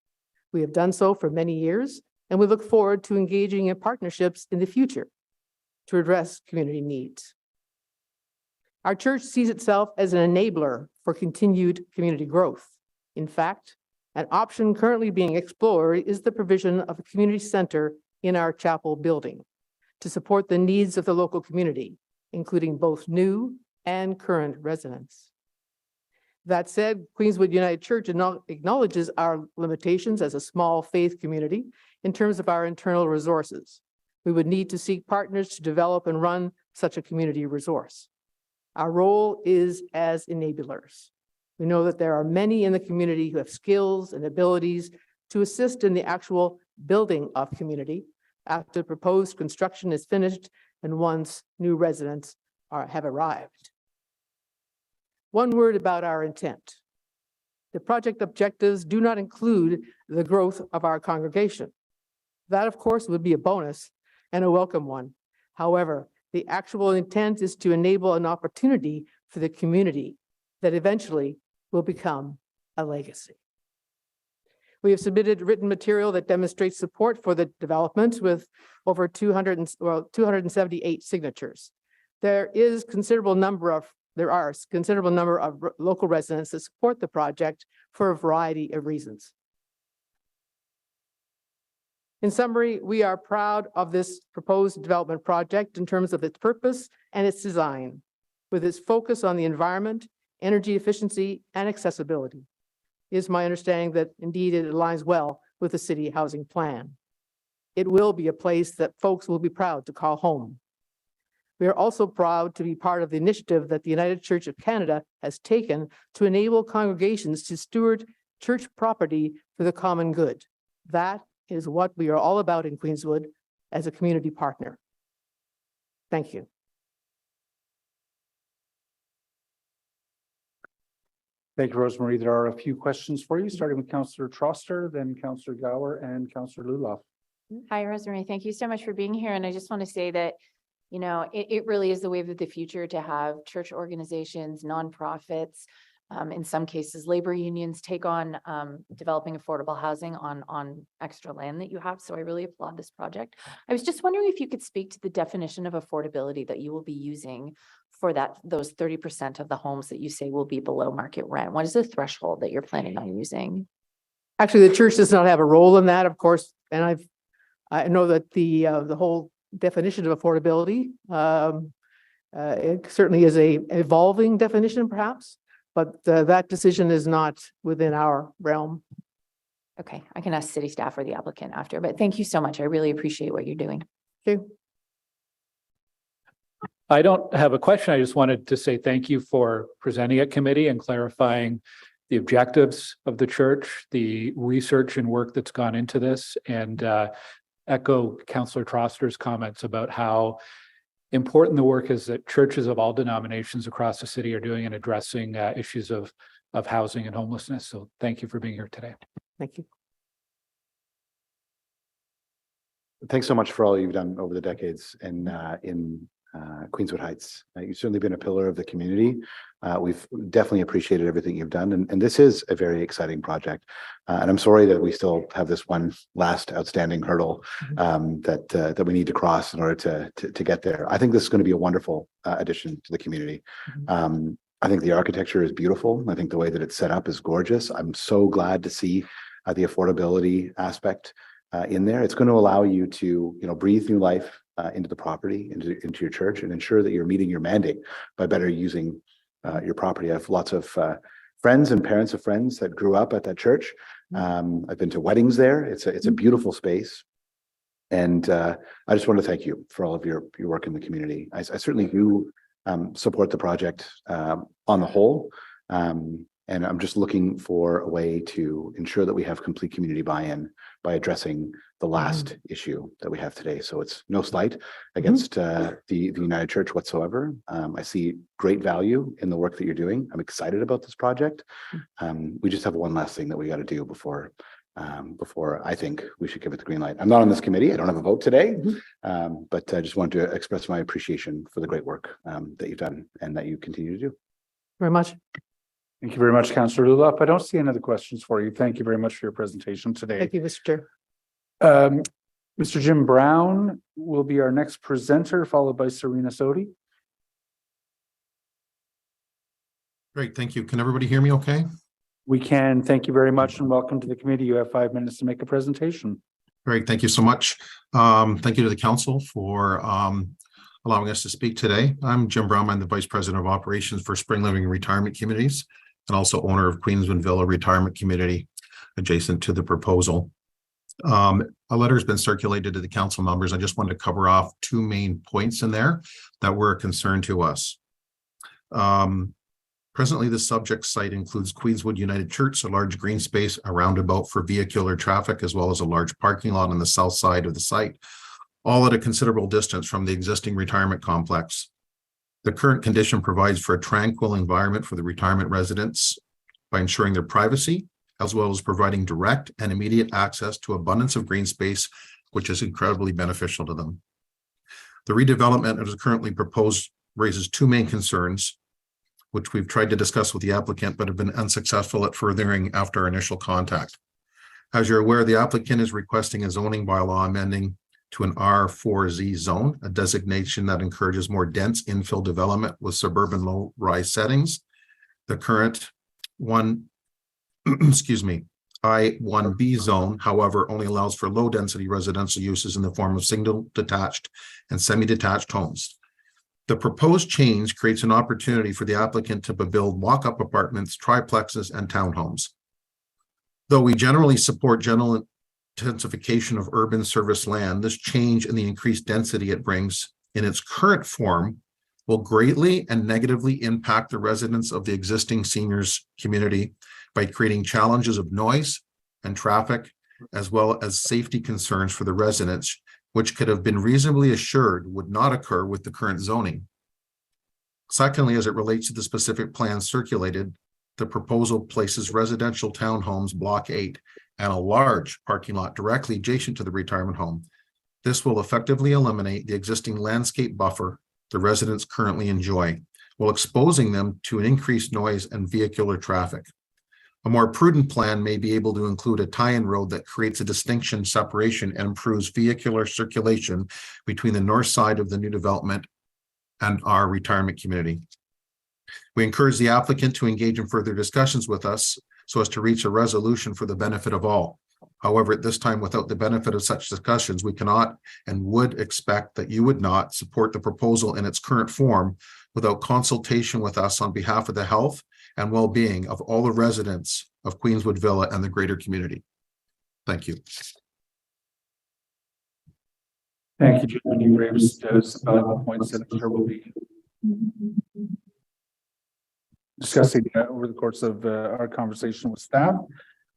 We have done so for many years, and we look forward to engaging in partnerships in the future to address community needs. Our church sees itself as an enabler for continued community growth. In fact, an option currently being explored is the provision of a community center in our chapel building to support the needs of the local community, including both new and current residents. That said, Queenswood United Church acknowledges our limitations as a small faith community in terms of our internal resources. We would need to seek partners to develop and run such a community resource. Our role is as enablers. We know that there are many in the community who have skills and abilities to assist in the actual building of community after proposed construction is finished and once new residents have arrived. One word about our intent. The project objectives do not include the growth of our congregation. That, of course, would be a bonus and a welcome one. However, the actual intent is to enable an opportunity for the community that eventually will become a legacy. We have submitted written material that demonstrates support for the development with over 278 signatures. There are considerable number of local residents that support the project for a variety of reasons. In summary, we are proud of this proposed development project in terms of its purpose and its design, with its focus on the environment, energy efficiency, and accessibility. It is my understanding that indeed it aligns well with the city housing plan. It will be a place that folks will be proud to call home. We are also proud to be part of the initiative that the United Church of Canada has taken to enable congregations to steward church property for the common good. That is what we are all about in Queenswood as a community partner. Thank you. Thank you, Rosemary. There are a few questions for you, starting with Councillor Troster, then Councillor Gower and Councillor Luloff. Hi, Rosemary. Thank you so much for being here. And I just want to say that, you know, it really is the wave of the future to have church organizations, nonprofits, in some cases, labor unions take on developing affordable housing on extra land that you have. So I really applaud this project. I was just wondering if you could speak to the definition of affordability that you will be using for those 30% of the homes that you say will be below market rent. What is the threshold that you're planning on using? Actually, the church does not have a role in that, of course, and I know that the whole definition of affordability it certainly is a evolving definition, perhaps. But that decision is not within our realm. Okay, I can ask city staff or the applicant after, but thank you so much. I really appreciate what you're doing. Okay. I don't have a question. I just wanted to say thank you for presenting at committee and clarifying the objectives of the church, the research and work that's gone into this, and echo Councillor Troster's comments about how important the work is that churches of all denominations across the city are doing in addressing issues of housing and homelessness. So thank you for being here today. Thank you. Thanks so much for all you've done over the decades in Queenswood Heights. You've certainly been a pillar of the community. We've definitely appreciated everything you've done, and this is a very exciting project. And I'm sorry that we still have this one last outstanding hurdle that we need to cross in order to get there. I think this is going to be a wonderful addition to the community. I think the architecture is beautiful. I think the way that it's set up is gorgeous. I'm so glad to see the affordability aspect in there. It's going to allow you to, breathe new life into the property, into your church, and ensure that you're meeting your mandate by better using your property. I have lots of friends and parents of friends that grew up at that church. I've been to weddings there. It's a beautiful space. And I just want to thank you for all of your work in the community. I certainly do support the project on the whole. And I'm just looking for a way to ensure that we have complete community buy-in by addressing the last issue that we have today. So it's no slight against the United Church whatsoever. I see great value in the work that you're doing. I'm excited about this project. We just have one last thing that we got to do before I think we should give it the green light. I'm not on this committee. I don't have a vote today, but I just wanted to express my appreciation for the great work that you've done and that you continue to do. Very much. Thank you very much, Councillor Luloff. I don't see any other questions for you. Thank you very much for your presentation today. Thank you, Mr. Chair. Mr. Jim Brown will be our next presenter, followed by Serena Sodi. Great, thank you. Can everybody hear me okay? We can. Thank you very much and welcome to the committee. You have 5 minutes to make a presentation. Great, thank you so much. Thank you to the council for allowing us to speak today. I'm Jim Brown. I'm the Vice President of Operations for Spring Living and Retirement Communities. and also owner of Queenswood Villa Retirement Community adjacent to the proposal. A letter has been circulated to the council members. I just wanted to cover off two main points in there that were a concern to us. Presently, the subject site includes Queenswood United Church, a large green space, a roundabout for vehicular traffic, as well as a large parking lot on the south side of the site, all at a considerable distance from the existing retirement complex. The current condition provides for a tranquil environment for the retirement residents by ensuring their privacy, as well as providing direct and immediate access to abundance of green space, which is incredibly beneficial to them. The redevelopment as currently proposed raises two main concerns, which we've tried to discuss with the applicant, but have been unsuccessful at furthering after our initial contact. As you're aware, the applicant is requesting a zoning bylaw amending to an R4Z zone, a designation that encourages more dense infill development with suburban low-rise settings. The current I1B zone, however, only allows for low-density residential uses in the form of single detached and semi-detached homes. The proposed change creates an opportunity for the applicant to build walk-up apartments, triplexes, and townhomes. Though we generally support general intensification of urban service land, this change and the increased density it brings in its current form will greatly and negatively impact the residents of the existing seniors community by creating challenges of noise and traffic, as well as safety concerns for the residents, which could have been reasonably assured would not occur with the current zoning. Secondly, as it relates to the specific plans circulated, the proposal places residential townhomes block 8 and a large parking lot directly adjacent to the retirement home. This will effectively eliminate the existing landscape buffer the residents currently enjoy, while exposing them to an increased noise and vehicular traffic. A more prudent plan may be able to include a tie-in road that creates a distinction, separation, and improves vehicular circulation between the north side of the new development and our retirement community. We encourage the applicant to engage in further discussions with us so as to reach a resolution for the benefit of all. However, at this time, without the benefit of such discussions, we cannot and would expect that you would not support the proposal in its current form without consultation with us on behalf of the health and well-being of all the residents of Queenswood Villa and the greater community. Thank you. Thank you, Jim. You raised some valuable points that I'm sure will be discussing over the course of our conversation with staff.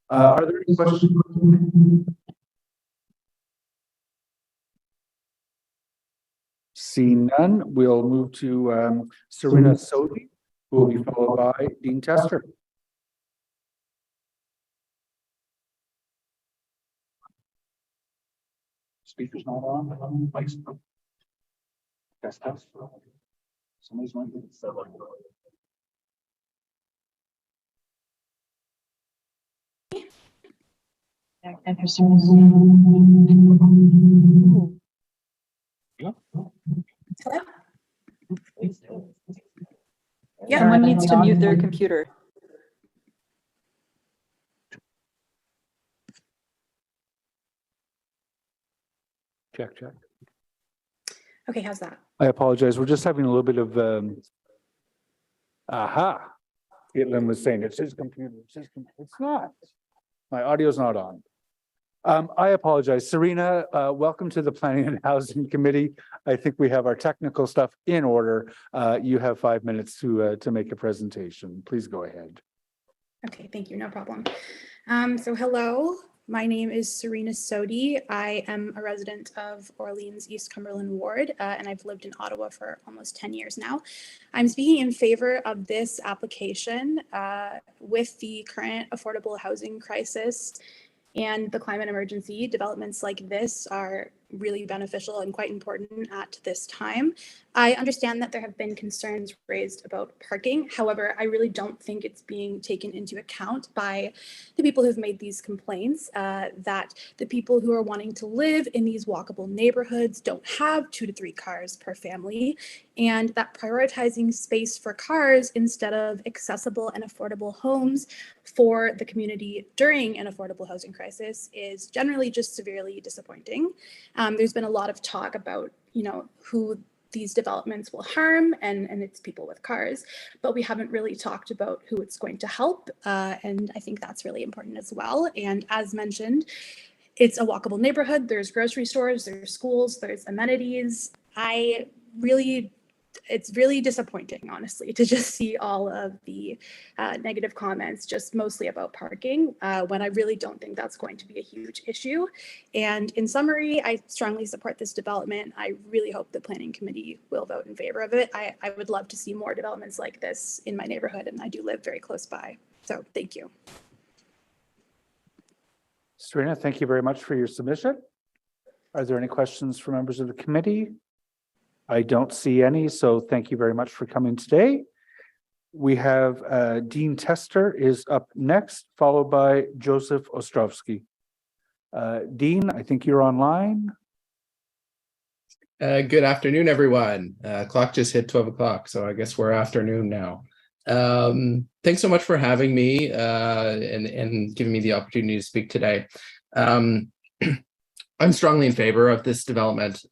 Are there any questions? Seeing none, we'll move to Serena Sodi, who will be followed by Dean Tester. Speaker's not on. Mic's on. Test. Somebody's going to set up. Yeah, someone needs to mute their computer. Check. Okay, how's that? I apologize. We're just having a little bit of aha. Caitlin was saying it's his computer. It's not. My audio's not on. I apologize. Serena, welcome to the Planning and Housing Committee. I think we have our technical stuff in order. You have 5 minutes to make a presentation. Please go ahead. Okay, thank you. No problem. So hello, my name is Serena Sodi. I am a resident of Orleans East Cumberland Ward, and I've lived in Ottawa for almost 10 years now. I'm speaking in favor of this application with the current affordable housing crisis and the climate emergency. Developments like this are really beneficial and quite important at this time. I understand that there have been concerns raised about parking. However, I really don't think it's being taken into account by the people who've made these complaints, that the people who are wanting to live in these walkable neighborhoods don't have 2 to 3 cars per family, and that prioritizing space for cars instead of accessible and affordable homes for the community during an affordable housing crisis is generally just severely disappointing. There's been a lot of talk about, who these developments will harm, and it's people with cars, but we haven't really talked about who it's going to help. And I think that's really important as well. And as mentioned, it's a walkable neighborhood. There's grocery stores, there's schools, there's amenities. It's really disappointing, honestly, to just see all of the negative comments, just mostly about parking, when I really don't think that's going to be a huge issue. And in summary, I strongly support this development. I really hope the planning committee will vote in favor of it. I would love to see more developments like this in my neighborhood, and I do live very close by. So thank you. Serena, thank you very much for your submission. Are there any questions for members of the committee? I don't see any, so thank you very much for coming today. We have Dean Tester is up next, followed by Joseph Ostrovsky. Dean, I think you're online. Good afternoon, everyone. Clock just hit 12 o'clock, so I guess we're afternoon now. Thanks so much for having me and giving me the opportunity to speak today. I'm strongly in favor of this development.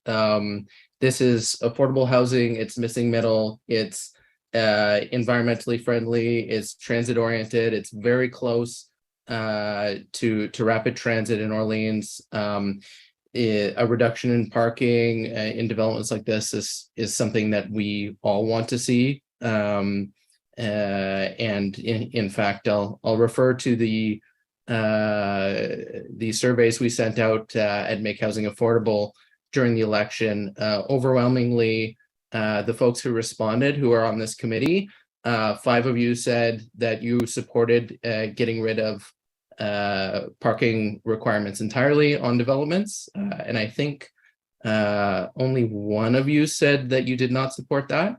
This is affordable housing, it's missing middle, it's environmentally friendly, it's transit oriented, it's very close to rapid transit in Orleans. A reduction in parking in developments like this is something that we all want to see. And in fact, I'll refer to the surveys we sent out at Make Housing Affordable during the election. Overwhelmingly, the folks who responded, who are on this committee, 5 of you said that you supported getting rid of parking requirements entirely on developments. And I think only 1 of you said that you did not support that.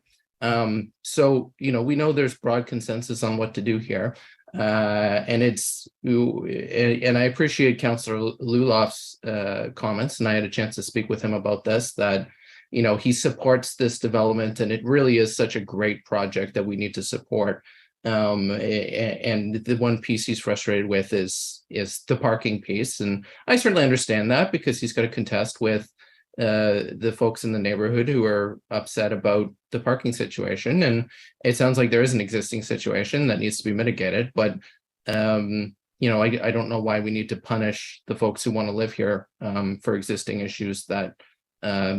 So, we know there's broad consensus on what to do here. And I appreciate Councillor Luloff's comments, and I had a chance to speak with him about this, that, he supports this development, and it really is such a great project that we need to support. And the one piece he's frustrated with is the parking piece. And I certainly understand that, because he's got to contest with the folks in the neighborhood who are upset about the parking situation. And it sounds like there is an existing situation that needs to be mitigated, but I don't know why we need to punish the folks who want to live here for existing issues that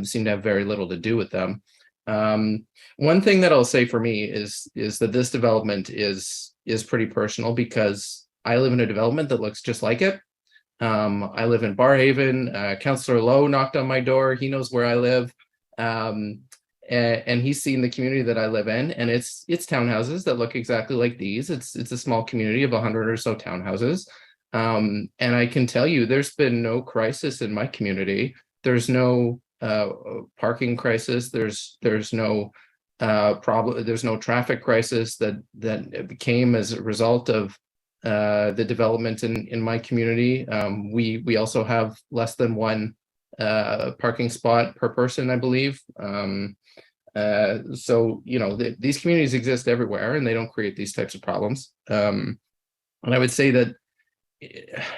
seem to have very little to do with them. One thing that I'll say for me is that this development is pretty personal, because I live in a development that looks just like it. I live in Barrhaven. Councillor Lowe knocked on my door. He knows where I live. And he's seen the community that I live in, and it's townhouses that look exactly like these. It's a small community of 100 or so townhouses. And I can tell you, there's been no crisis in my community. There's no parking crisis. There's no problem. There's no traffic crisis that came as a result of the development in my community. We also have less than 1 parking spot per person, I believe. So these communities exist everywhere, and they don't create these types of problems. And I would say that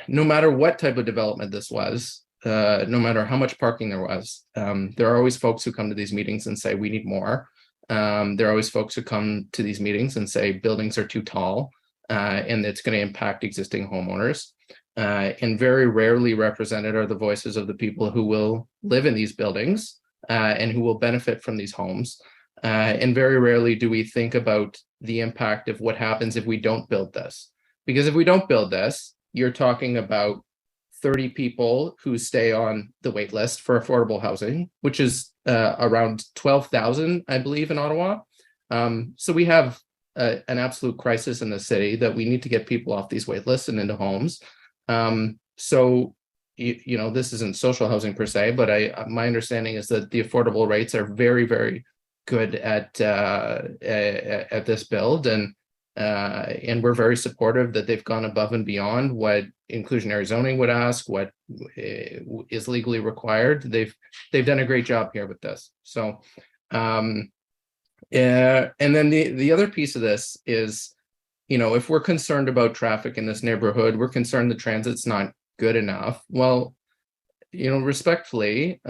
no matter what type of development this was, no matter how much parking there was, there are always folks who come to these meetings and say we need more. There are always folks who come to these meetings and say buildings are too tall, and it's going to impact existing homeowners. And very rarely represented are the voices of the people who will live in these buildings and who will benefit from these homes. And very rarely do we think about the impact of what happens if we don't build this. Because if we don't build this, you're talking about 30 people who stay on the wait list for affordable housing, which is around 12,000, I believe, in Ottawa. So we have an absolute crisis in the city that we need to get people off these wait lists and into homes. So, this isn't social housing per se, but my understanding is that the affordable rates are very, very good at this build, and we're very supportive that they've gone above and beyond what inclusionary zoning would ask, what is legally required. They've done a great job here with this. So, and then the other piece of this is, if we're concerned about traffic in this neighborhood, we're concerned the transit's not good enough. Well, respectfully,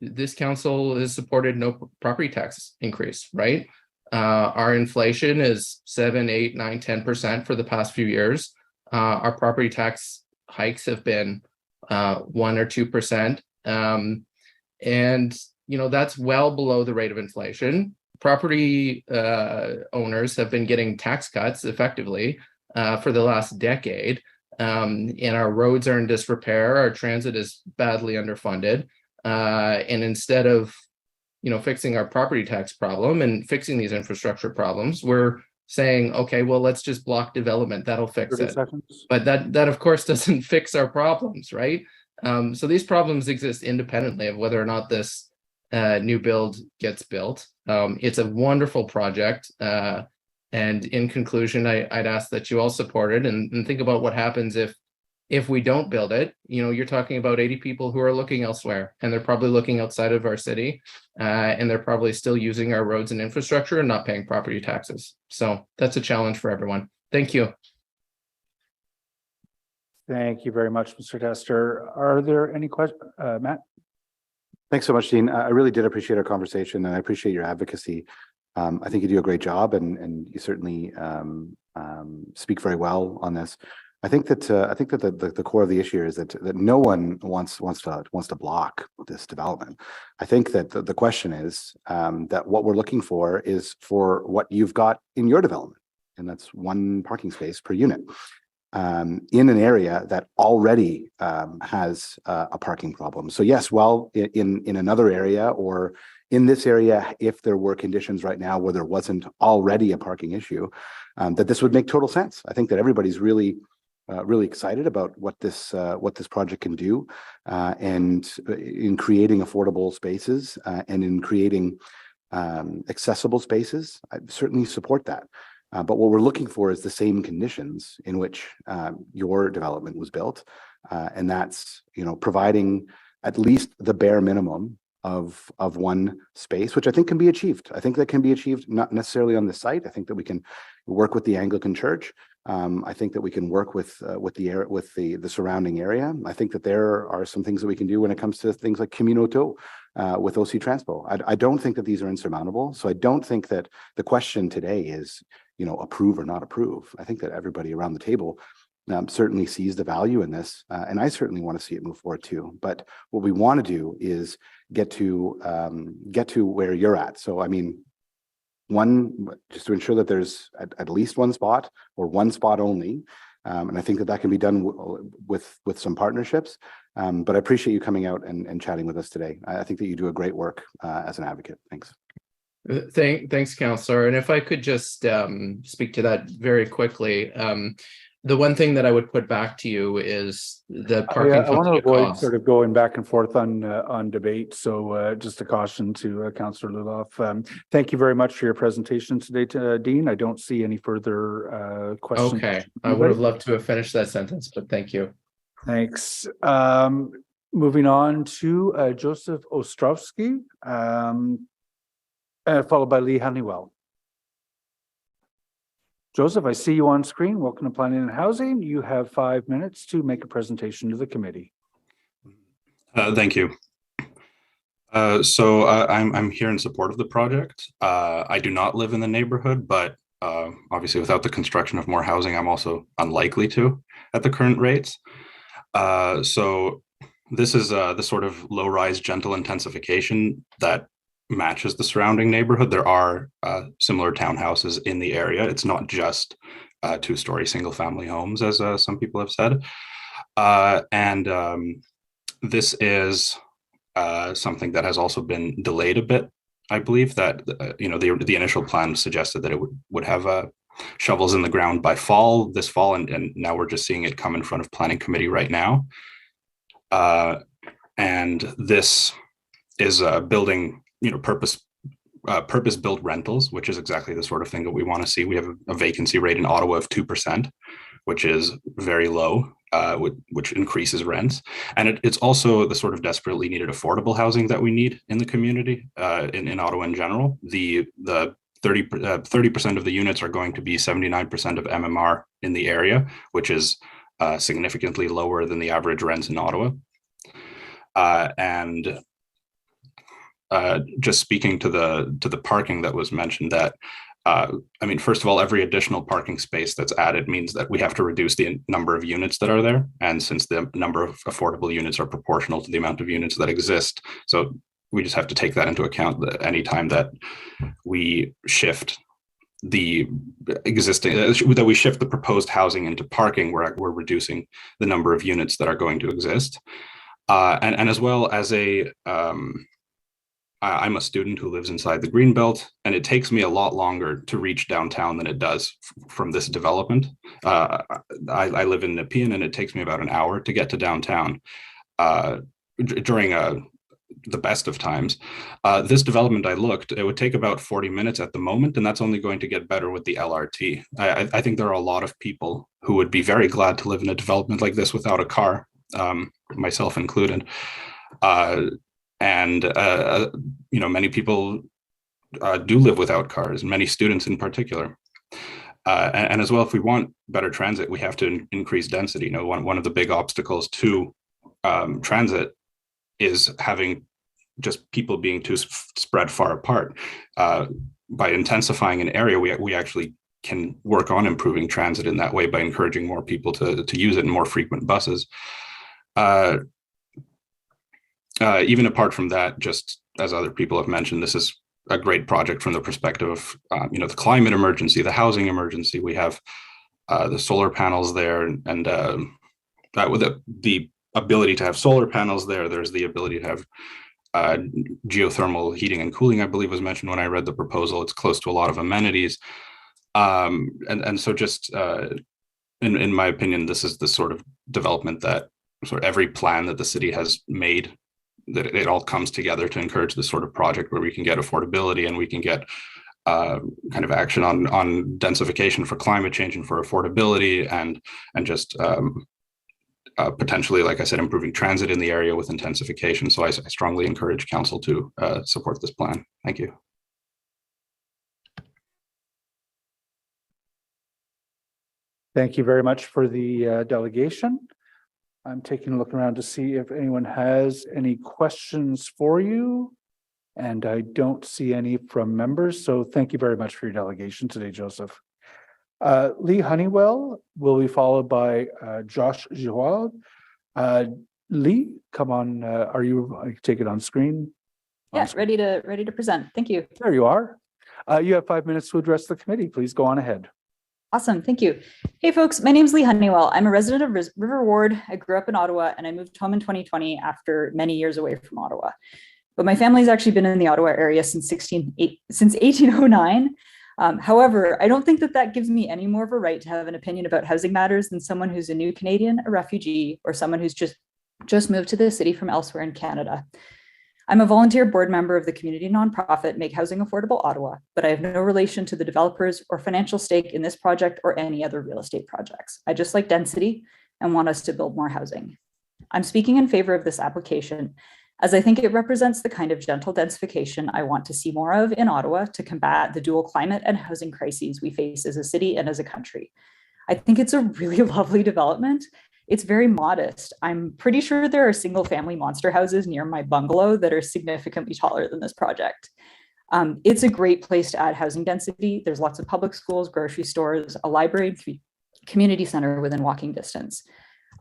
this council has supported no property tax increase, right? Our inflation is 7, 8, 9, 10% for the past few years. Our property tax hikes have been 1 or 2%. And that's well below the rate of inflation. Property owners have been getting tax cuts effectively for the last decade. And our roads are in disrepair. Our transit is badly underfunded. And instead of fixing our property tax problem and fixing these infrastructure problems, we're saying, okay, well, let's just block development. That'll fix it. But that of course doesn't fix our problems, right? So these problems exist independently of whether or not this new build gets built. It's a wonderful project. And in conclusion, I'd ask that you all support it and think about what happens if we don't build it. You're talking about 80 people who are looking elsewhere, and they're probably looking outside of our city, and they're probably still using our roads and infrastructure and not paying property taxes. So that's a challenge for everyone. Thank you. Thank you very much, Mr. Tester. Are there any questions? Matt? Thanks so much, Dean. I really did appreciate our conversation, and I appreciate your advocacy. I think you do a great job, and you certainly speak very well on this. I think that the core of the issue is that no one wants to block this development. I think that the question is that what we're looking for is for what you've got in your development, and that's 1 parking space per unit in an area that already has a parking problem. So yes, well, in another area or in this area, if there were conditions right now where there wasn't already a parking issue, that this would make total sense. I think that everybody's really excited about what this project can do, and in creating affordable spaces and in creating accessible spaces. I certainly support that. But what we're looking for is the same conditions in which your development was built, and that's providing at least the bare minimum of 1 space, which I think can be achieved. I think that can be achieved not necessarily on the site. I think that we can work with the Anglican Church. I think that we can work with the surrounding area. I think that there are some things that we can do when it comes to things like Communauto with OC Transpo. I don't think that these are insurmountable. So I don't think that the question today is, approve or not approve. I think that everybody around the table certainly sees the value in this, and I certainly want to see it move forward too. But what we want to do is get to where you're at. So I mean, just to ensure that there's at least 1 spot or 1 spot only, and I think that can be done with some partnerships. But I appreciate you coming out and chatting with us today. I think that you do a great work as an advocate. Thanks. Thanks, Councillor. And if I could just speak to that very quickly. The one thing that I would put back to you is the parking. I want to avoid sort of going back and forth on debate. So just a caution to Councillor Luloff. Thank you very much for your presentation today, Dean. I don't see any further questions. Okay, I would have loved to have finished that sentence, but thank you. Thanks. Moving on to Joseph Ostrowski, followed by Lee Honeywell. Joseph, I see you on screen. Welcome to Planning and Housing. You have 5 minutes to make a presentation to the committee. Thank you. So I'm here in support of the project. I do not live in the neighborhood, but obviously without the construction of more housing, I'm also unlikely to at the current rates. So this is the sort of low-rise gentle intensification that matches the surrounding neighborhood. There are similar townhouses in the area. It's not just 2-story single-family homes, as some people have said. This is something that has also been delayed a bit. I believe that the initial plan suggested that it would have shovels in the ground by this fall, and now we're just seeing it come in front of Planning Committee right now. And this is building purpose-built rentals, which is exactly the sort of thing that we want to see. We have a vacancy rate in Ottawa of 2%, which is very low, which increases rents. And it's also the sort of desperately needed affordable housing that we need in the community, in Ottawa in general. The 30% of the units are going to be 79% of MMR in the area, which is significantly lower than the average rents in Ottawa. And just speaking to the parking that was mentioned, that I mean, first of all, every additional parking space that's added means that we have to reduce the number of units that are there. And since the number of affordable units are proportional to the amount of units that exist, so we just have to take that into account that any time that we shift the existing, that we shift the proposed housing into parking, we're reducing the number of units that are going to exist. And as well as I'm a student who lives inside the Greenbelt, and it takes me a lot longer to reach downtown than it does from this development. I live in Nepean, and it takes me about an hour to get to downtown during the best of times. This development, I looked, it would take about 40 minutes at the moment, and that's only going to get better with the LRT. I think there are a lot of people who would be very glad to live in a development like this without a car, myself included. You know, many people do live without cars, many students in particular. And as well, if we want better transit, we have to increase density. You know, one of the big obstacles to transit is having just people being too spread far apart. By intensifying an area, we actually can work on improving transit in that way by encouraging more people to use it in more frequent buses. Even apart from that, just as other people have mentioned, this is a great project from the perspective of you know, the climate emergency, the housing emergency. We have the solar panels there, and with the ability to have solar panels there, there's the ability to have geothermal heating and cooling, I believe was mentioned when I read the proposal. It's close to a lot of amenities. And so just in my opinion, this is the sort of development that sort of every plan that the city has made, that it all comes together to encourage this sort of project where we can get affordability and we can get kind of action on densification for climate change and for affordability, and just potentially, like I said, improving transit in the area with intensification. So I strongly encourage council to support this plan. Thank you. Thank you very much for the delegation. I'm taking a look around to see if anyone has any questions for you. And I don't see any from members. So thank you very much for your delegation today, Joseph. Lee Honeywell will be followed by Josh Giroir. Lee, come on. Are you, I take it on screen? Yeah, ready to present. Thank you. There you are. You have 5 minutes to address the committee. Please go on ahead. Awesome. Thank you. Hey, folks, my name is Lee Honeywell. I'm a resident of River Ward. I grew up in Ottawa, and I moved home in 2020 after many years away from Ottawa. But my family's actually been in the Ottawa area since 1809. However, I don't think that gives me any more of a right to have an opinion about housing matters than someone who's a new Canadian, a refugee, or someone who's just moved to the city from elsewhere in Canada. I'm a volunteer board member of the community nonprofit Make Housing Affordable Ottawa, but I have no relation to the developers or financial stake in this project or any other real estate projects. I just like density and want us to build more housing. I'm speaking in favor of this application, as I think it represents the kind of gentle densification I want to see more of in Ottawa to combat the dual climate and housing crises we face as a city and as a country. I think it's a really lovely development. It's very modest. I'm pretty sure there are single family monster houses near my bungalow that are significantly taller than this project. It's a great place to add housing density. There's lots of public schools, grocery stores, a library, community center within walking distance.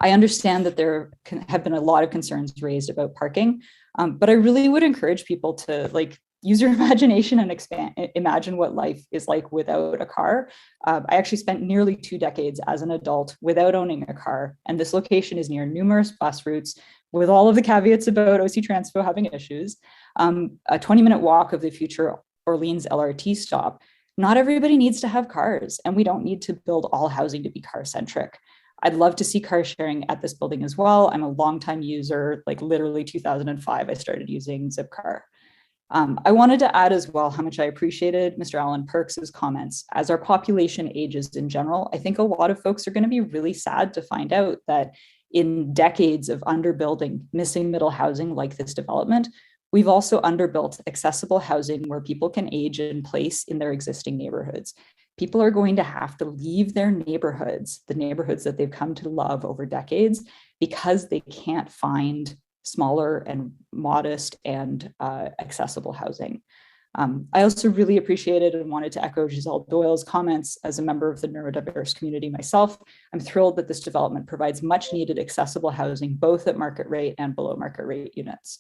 I understand that there have been a lot of concerns raised about parking, but I really would encourage people to use your imagination and imagine what life is like without a car. I actually spent nearly 2 decades as an adult without owning a car, and this location is near numerous bus routes with all of the caveats about OC Transpo having issues, a 20-minute walk of the future Orleans LRT stop. Not everybody needs to have cars, and we don't need to build all housing to be car-centric. I'd love to see car sharing at this building as well. I'm a longtime user, literally 2005, I started using Zipcar. I wanted to add as well how much I appreciated Mr. Alan Perks's comments. As our population ages in general, I think a lot of folks are going to be really sad to find out that in decades of underbuilding, missing middle housing like this development, we've also underbuilt accessible housing where people can age in place in their existing neighborhoods. People are going to have to leave their neighborhoods, the neighborhoods that they've come to love over decades, because they can't find smaller and modest and accessible housing. I also really appreciated and wanted to echo Giselle Doyle's comments as a member of the neurodiverse community myself. I'm thrilled that this development provides much needed accessible housing, both at market rate and below market rate units.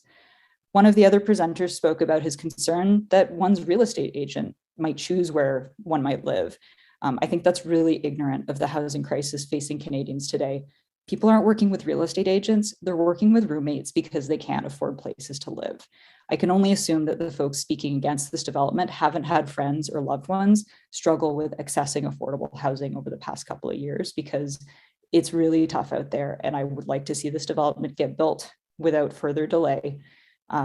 One of the other presenters spoke about his concern that one's real estate agent might choose where one might live. I think that's really ignorant of the housing crisis facing Canadians today. People aren't working with real estate agents, they're working with roommates because they can't afford places to live. I can only assume that the folks speaking against this development haven't had friends or loved ones struggle with accessing affordable housing over the past couple of years, because it's really tough out there, and I would like to see this development get built without further delay.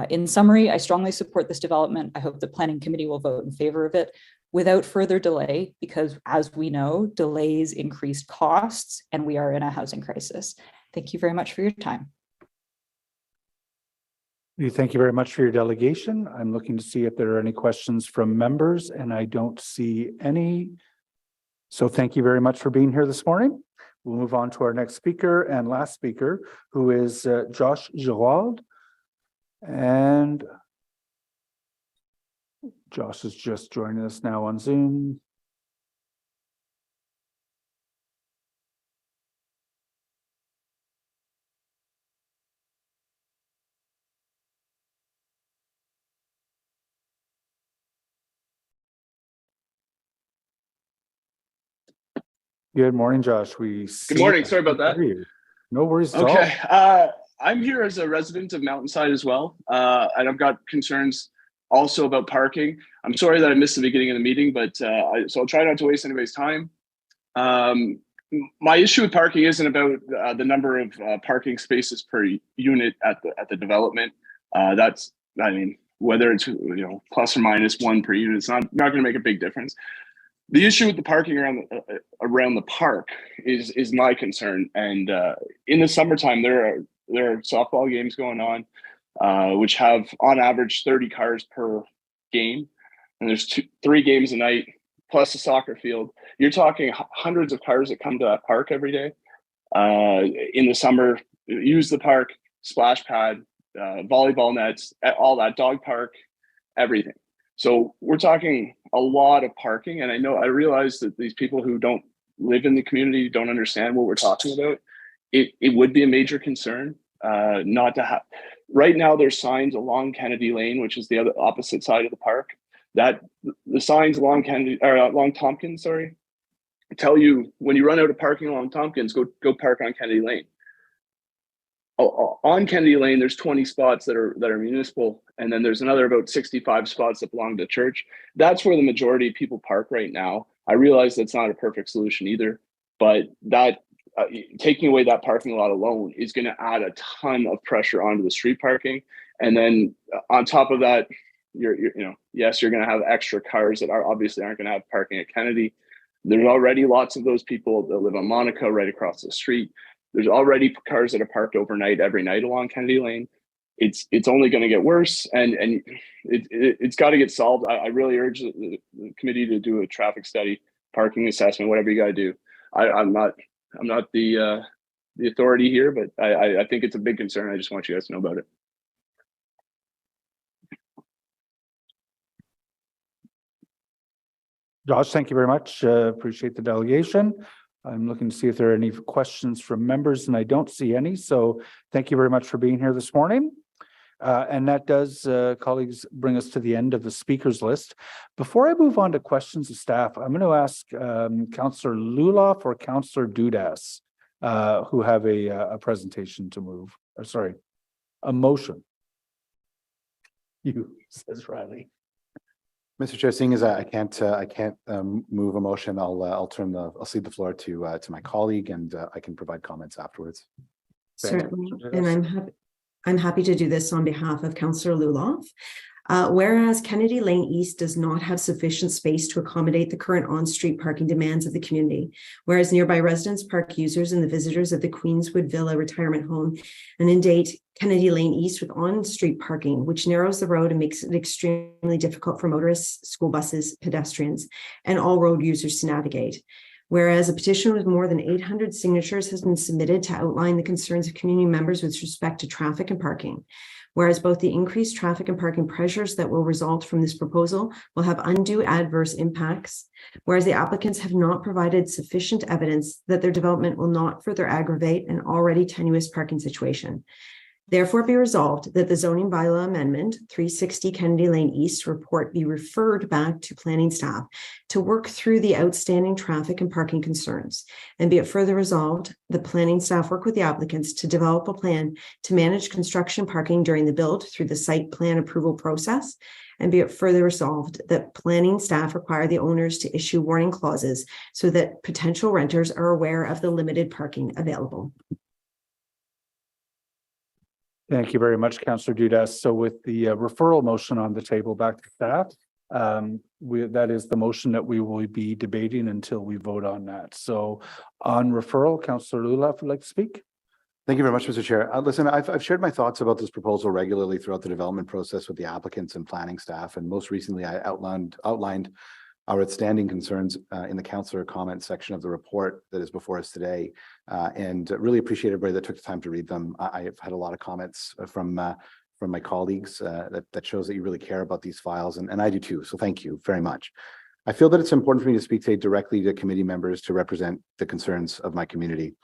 In summary, I strongly support this development. I hope the Planning Committee will vote in favor of it without further delay, because as we know, delays increase costs and we are in a housing crisis. Thank you very much for your time. Thank you very much for your delegation. I'm looking to see if there are any questions from members, and I don't see any. So thank you very much for being here this morning. We'll move on to our next speaker and last speaker, who is Josh Girard. And Josh is just joining us now on Zoom. Good morning, Josh. Good morning. Sorry about that. No worries at all. Okay. I'm here as a resident of Mountainside as well. And I've got concerns also about parking. I'm sorry that I missed the beginning of the meeting, but so I'll try not to waste anybody's time. My issue with parking isn't about the number of parking spaces per unit at the development. That's, I mean, whether it's plus or minus one per unit, it's not going to make a big difference. The issue with the parking around the park is my concern. And in the summertime, there are softball games going on, which have on average 30 cars per game, and there's 3 games a night plus a soccer field. You're talking hundreds of cars that come to that park every day. In the summer, use the park, splash pad, volleyball nets, all that, dog park, everything. So we're talking a lot of parking, and I realize that these people who don't live in the community don't understand what we're talking about. It would be a major concern not to have. Right now, there's signs along Kennedy Lane, which is the other opposite side of the park. That the signs along along Tompkins, tell you when you run out of parking along Tompkins, go park on Kennedy Lane. On Kennedy Lane, there's 20 spots that are municipal, and then there's another about 65 spots that belong to church. That's where the majority of people park right now. I realize that's not a perfect solution either, but that taking away that parking lot alone is going to add a ton of pressure onto the street parking. And then on top of that, yes, you're going to have extra cars that obviously aren't going to have parking at Kennedy. There's already lots of those people that live on Monaco right across the street. There's already cars that are parked overnight every night along Kennedy Lane. It's only going to get worse, and it's got to get solved. I really urge the committee to do a traffic study, parking assessment, whatever you got to do. I'm not the authority here, but I think it's a big concern. I just want you guys to know about it. Josh, thank you very much. Appreciate the delegation. I'm looking to see if there are any questions from members, and I don't see any. So thank you very much for being here this morning. And that does, colleagues, bring us to the end of the speakers list. Before I move on to questions of staff, I'm going to ask Councillor Luloff or Councillor Dudas, who have a presentation to move. Or sorry, a motion. You, says Riley. Mr. Chair, seeing as I can't move a motion, I'll cede the floor to my colleague, and I can provide comments afterwards. Certainly, and I'm happy to do this on behalf of Councillor Luloff. Whereas Kennedy Lane East does not have sufficient space to accommodate the current on-street parking demands of the community, whereas nearby residents, park users, and the visitors of the Queenswood Villa retirement home inundate Kennedy Lane East with on-street parking, which narrows the road and makes it extremely difficult for motorists, school buses, pedestrians, and all road users to navigate. Whereas a petition with more than 800 signatures has been submitted to outline the concerns of community members with respect to traffic and parking. Whereas both the increased traffic and parking pressures that will result from this proposal will have undue adverse impacts. Whereas the applicants have not provided sufficient evidence that their development will not further aggravate an already tenuous parking situation. Therefore, be resolved that the zoning bylaw amendment 360 Kennedy Lane East report be referred back to planning staff to work through the outstanding traffic and parking concerns. And be it further resolved, the planning staff work with the applicants to develop a plan to manage construction parking during the build through the site plan approval process. And be it further resolved that planning staff require the owners to issue warning clauses so that potential renters are aware of the limited parking available. Thank you very much, Councillor Dudas. So with the referral motion on the table back to staff, that is the motion that we will be debating until we vote on that. So on referral, Councillor Lulaf would like to speak. Thank you very much, Mr. Chair. Listen, I've shared my thoughts about this proposal regularly throughout the development process with the applicants and planning staff. And most recently, I outlined our outstanding concerns in the councillor comment section of the report that is before us today, and really appreciate everybody that took the time to read them. I've had a lot of comments from my colleagues that shows that you really care about these files, and I do too. So thank you very much. I feel that it's important for me to speak today directly to committee members to represent the concerns of my community.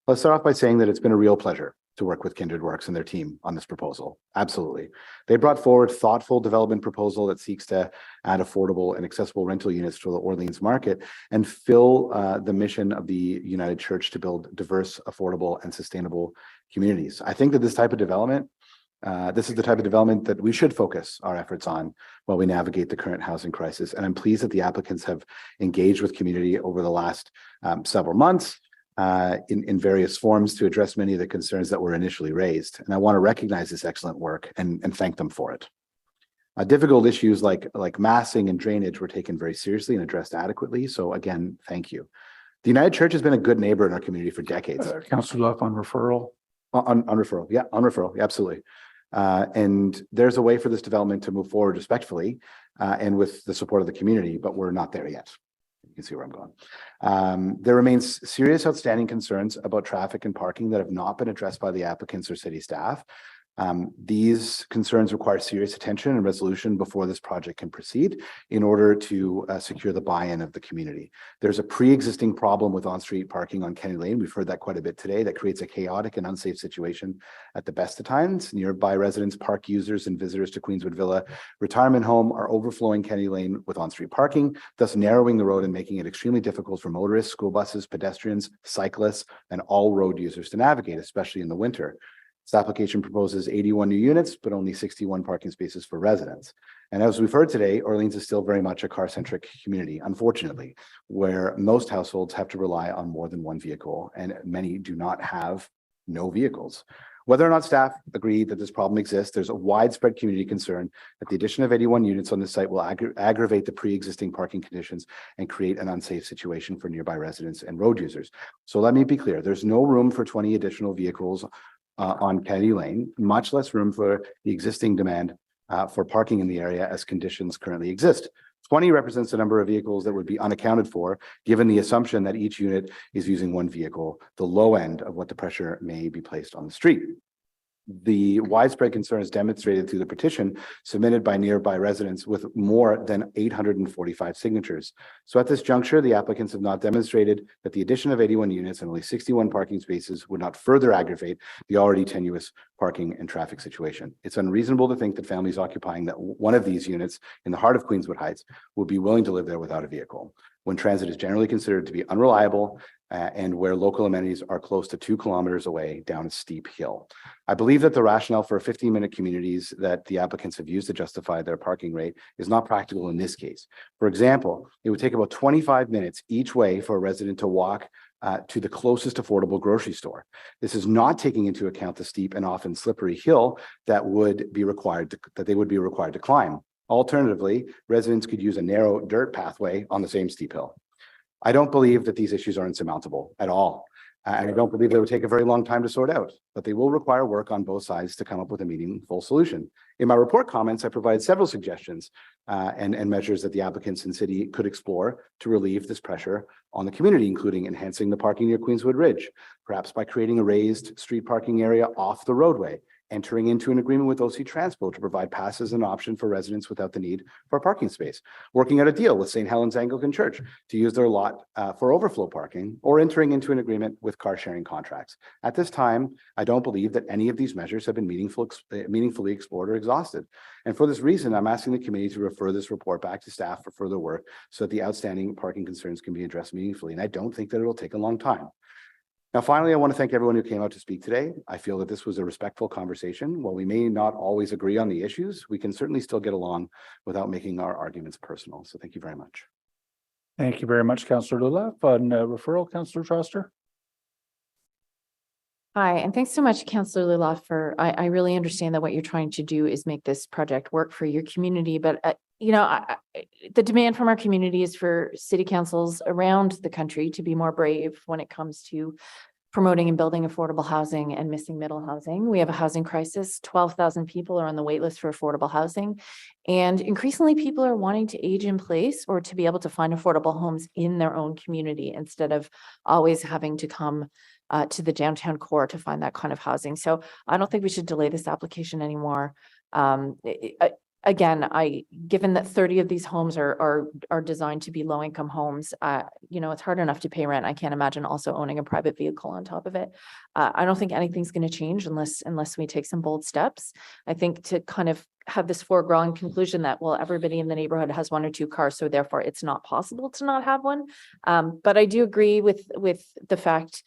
Let's start off by saying that it's been a real pleasure to work with Kindred Works and their team on this proposal. Absolutely. They brought forward thoughtful development proposal that seeks to add affordable and accessible rental units to the Orleans market and fill the mission of the United Church to build diverse, affordable, and sustainable communities. I think that this type of development, this is the type of development that we should focus our efforts on while we navigate the current housing crisis. And I'm pleased that the applicants have engaged with community over the last several months in various forms to address many of the concerns that were initially raised. And I want to recognize this excellent work and thank them for it. Difficult issues like massing and drainage were taken very seriously and addressed adequately. So again, thank you. The United Church has been a good neighbor in our community for decades. Councillor Luff on referral. On referral. Yeah, on referral. Yeah, absolutely. And there's a way for this development to move forward respectfully and with the support of the community, but we're not there yet. You can see where I'm going. There remains serious outstanding concerns about traffic and parking that have not been addressed by the applicants or city staff. These concerns require serious attention and resolution before this project can proceed in order to secure the buy-in of the community. There's a pre-existing problem with on-street parking on Kennedy Lane. We've heard that quite a bit today. That creates a chaotic and unsafe situation at the best of times. Nearby residents, park users, and visitors to Queenswood Villa retirement home are overflowing Kennedy Lane with on-street parking, thus narrowing the road and making it extremely difficult for motorists, school buses, pedestrians, cyclists, and all road users to navigate, especially in the winter. This application proposes 81 new units, but only 61 parking spaces for residents. And as we've heard today, Orleans is still very much a car-centric community, unfortunately, where most households have to rely on more than one vehicle, and many do not have no vehicles. Whether or not staff agree that this problem exists, there's a widespread community concern that the addition of 81 units on the site will aggravate the pre-existing parking conditions and create an unsafe situation for nearby residents and road users. So let me be clear, there's no room for 20 additional vehicles on Kennedy Lane, much less room for the existing demand for parking in the area as conditions currently exist. 20 represents the number of vehicles that would be unaccounted for, given the assumption that each unit is using one vehicle, the low end of what the pressure may be placed on the street. The widespread concern is demonstrated through the petition submitted by nearby residents with more than 845 signatures. So at this juncture, the applicants have not demonstrated that the addition of 81 units and only 61 parking spaces would not further aggravate the already tenuous parking and traffic situation. It's unreasonable to think that families occupying that one of these units in the heart of Queenswood Heights will be willing to live there without a vehicle, when transit is generally considered to be unreliable and where local amenities are close to 2 kilometers away down a steep hill. I believe that the rationale for 15-minute communities that the applicants have used to justify their parking rate is not practical in this case. For example, it would take about 25 minutes each way for a resident to walk to the closest affordable grocery store. This is not taking into account the steep and often slippery hill that they would be required to climb. Alternatively, residents could use a narrow dirt pathway on the same steep hill. I don't believe that these issues are insurmountable at all. And I don't believe they would take a very long time to sort out, but they will require work on both sides to come up with a meaningful solution. In my report comments, I provided several suggestions and measures that the applicants and city could explore to relieve this pressure on the community, including enhancing the parking near Queenswood Ridge, perhaps by creating a raised street parking area off the roadway, entering into an agreement with OC Transpo to provide passes an option for residents without the need for a parking space, working out a deal with St. Helens Anglican Church to use their lot for overflow parking, or entering into an agreement with car sharing contracts. At this time, I don't believe that any of these measures have been meaningfully explored or exhausted. And for this reason, I'm asking the committee to refer this report back to staff for further work so that the outstanding parking concerns can be addressed meaningfully. And I don't think that it will take a long time. Now, finally, I want to thank everyone who came out to speak today. I feel that this was a respectful conversation. While we may not always agree on the issues, we can certainly still get along without making our arguments personal. So thank you very much. Thank you very much, Councillor Lulaf. On referral, Councillor Troster. Hi, and thanks so much, Councillor Lulaf, for, I really understand that what you're trying to do is make this project work for your community, but the demand from our community is for city councils around the country to be more brave when it comes to promoting and building affordable housing and missing middle housing. We have a housing crisis. 12,000 people are on the wait list for affordable housing. And increasingly people are wanting to age in place or to be able to find affordable homes in their own community instead of always having to come to the downtown core to find that kind of housing. So I don't think we should delay this application anymore. Again, given that 30 of these homes are designed to be low-income homes, it's hard enough to pay rent. I can't imagine also owning a private vehicle on top of it. I don't think anything's going to change unless we take some bold steps. I think to kind of have this foregone conclusion that, well, everybody in the neighborhood has 1 or 2 cars, so therefore it's not possible to not have one. But I do agree with the fact,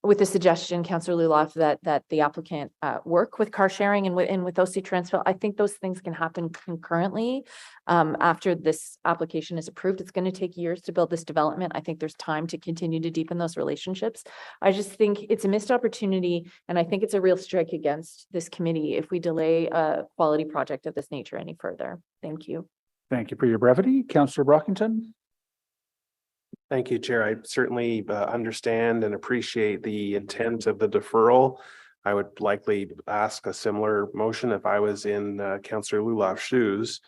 with the suggestion, Councillor Lulaf, that the applicant work with car sharing and with OC Transpo. I think those things can happen concurrently after this application is approved. It's going to take years to build this development. I think there's time to continue to deepen those relationships. I just think it's a missed opportunity, and I think it's a real strike against this committee if we delay a quality project of this nature any further. Thank you. Thank you for your brevity. Councillor Brockington. Thank you, Chair. I certainly understand and appreciate the intent of the deferral. I would likely ask a similar motion if I was in Councillor Lulaf's shoes.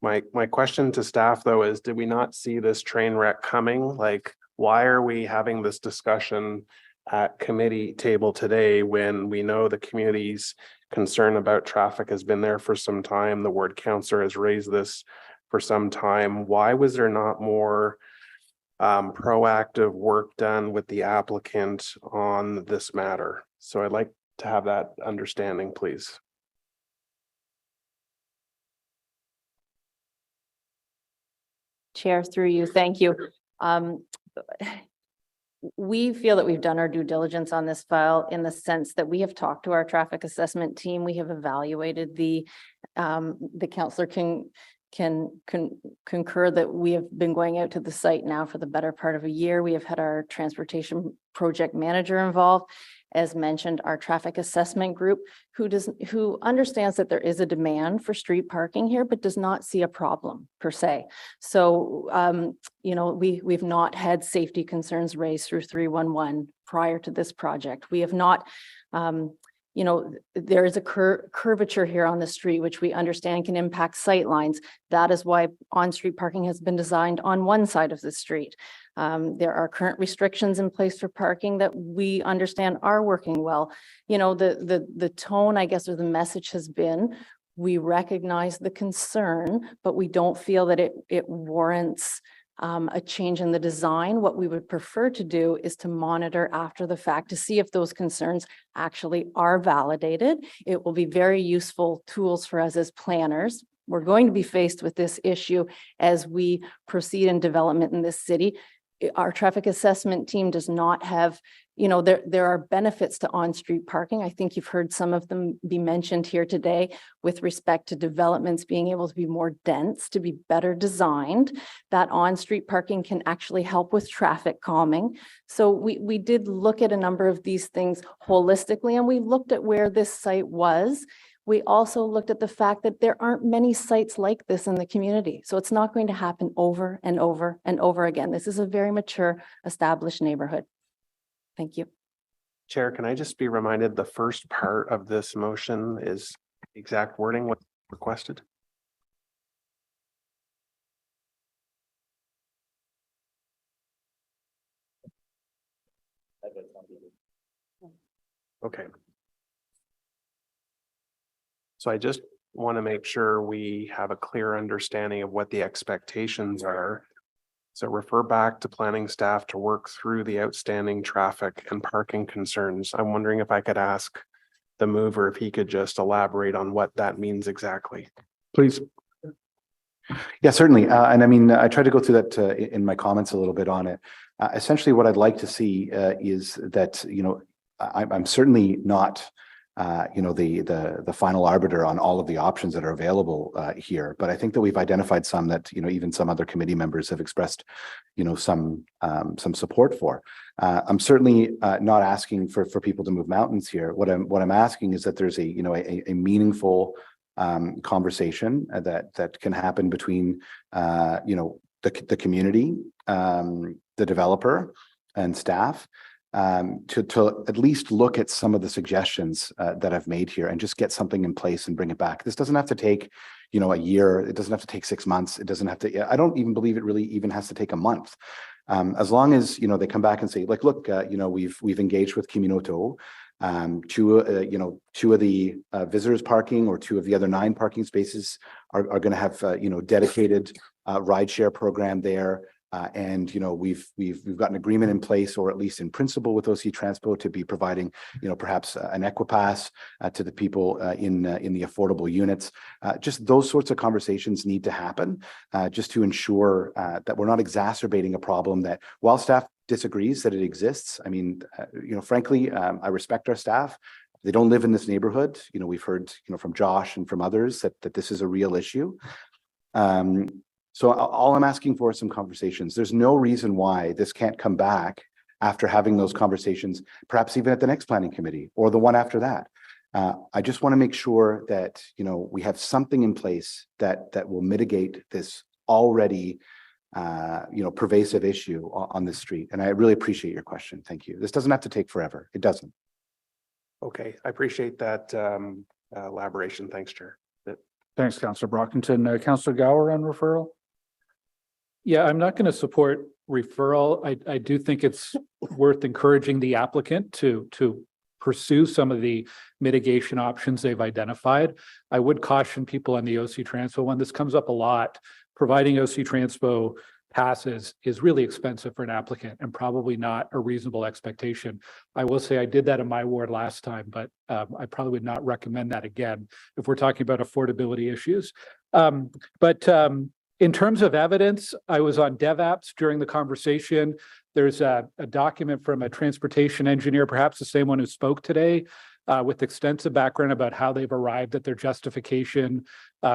My question to staff, though, is did we not see this train wreck coming? Like, why are we having this discussion at committee table today when we know the community's concern about traffic has been there for some time? The ward councillor has raised this for some time. Why was there not more proactive work done with the applicant on this matter? So I'd like to have that understanding, please. Chair, through you, thank you. We feel that we've done our due diligence on this file in the sense that we have talked to our traffic assessment team. We have evaluated the councillor can concur that we have been going out to the site now for the better part of a year. We have had our transportation project manager involved. As mentioned, our traffic assessment group who understands that there is a demand for street parking here, but does not see a problem per se. So, we've not had safety concerns raised through 311 prior to this project. We have not, there is a curvature here on the street, which we understand can impact sight lines. That is why on-street parking has been designed on one side of the street. There are current restrictions in place for parking that we understand are working well. The tone, I guess, or the message has been, we recognize the concern, but we don't feel that it warrants a change in the design. What we would prefer to do is to monitor after the fact to see if those concerns actually are validated. It will be very useful tools for us as planners. We're going to be faced with this issue as we proceed in development in this city. Our traffic assessment team does not have, there are benefits to on-street parking. I think you've heard some of them be mentioned here today with respect to developments being able to be more dense, to be better designed. That on-street parking can actually help with traffic calming. So we did look at a number of these things holistically, and we looked at where this site was. We also looked at the fact that there aren't many sites like this in the community. So it's not going to happen over and over and over again. This is a very mature, established neighborhood. Thank you. Chair, can I just be reminded the first part of this motion is exact wording what requested? Okay. So I just want to make sure we have a clear understanding of what the expectations are. So refer back to planning staff to work through the outstanding traffic and parking concerns. I'm wondering if I could ask the mover if he could just elaborate on what that means exactly. Please. Yeah, certainly. And I mean, I tried to go through that in my comments a little bit on it. Essentially, what I'd like to see is that, I'm certainly not the final arbiter on all of the options that are available here. But I think that we've identified some that, even some other committee members have expressed, some support for. I'm certainly not asking for people to move mountains here. What I'm asking is that there's a meaningful conversation that can happen between, the community, the developer and staff, to at least look at some of the suggestions that I've made here and just get something in place and bring it back. This doesn't have to take, a year. It doesn't have to take 6 months. It doesn't have to, I don't even believe it really even has to take a month. As long as, they come back and say, like, look, we've engaged with Comité. Two of the visitors parking or 2 of the other 9 parking spaces are going to have, dedicated rideshare program there. And we've got an agreement in place, or at least in principle, with OC Transpo to be providing perhaps an Equipass to the people in the affordable units. Just those sorts of conversations need to happen, just to ensure that we're not exacerbating a problem that, while staff disagrees that it exists. I mean, frankly, I respect our staff. They don't live in this neighborhood. We've heard from Josh and from others that this is a real issue. So all I'm asking for is some conversations. There's no reason why this can't come back after having those conversations, perhaps even at the next planning committee or the one after that. I just want to make sure that, we have something in place that will mitigate this already, pervasive issue on this street. And I really appreciate your question. Thank you. This doesn't have to take forever. It doesn't. Okay, I appreciate that elaboration. Thanks, Chair. Thanks, Councillor Brockington. Councillor Gower on referral. Yeah, I'm not going to support referral. I do think it's worth encouraging the applicant to pursue some of the mitigation options they've identified. I would caution people on the OC Transpo one. This comes up a lot. Providing OC Transpo passes is really expensive for an applicant and probably not a reasonable expectation. I will say I did that in my ward last time, but I probably would not recommend that again if we're talking about affordability issues. In terms of evidence, I was on DevApps during the conversation. There's a document from a transportation engineer, perhaps the same one who spoke today, with extensive background about how they've arrived at their justification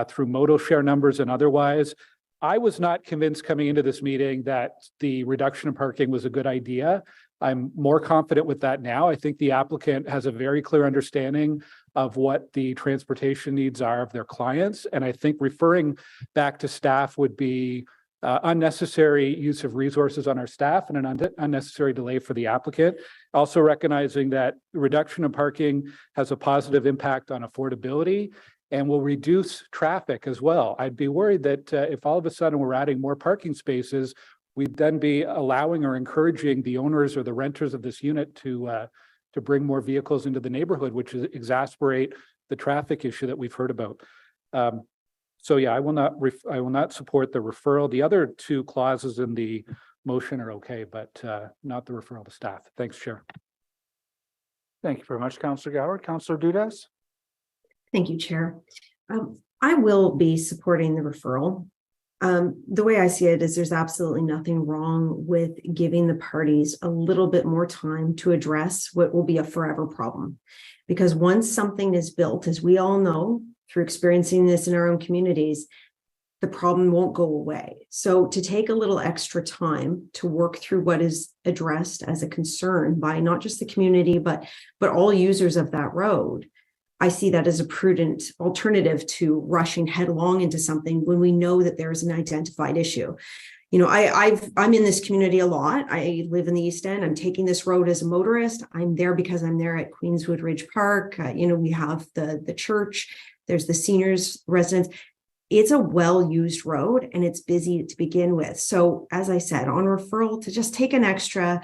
through modal share numbers and otherwise. I was not convinced coming into this meeting that the reduction in parking was a good idea. I'm more confident with that now. I think the applicant has a very clear understanding of what the transportation needs are of their clients. And I think referring back to staff would be unnecessary use of resources on our staff and an unnecessary delay for the applicant. Also recognizing that reduction in parking has a positive impact on affordability and will reduce traffic as well. I'd be worried that if all of a sudden we're adding more parking spaces, we'd then be allowing or encouraging the owners or the renters of this unit to bring more vehicles into the neighborhood, which is exasperate the traffic issue that we've heard about. So yeah, I will not support the referral. The other 2 clauses in the motion are okay, but not the referral to staff. Thanks, Chair. Thank you very much, Councillor Gower. Councillor Dudas. Thank you, Chair. I will be supporting the referral. The way I see it is there's absolutely nothing wrong with giving the parties a little bit more time to address what will be a forever problem. Because once something is built, as we all know, through experiencing this in our own communities, the problem won't go away. So to take a little extra time to work through what is addressed as a concern by not just the community, but all users of that road, I see that as a prudent alternative to rushing headlong into something when we know that there is an identified issue. I'm in this community a lot. I live in the East End. I'm taking this road as a motorist. I'm there because I'm there at Queenswood Ridge Park. We have the church. There's the seniors residents. It's a well-used road and it's busy to begin with. So as I said, on referral, to just take an extra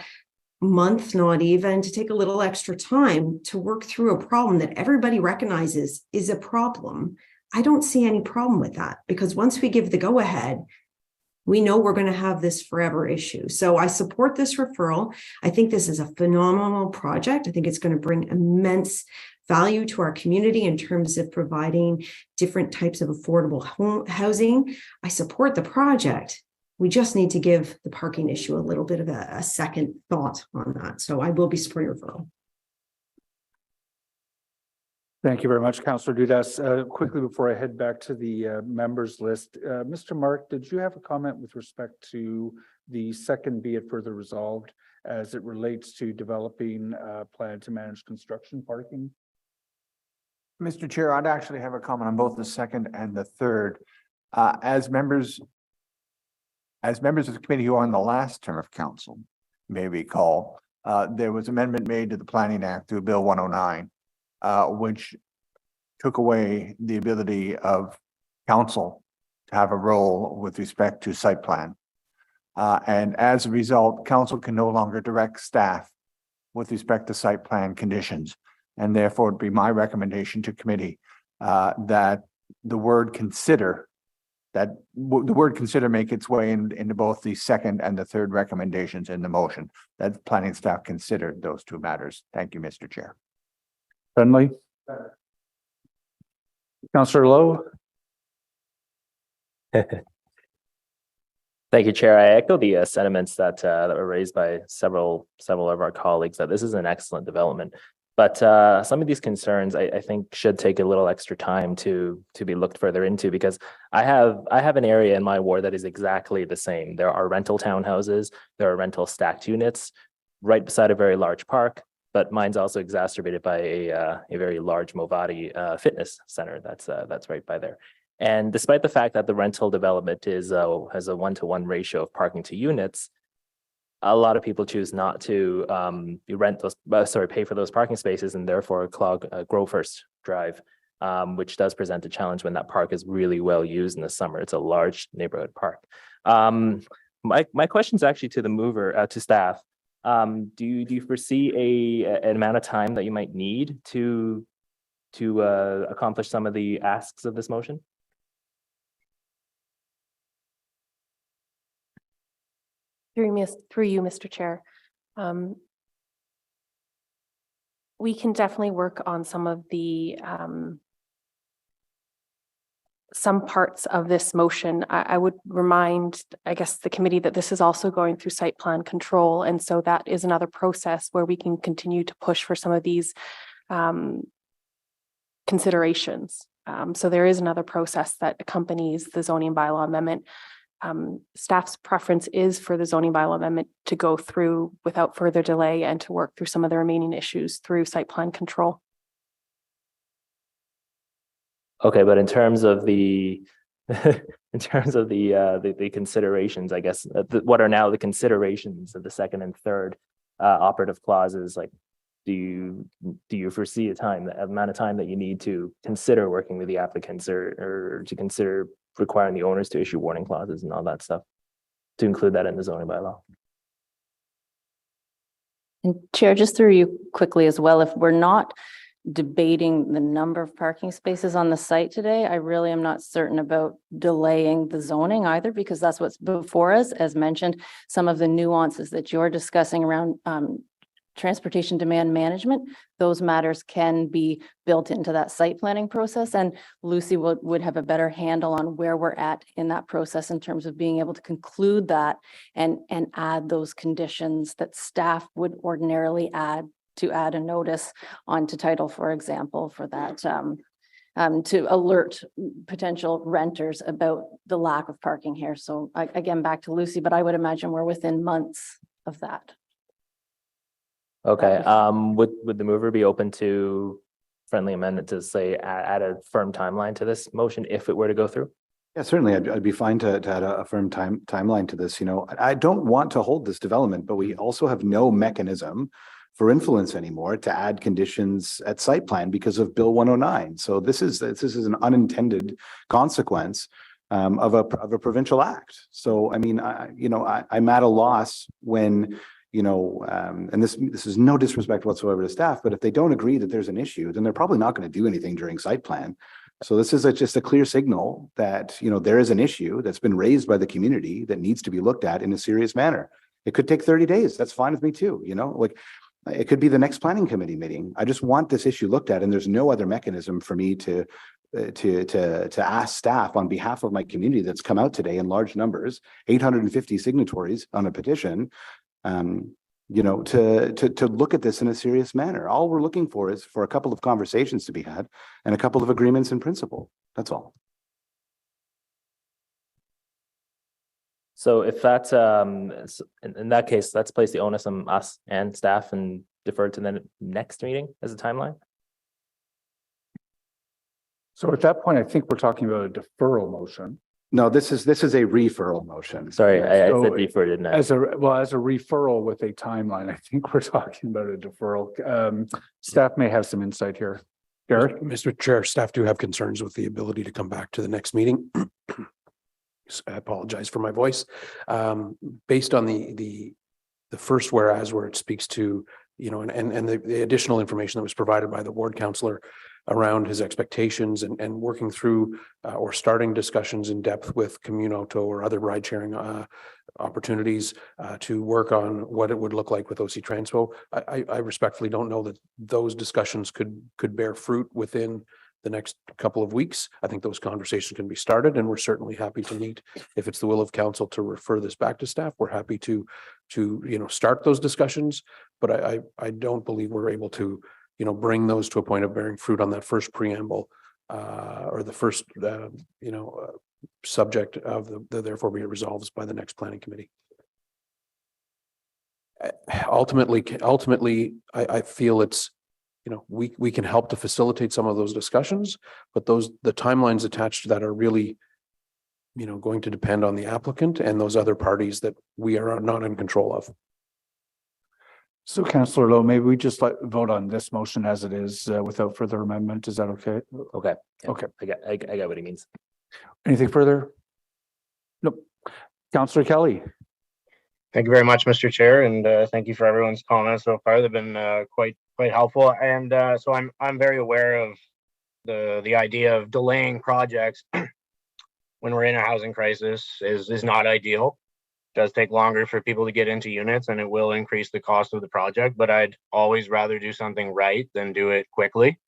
month, not even, to take a little extra time to work through a problem that everybody recognizes is a problem. I don't see any problem with that, because once we give the go ahead, we know we're going to have this forever issue. So I support this referral. I think this is a phenomenal project. I think it's going to bring immense value to our community in terms of providing different types of affordable housing. I support the project. We just need to give the parking issue a little bit of a second thought on that. So I will be supporting referral. Thank you very much, Councillor Dudas. Quickly before I head back to the members list, Mr. Mark, did you have a comment with respect to the second be it further resolved as it relates to developing a plan to manage construction parking? Mr. Chair, I'd actually have a comment on both the second and the third. As members of the committee who are on the last term of council may recall, there was amendment made to the Planning Act through Bill 109, which took away the ability of council to have a role with respect to site plan. And as a result, council can no longer direct staff with respect to site plan conditions. And therefore, it'd be my recommendation to committee that the word consider, make its way into both the second and the third recommendations in the motion, that planning staff considered those two matters. Thank you, Mr. Chair. Friendly. Councillor Lowe. Thank you, Chair. I echo the sentiments that were raised by several of our colleagues that this is an excellent development. But some of these concerns, I think, should take a little extra time to be looked further into, because I have an area in my ward that is exactly the same. There are rental townhouses, there are rental stacked units right beside a very large park, but mine's also exacerbated by a very large Movati fitness center that's right by there. And despite the fact that the rental development has a 1-to-1 ratio of parking to units, a lot of people choose not to pay for those parking spaces and therefore clog Grow First Drive, which does present a challenge when that park is really well used in the summer. It's a large neighborhood park. My question is actually to the mover, to staff. Do you foresee an amount of time that you might need to accomplish some of the asks of this motion? Through you, Mr. Chair. We can definitely work on some of the some parts of this motion. I would remind, I guess, the committee that this is also going through site plan control. And so that is another process where we can continue to push for some of these considerations. So there is another process that accompanies the zoning bylaw amendment. Staff's preference is for the zoning bylaw amendment to go through without further delay and to work through some of the remaining issues through site plan control. Okay, but in terms of the the considerations, I guess, what are now the considerations of the second and third operative clauses? Like, do you foresee the amount of time that you need to consider working with the applicants or to consider requiring the owners to issue warning clauses and all that stuff, to include that in the zoning bylaw? And Chair, just through you quickly as well, if we're not debating the number of parking spaces on the site today, I really am not certain about delaying the zoning either, because that's what's before us. As mentioned, some of the nuances that you're discussing around transportation demand management, those matters can be built into that site planning process. And Lucy would have a better handle on where we're at in that process in terms of being able to conclude that and add those conditions that staff would ordinarily add a notice onto title, for example, for that to alert potential renters about the lack of parking here. So again, back to Lucy, but I would imagine we're within months of that. Okay, would the mover be open to friendly amendment to say add a firm timeline to this motion if it were to go through? Yeah, certainly. I'd be fine to add a firm timeline to this. You know, I don't want to hold this development, but we also have no mechanism for influence anymore to add conditions at site plan because of Bill 109. So this is an unintended consequence of a provincial act. So I mean, I'm at a loss when, and this is no disrespect whatsoever to staff, but if they don't agree that there's an issue, then they're probably not going to do anything during site plan. So this is just a clear signal that, there is an issue that's been raised by the community that needs to be looked at in a serious manner. It could take 30 days. That's fine with me too. Like it could be the next planning committee meeting. I just want this issue looked at, and there's no other mechanism for me to ask staff on behalf of my community that's come out today in large numbers, 850 signatories on a petition, to look at this in a serious manner. All we're looking for is for a couple of conversations to be had and a couple of agreements in principle. That's all. So if that's, in that case, let's place the onus on us and staff and defer to the next meeting as a timeline. So at that point, I think we're talking about a deferral motion. No, this is a referral motion. Sorry, I So said defer, didn't I? As a referral with a timeline, I think we're talking about a deferral. Staff may have some insight here. Garrett? Mr. Chair, staff do have concerns with the ability to come back to the next meeting. I apologize for my voice. Based on the first whereas where it speaks to, and the additional information that was provided by the ward councillor around his expectations and working through or starting discussions in depth with Communauto or other ride sharing opportunities to work on what it would look like with OC Transpo. I respectfully don't know that those discussions could bear fruit within the next couple of weeks. I think those conversations can be started, and we're certainly happy to meet if it's the will of council to refer this back to staff. We're happy to start those discussions, but I don't believe we're able to bring those to a point of bearing fruit on that first preamble or the first subject of the therefore be it resolves by the next planning committee. Ultimately, I feel it's we can help to facilitate some of those discussions, but the timelines attached to that are really going to depend on the applicant and those other parties that we are not in control of. So Councillor Lowe, maybe we just vote on this motion as it is without further amendment. Is that okay? Okay. Yeah, okay. I got what he means. Anything further? Nope. Councillor Kelly. Thank you very much, Mr. Chair, and thank you for everyone's comments so far. They've been quite helpful, and so I'm very aware of the idea of delaying projects when we're in a housing crisis is not ideal. It does take longer for people to get into units, and it will increase the cost of the project. But I'd always rather do something right than do it quickly.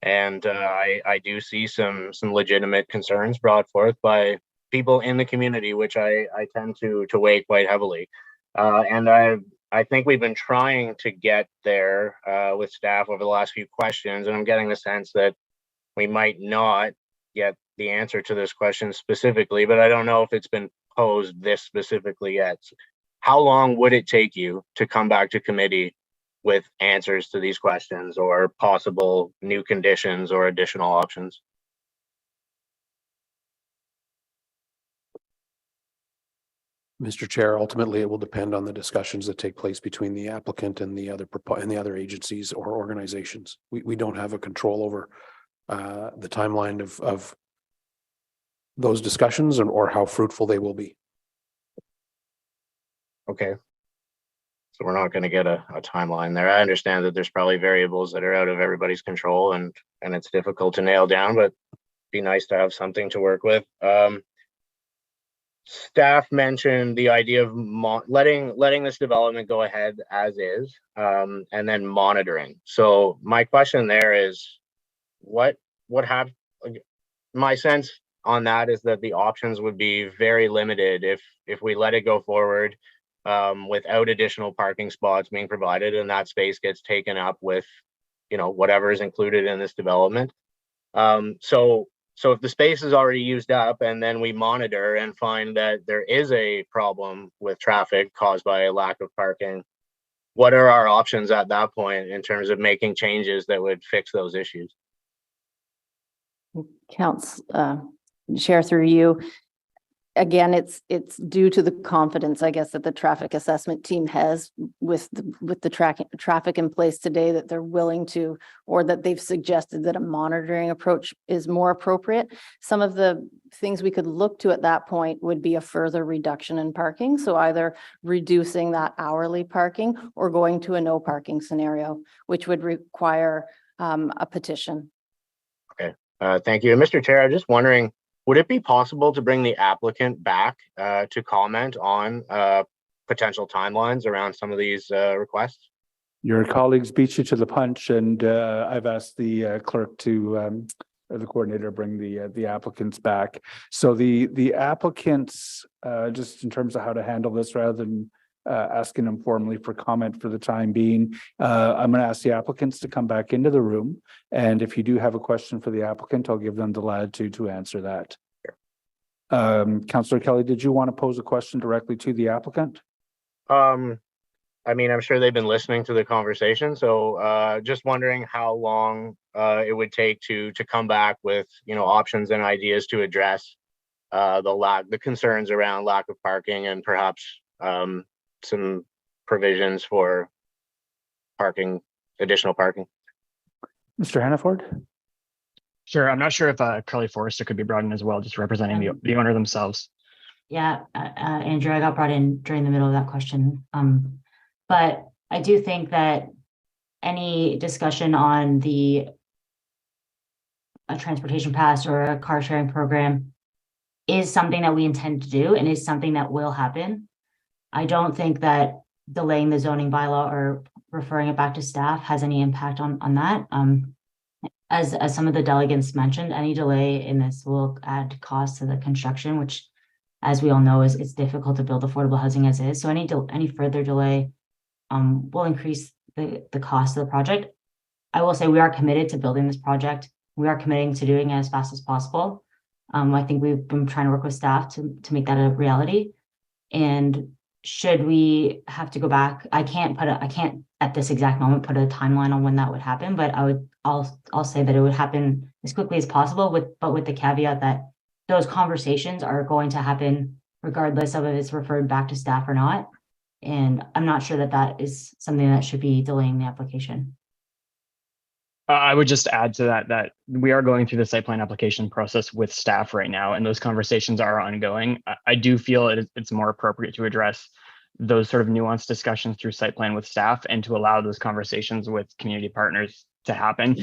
And I do see some legitimate concerns brought forth by people in the community, which I tend to weigh quite heavily. And I think we've been trying to get there with staff over the last few questions, and I'm getting the sense that we might not get the answer to this question specifically, but I don't know if it's been posed this specifically yet. How long would it take you to come back to committee with answers to these questions or possible new conditions or additional options? Mr. Chair, ultimately, it will depend on the discussions that take place between the applicant and the other agencies or organizations. We don't have a control over the timeline of those discussions or how fruitful they will be. Okay. So we're not going to get a timeline there. I understand that there's probably variables that are out of everybody's control and it's difficult to nail down, but it'd be nice to have something to work with. Staff mentioned the idea of letting this development go ahead as is, and then monitoring. So my question there is, what happened? My sense on that is that the options would be very limited if we let it go forward without additional parking spots being provided, and that space gets taken up with whatever is included in this development. So if the space is already used up and then we monitor and find that there is a problem with traffic caused by a lack of parking, what are our options at that point in terms of making changes that would fix those issues? Chair, through you, again, it's due to the confidence, I guess, that the traffic assessment team has with the traffic in place today, that they're willing to, or that they've suggested that a monitoring approach is more appropriate. Some of the things we could look to at that point would be a further reduction in parking. So either reducing that hourly parking or going to a no parking scenario, which would require a petition. Okay, thank you. And Mr. Chair, I'm just wondering, would it be possible to bring the applicant back to comment on potential timelines around some of these requests? Your colleagues beat you to the punch, and I've asked the clerk to the coordinator bring the applicants back. So the applicants, just in terms of how to handle this, rather than asking them formally for comment for the time being, I'm going to ask the applicants to come back into the room. And if you do have a question for the applicant, I'll give them the latitude to answer that. Councillor Kelly, did you want to pose a question directly to the applicant? I mean, I'm sure they've been listening to the conversation, so just wondering how long it would take to come back with, you know, options and ideas to address the concerns around lack of parking and perhaps some provisions for parking, additional parking. Mr. Hannaford? Sure. I'm not sure if Carly Forrester could be brought in as well, just representing the owner themselves. Yeah, Andrew, I got brought in during the middle of that question. But I do think that any discussion on a transportation pass or a car sharing program is something that we intend to do and is something that will happen. I don't think that delaying the zoning bylaw or referring it back to staff has any impact on that. As some of the delegates mentioned, any delay in this will add cost to the construction, which, as we all know, it's difficult to build affordable housing as is. So any further delay will increase the cost of the project. I will say we are committed to building this project. We are committing to doing it as fast as possible. I think we've been trying to work with staff to make that a reality. And should we have to go back, I can't at this exact moment put a timeline on when that would happen, but I'll say that it would happen as quickly as possible, but with the caveat that those conversations are going to happen regardless of if it's referred back to staff or not. And I'm not sure that is something that should be delaying the application. I would just add to that we are going through the site plan application process with staff right now, and those conversations are ongoing. I do feel it's more appropriate to address those sort of nuanced discussions through site plan with staff and to allow those conversations with community partners to happen.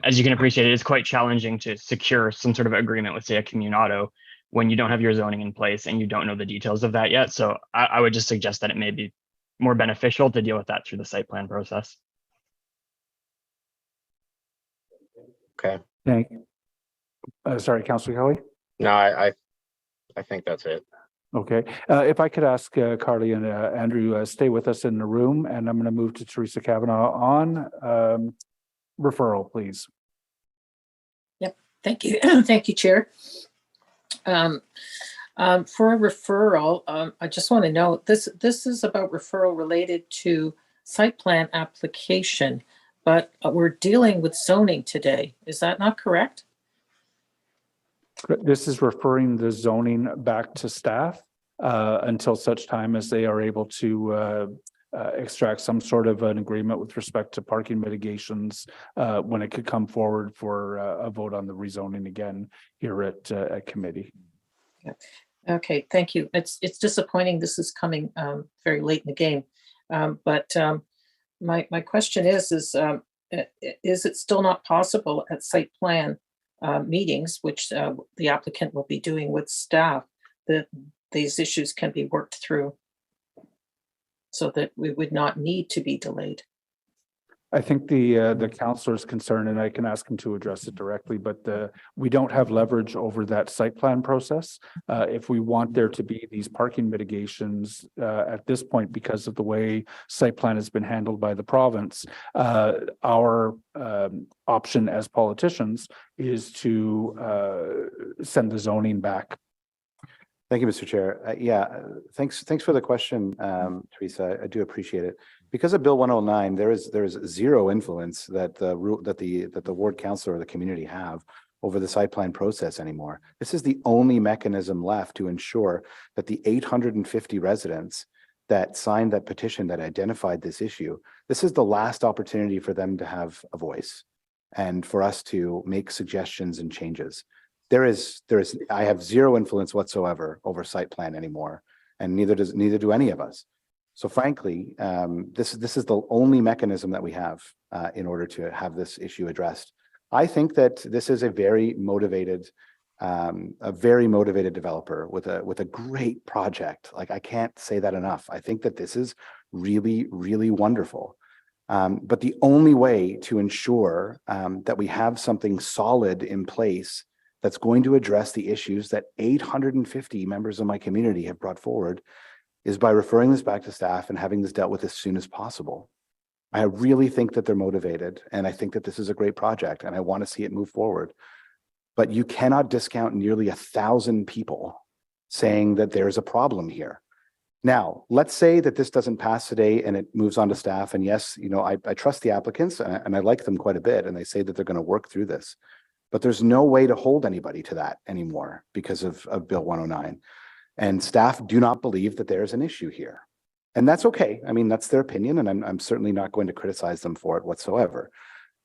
As you can appreciate, it is quite challenging to secure some sort of agreement with, say, a commune auto when you don't have your zoning in place and you don't know the details of that yet. So I would just suggest that it may be more beneficial to deal with that through the site plan process. Okay. Thank you. Sorry, Councillor Kelly? No, I think that's it. Okay. If I could ask Carly and Andrew, stay with us in the room, and I'm going to move to Teresa Kavanaugh on referral, please. Yep. Thank you. Thank you, Chair. For a referral, I just want to know, this is about referral related to site plan application, but we're dealing with zoning today. Is that not correct? This is referring the zoning back to staff until such time as they are able to extract some sort of an agreement with respect to parking mitigations when it could come forward for a vote on the rezoning again here at committee. Okay, thank you. It's disappointing this is coming very late in the game, but my question is it still not possible at site plan meetings, which the applicant will be doing with staff, that these issues can be worked through so that we would not need to be delayed? I think the councillor's concern, and I can ask him to address it directly, but we don't have leverage over that site plan process. If we want there to be these parking mitigations at this point, because of the way site plan has been handled by the province, our option as politicians is to send the zoning back. Thank you, Mr. Chair. Yeah, thanks for the question, Teresa. I do appreciate it. Because of Bill 109, there is zero influence that the ward council or the community have over the site plan process anymore. This is the only mechanism left to ensure that the 850 residents that signed that petition that identified this issue, this is the last opportunity for them to have a voice and for us to make suggestions and changes. I have zero influence whatsoever over site plan anymore, and neither do any of us. So frankly, this is the only mechanism that we have in order to have this issue addressed. I think that this is a very motivated developer with a great project. Like, I can't say that enough. I think that this is really, really wonderful. But the only way to ensure that we have something solid in place that's going to address the issues that 850 members of my community have brought forward is by referring this back to staff and having this dealt with as soon as possible. I really think that they're motivated, and I think that this is a great project, and I want to see it move forward. But you cannot discount nearly 1,000 people saying that there's a problem here. Now, let's say that this doesn't pass today and it moves on to staff. And yes, I trust the applicants and I like them quite a bit, and they say that they're going to work through this. But there's no way to hold anybody to that anymore because of Bill 109. And staff do not believe that there's an issue here. And that's okay. I mean, that's their opinion, and I'm certainly not going to criticize them for it whatsoever.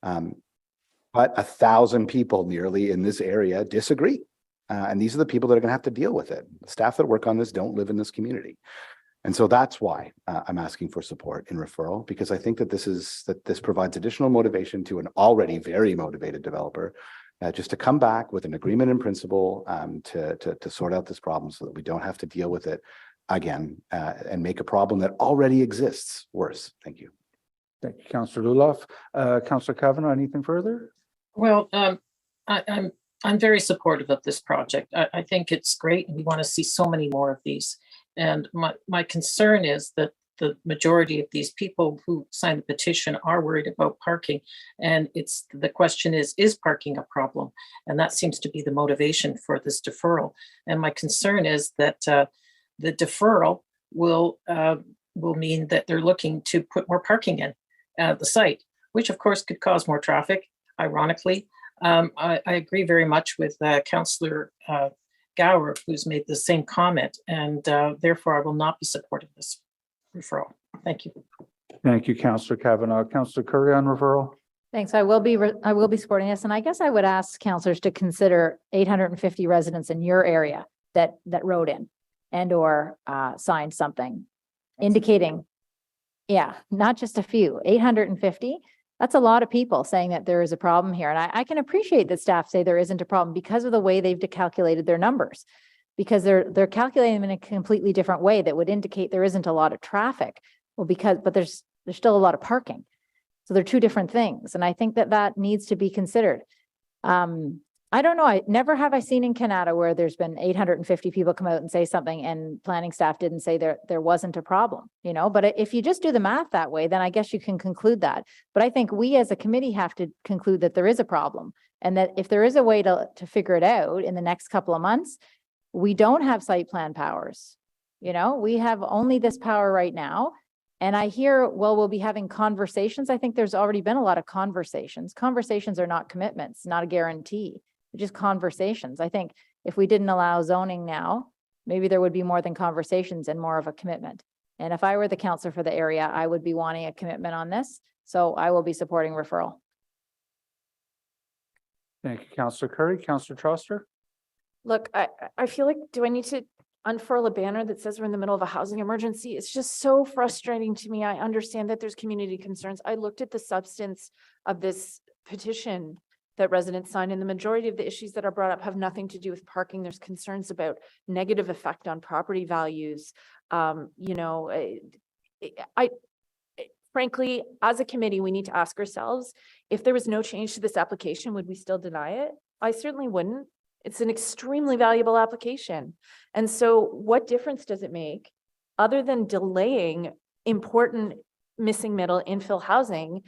But 1,000 people nearly in this area disagree. And these are the people that are going to have to deal with it. The staff that work on this don't live in this community. And so that's why I'm asking for support in referral, because I think that this provides additional motivation to an already very motivated developer just to come back with an agreement in principle to sort out this problem so that we don't have to deal with it again and make a problem that already exists worse. Thank you. Thank you, Councillor Luloff. Councillor Kavanagh, anything further? Well, I'm very supportive of this project. I think it's great, and we want to see so many more of these. And my concern is that the majority of these people who signed the petition are worried about parking. And the question is parking a problem? And that seems to be the motivation for this deferral. And my concern is that the deferral will mean that they're looking to put more parking in at the site, which of course could cause more traffic, ironically. I agree very much with Councillor Gower, who's made the same comment, and therefore I will not be supporting this referral. Thank you. Thank you, Councillor Kavanagh. Councillor Curry on referral. Thanks. I will be supporting this. And I guess I would ask councillors to consider 850 residents in your area that wrote in and or signed something indicating, not just a few, 850. That's a lot of people saying that there is a problem here. And I can appreciate that staff say there isn't a problem because of the way they've calculated their numbers, because they're calculating them in a completely different way that would indicate there isn't a lot of traffic. Well, but there's still a lot of parking. So they're two different things. And I think that needs to be considered. I don't know. Never have I seen in Canada where there's been 850 people come out and say something and planning staff didn't say there wasn't a problem, but if you just do the math that way, then I guess you can conclude that. But I think we as a committee have to conclude that there is a problem, and that if there is a way to figure it out in the next couple of months, we don't have site plan powers. We have only this power right now. And I hear, well, we'll be having conversations. I think there's already been a lot of conversations. Conversations are not commitments, not a guarantee. Just conversations. I think if we didn't allow zoning now, maybe there would be more than conversations and more of a commitment. And if I were the councillor for the area, I would be wanting a commitment on this. So I will be supporting referral. Thank you, Councillor Curry. Councillor Troster. Look, I feel like, do I need to unfurl a banner that says we're in the middle of a housing emergency? It's just so frustrating to me. I understand that there's community concerns. I looked at the substance of this petition that residents signed, and the majority of the issues that are brought up have nothing to do with parking. There's concerns about negative effect on property values. Frankly, as a committee, we need to ask ourselves, if there was no change to this application, would we still deny it? I certainly wouldn't. It's an extremely valuable application. And so what difference does it make other than delaying important missing middle infill housing?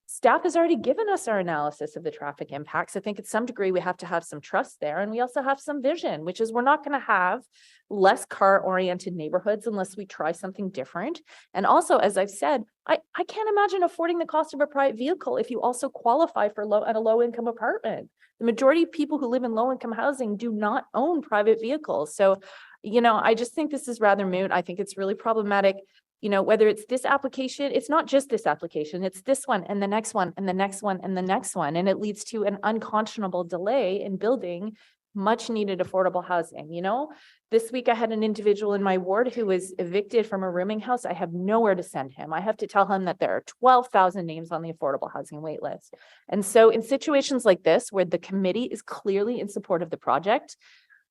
Staff has already given us our analysis of the traffic impacts. I think at some degree we have to have some trust there, and we also have some vision, which is we're not going to have less car-oriented neighborhoods unless we try something different. And also, as I've said, I can't imagine affording the cost of a private vehicle if you also qualify for a low-income apartment. The majority of people who live in low income housing do not own private vehicles. So, you know, I just think this is rather moot. I think it's really problematic. You know, whether it's this application, it's not just this application, it's this one and the next one and the next one and the next one. And it leads to an unconscionable delay in building much needed affordable housing. You know, this week I had an individual in my ward who was evicted from a rooming house. I have nowhere to send him. I have to tell him that there are 12,000 names on the affordable housing wait list. And so in situations like this, where the committee is clearly in support of the project,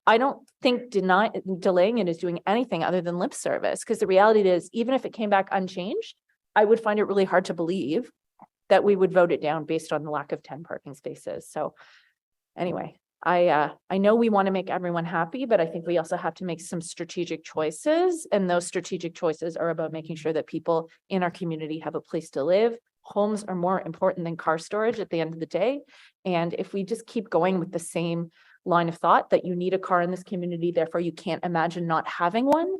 I don't think delaying it is doing anything other than lip service, because the reality is, even if it came back unchanged, I would find it really hard to believe that we would vote it down based on the lack of 10 parking spaces. So anyway, I know we want to make everyone happy, but I think we also have to make some strategic choices. And those strategic choices are about making sure that people in our community have a place to live. Homes are more important than car storage at the end of the day. And if we just keep going with the same line of thought that you need a car in this community, therefore you can't imagine not having one,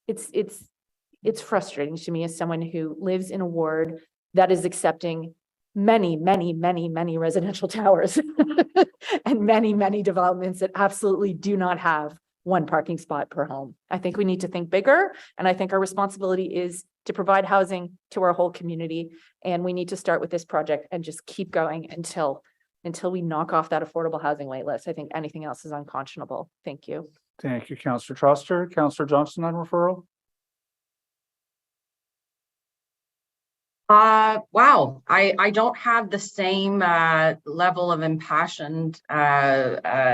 it's frustrating to me as someone who lives in a ward that is accepting many residential towers and many developments that absolutely do not have one parking spot per home. I think we need to think bigger, and I think our responsibility is to provide housing to our whole community, and we need to start with this project and just keep going until we knock off that affordable housing wait list. I think anything else is unconscionable. Thank you. Thank you, Councillor Troster. Councillor Johnston on referral. Wow, I don't have the same level of impassioned passion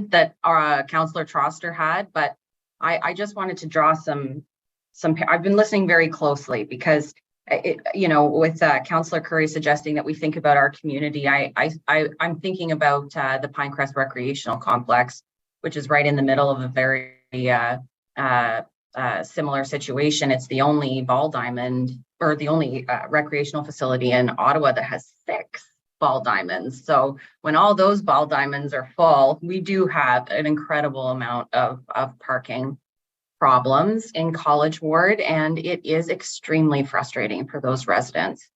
that Councillor Troster had, but I just wanted to draw some I've been listening very closely because with Councillor Curry suggesting that we think about our community, I'm thinking about the Pinecrest Recreational Complex, which is right in the middle of a very similar situation. It's the only ball diamond, or the only recreational facility in Ottawa that has 6 ball diamonds. So when all those ball diamonds are full, we do have an incredible amount of parking problems in College Ward, and it is extremely frustrating for those residents.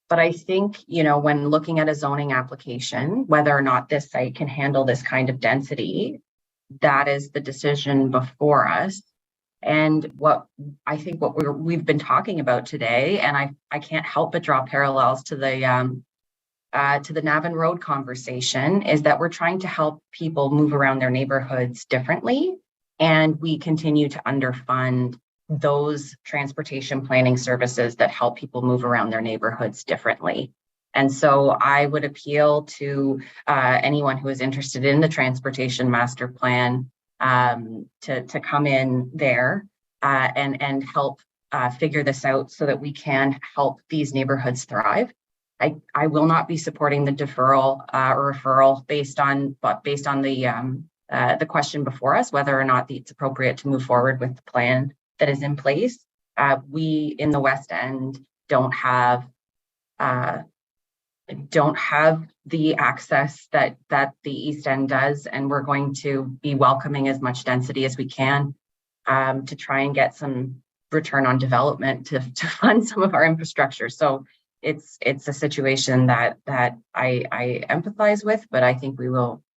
But I think, when looking at a zoning application, whether or not this site can handle this kind of density, that is the decision before us. And what we've been talking about today, and I can't help but draw parallels to the Navan Road conversation, is that we're trying to help people move around their neighborhoods differently. And we continue to underfund those transportation planning services that help people move around their neighborhoods differently. And so I would appeal to anyone who is interested in the transportation master plan to come in there and help figure this out so that we can help these neighborhoods thrive. I will not be supporting the deferral or referral based on the question before us, whether or not it's appropriate to move forward with the plan that is in place. We in the West End don't have the access that the East End does, and we're going to be welcoming as much density as we can to try and get some return on development to fund some of our infrastructure. So it's a situation that I empathize with, but I think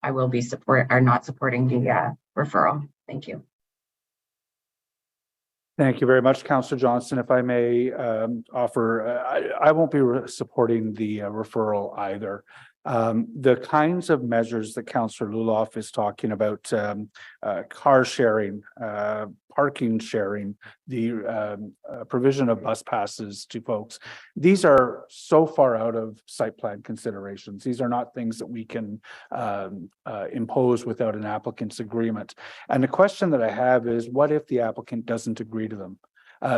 I will be not supporting the referral. Thank you. Thank you very much, Councillor Johnston. If I may offer, I won't be supporting the referral either. The kinds of measures that Councillor Luloff is talking about, car sharing, parking sharing, the provision of bus passes to folks, these are so far out of site plan considerations. These are not things that we can impose without an applicant's agreement. And the question that I have is, what if the applicant doesn't agree to them?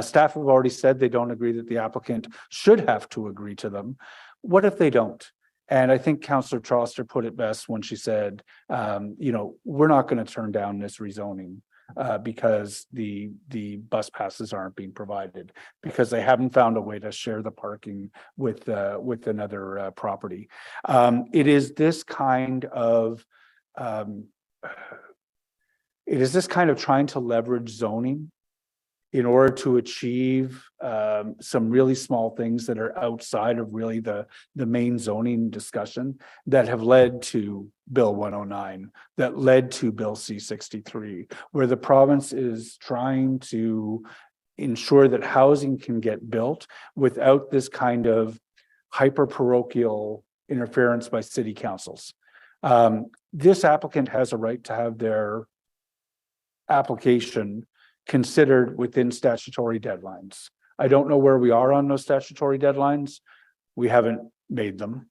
Staff have already said they don't agree that the applicant should have to agree to them. What if they don't? And I think Councillor Troster put it best when she said, we're not going to turn down this rezoning because the bus passes aren't being provided, because they haven't found a way to share the parking with another property. It is this kind of trying to leverage zoning in order to achieve some really small things that are outside of really the main zoning discussion that have led to Bill 109, that led to Bill C-63, where the province is trying to ensure that housing can get built without this kind of hyper parochial interference by city councils. This applicant has a right to have their application considered within statutory deadlines. I don't know where we are on those statutory deadlines. We haven't made them.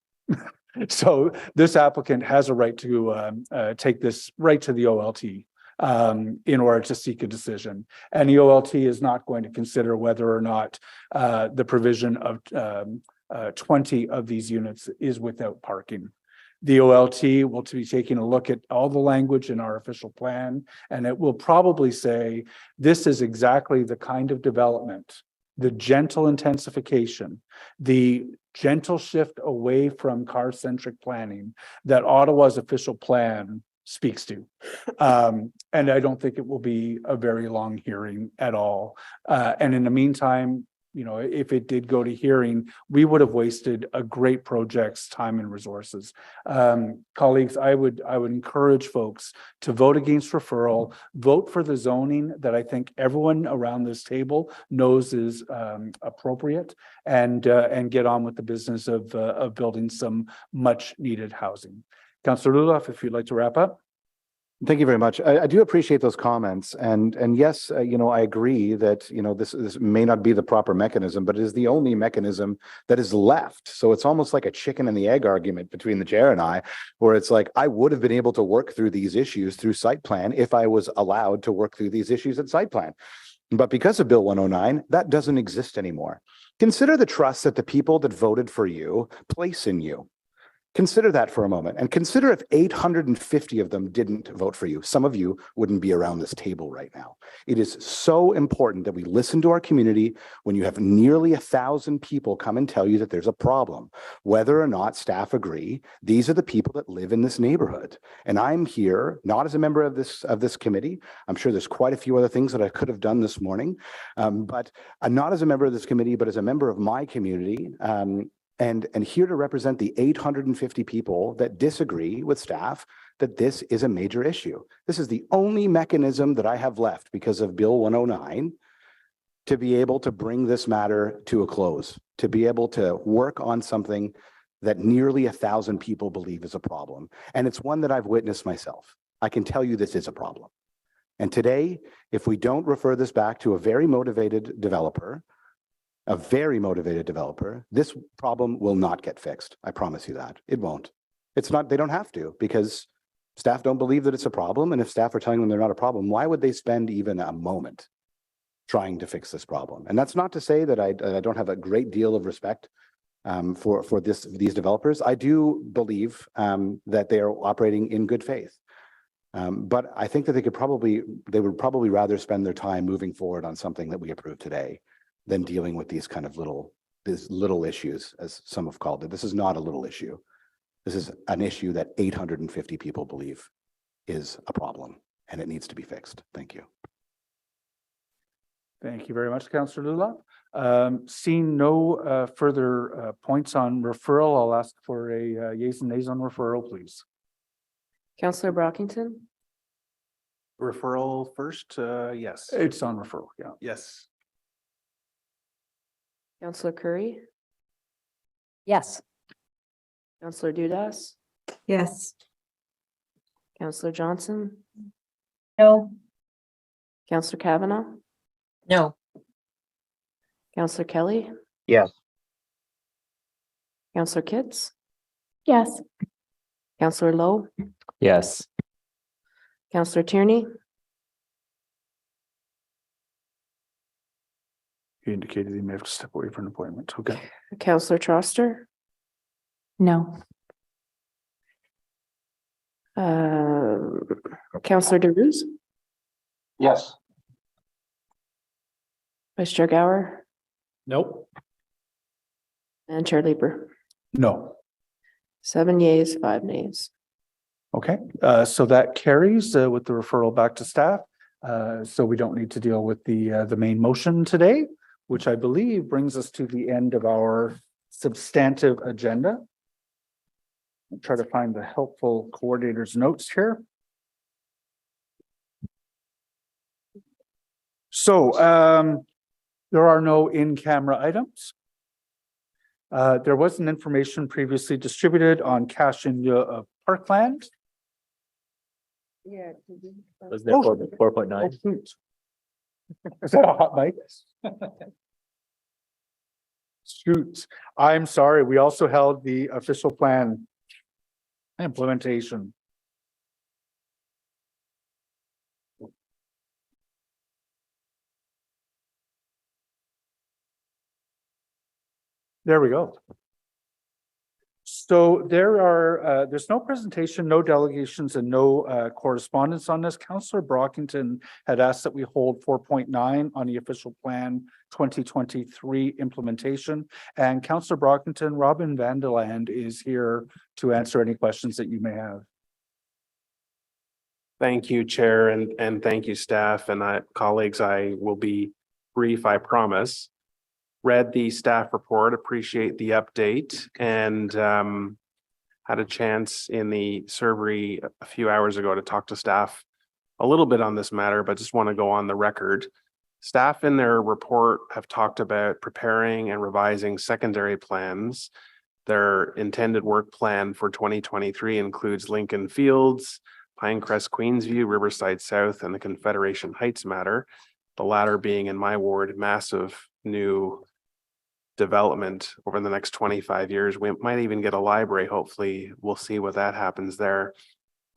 So this applicant has a right to take this right to the OLT in order to seek a decision. And the OLT is not going to consider whether or not the provision of 20 of these units is without parking. The OLT will be taking a look at all the language in our official plan, and it will probably say, this is exactly the kind of development, the gentle intensification, the gentle shift away from car-centric planning that Ottawa's official plan speaks to. And I don't think it will be a very long hearing at all. And in the meantime, you know, if it did go to hearing, we would have wasted a great project's time and resources. Colleagues, I would encourage folks to vote against referral, vote for the zoning that I think everyone around this table knows is appropriate, and get on with the business of building some much needed housing. Councillor Luloff, if you'd like to wrap up. Thank you very much. I do appreciate those comments, and yes, you know, I agree that, you know, this may not be the proper mechanism, but it is the only mechanism that is left. So it's almost like a chicken and the egg argument between the chair and I, where it's like, I would have been able to work through these issues through site plan if I was allowed to work through these issues at site plan. But because of Bill 109, that doesn't exist anymore. Consider the trust that the people that voted for you place in you. Consider that for a moment, and consider if 850 of them didn't vote for you. Some of you wouldn't be around this table right now. It is so important that we listen to our community when you have nearly 1,000 people come and tell you that there's a problem. Whether or not staff agree, these are the people that live in this neighborhood. And I'm here not as a member of this committee. I'm sure there's quite a few other things that I could have done this morning, but I'm not as a member of this committee, but as a member of my community. And here to represent the 850 people that disagree with staff that this is a major issue. This is the only mechanism that I have left because of Bill 109 to be able to bring this matter to a close, to be able to work on something that nearly 1,000 people believe is a problem. And it's one that I've witnessed myself. I can tell you this is a problem. And today, if we don't refer this back to a very motivated developer, this problem will not get fixed. I promise you that. It won't. It's not, they don't have to, because staff don't believe that it's a problem. And if staff are telling them they're not a problem, why would they spend even a moment trying to fix this problem? And that's not to say that I don't have a great deal of respect for these developers. I do believe that they are operating in good faith. But I think that they would probably rather spend their time moving forward on something that we approve today than dealing with these kind of little issues, as some have called it. This is not a little issue. This is an issue that 850 people believe is a problem, and it needs to be fixed. Thank you. Thank you very much, Councillor Luloff. Seeing no further points on referral, I'll ask for a yeas and nays on referral, please. Councillor Brockington? Referral first, yes. It's on referral, yeah. Yes. Councillor Curry? Yes. Councillor Dudas? Yes. Councillor Johnson? No. Councillor Kavanaugh? No. Councillor Kelly? Yes. Councillor Kitts? Yes. Councillor Lowe? Yes. Councillor Tierney? He indicated he may have to step away from an appointment. Okay. Councillor Troster? No. Councillor DeRuz? Yes. Vice Chair Gower? Nope. And Chair Lieber? No. 7 yeas, 5 nays. Okay, so that carries with the referral back to staff. So we don't need to deal with the main motion today, which I believe brings us to the end of our substantive agenda. I'll try to find the helpful coordinator's notes here. So there are no in-camera items. There was an information previously distributed on cash in lieu of parkland. Yeah. Was there 4.9? Is that a hot mic? Shoot, I'm sorry. We also held the official plan implementation. There we go. So there's no presentation, no delegations, and no correspondence on this. Councillor Brockington had asked that we hold 4.9 on the official plan 2023 implementation. And Councillor Brockington, Robin Vanderland is here to answer any questions that you may have. Thank you, Chair, and thank you, staff and colleagues. I will be brief, I promise. Read the staff report, appreciate the update, and had a chance in the surgery a few hours ago to talk to staff a little bit on this matter, but just want to go on the record. Staff in their report have talked about preparing and revising secondary plans. Their intended work plan for 2023 includes Lincoln Fields, Pinecrest, Queensview, Riverside South, and the Confederation Heights matter. The latter being in my ward, massive new development over the next 25 years. We might even get a library. Hopefully we'll see what that happens there.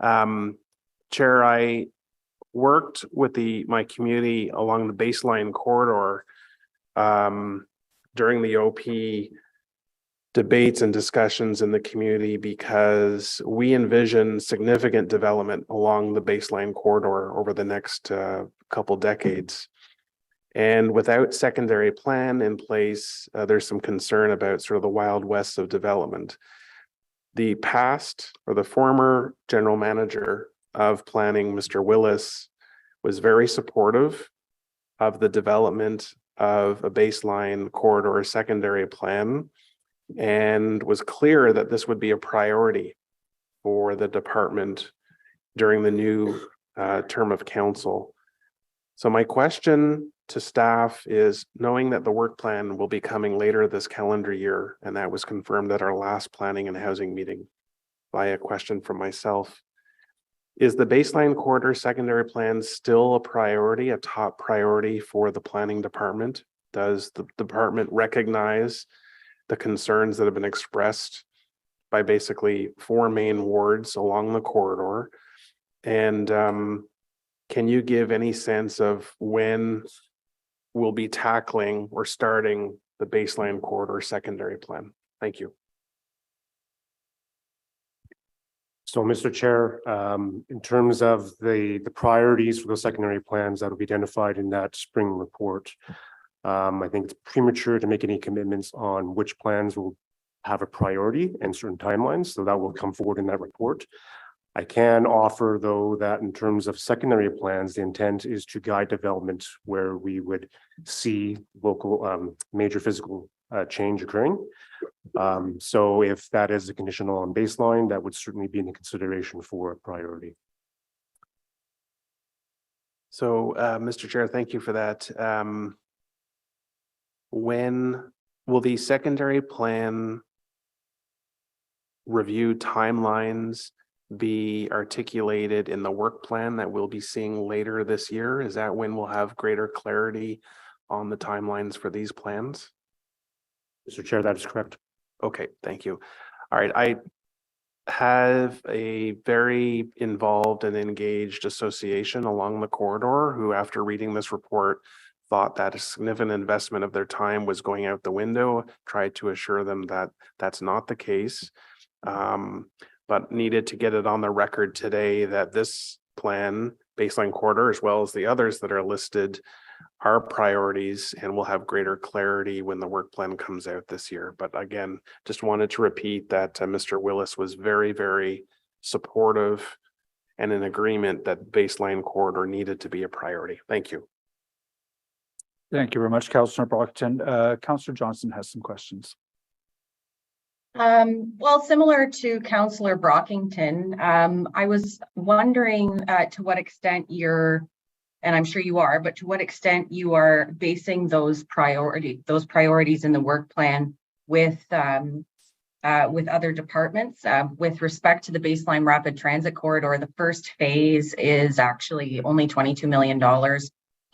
Chair, I worked with my community along the baseline corridor during the OP debates and discussions in the community because we envision significant development along the baseline corridor over the next couple decades. And without secondary plan in place, there's some concern about sort of the wild west of development. The past or the former general manager of planning, Mr. Willis, was very supportive of the development of a baseline corridor secondary plan and was clear that this would be a priority for the department during the new term of council. So my question to staff is, knowing that the work plan will be coming later this calendar year, and that was confirmed at our last planning and housing meeting by a question from myself, is the baseline corridor secondary plan still a priority, a top priority for the planning department? Does the department recognize the concerns that have been expressed by basically 4 main wards along the corridor? And can you give any sense of when we'll be tackling or starting the baseline corridor secondary plan? Thank you. So, Mr. Chair, in terms of the priorities for those secondary plans that will be identified in that spring report, I think it's premature to make any commitments on which plans will have a priority and certain timelines. So that will come forward in that report. I can offer, though, that in terms of secondary plans, the intent is to guide development where we would see local major physical change occurring. So if that is a conditional on baseline, that would certainly be in consideration for a priority. So, Mr. Chair, thank you for that. When will the secondary plan review timelines be articulated in the work plan that we'll be seeing later this year? Is that when we'll have greater clarity on the timelines for these plans? Mr. Chair, that is correct. Okay, thank you. All right, I have a very involved and engaged association along the corridor who, after reading this report, thought that a significant investment of their time was going out the window. Tried to assure them that that's not the case, but needed to get it on the record today that this plan, baseline corridor, as well as the others that are listed, are priorities and will have greater clarity when the work plan comes out this year. But again, just wanted to repeat that Mr. Willis was very, very supportive and an agreement that baseline corridor needed to be a priority. Thank you. Thank you very much, Councillor Brockton. Councillor Johnson has some questions. Well, similar to Councillor Brockington, I was wondering to what extent you're, and I'm sure you are, but to what extent you are basing those priorities in the work plan with other departments. With respect to the baseline rapid transit corridor, the first phase is actually only $22 million.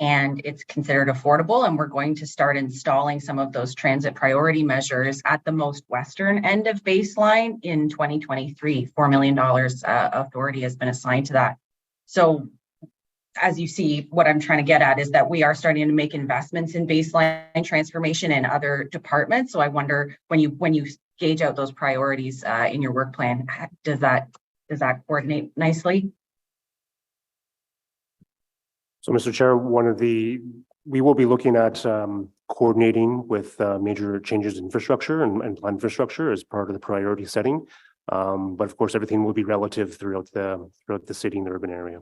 And it's considered affordable, and we're going to start installing some of those transit priority measures at the most western end of baseline in 2023. $4 million authority has been assigned to that. So as you see, what I'm trying to get at is that we are starting to make investments in baseline transformation in other departments. So I wonder, when you gauge out those priorities in your work plan, does that coordinate nicely? So, Mr. Chair, we will be looking at coordinating with major changes in infrastructure and plan infrastructure as part of the priority setting. But of course, everything will be relative throughout the city and the urban area.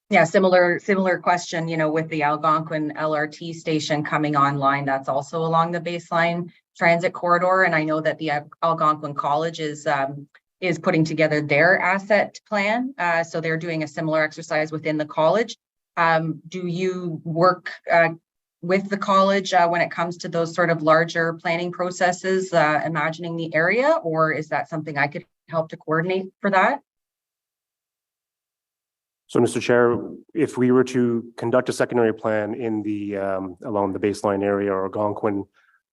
Yeah, similar question, with the Algonquin LRT station coming online, that's also along the baseline transit corridor. And I know that the Algonquin College is putting together their asset plan. So they're doing a similar exercise within the college. Do you work with the college when it comes to those sort of larger planning processes, imagining the area, or is that something I could help to coordinate for that? So, Mr. Chair, if we were to conduct a secondary plan in the along the baseline area or Algonquin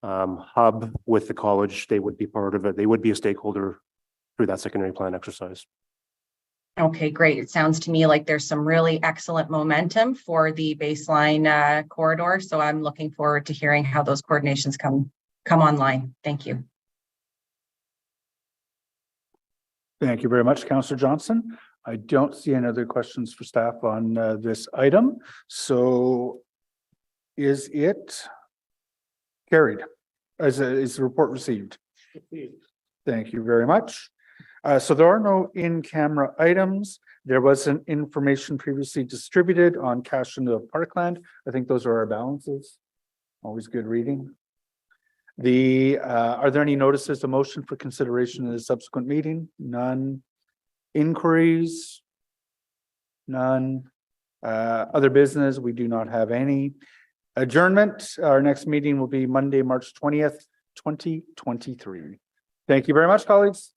hub with the college, they would be part of it. They would be a stakeholder through that secondary plan exercise. Okay, great. It sounds to me like there's some really excellent momentum for the baseline corridor. So I'm looking forward to hearing how those coordinations come online. Thank you. Thank you very much, Councillor Johnson. I don't see any other questions for staff on this item. So is it carried? Is the report received? Thank you very much. So there are no in-camera items. There was an information previously distributed on cash into parkland. I think those are our balances. Always good reading. Are there any notices of motion for consideration in the subsequent meeting? None. Inquiries? None. Other business? We do not have any. Adjournment. Our next meeting will be Monday, March 20th, 2023. Thank you very much, colleagues.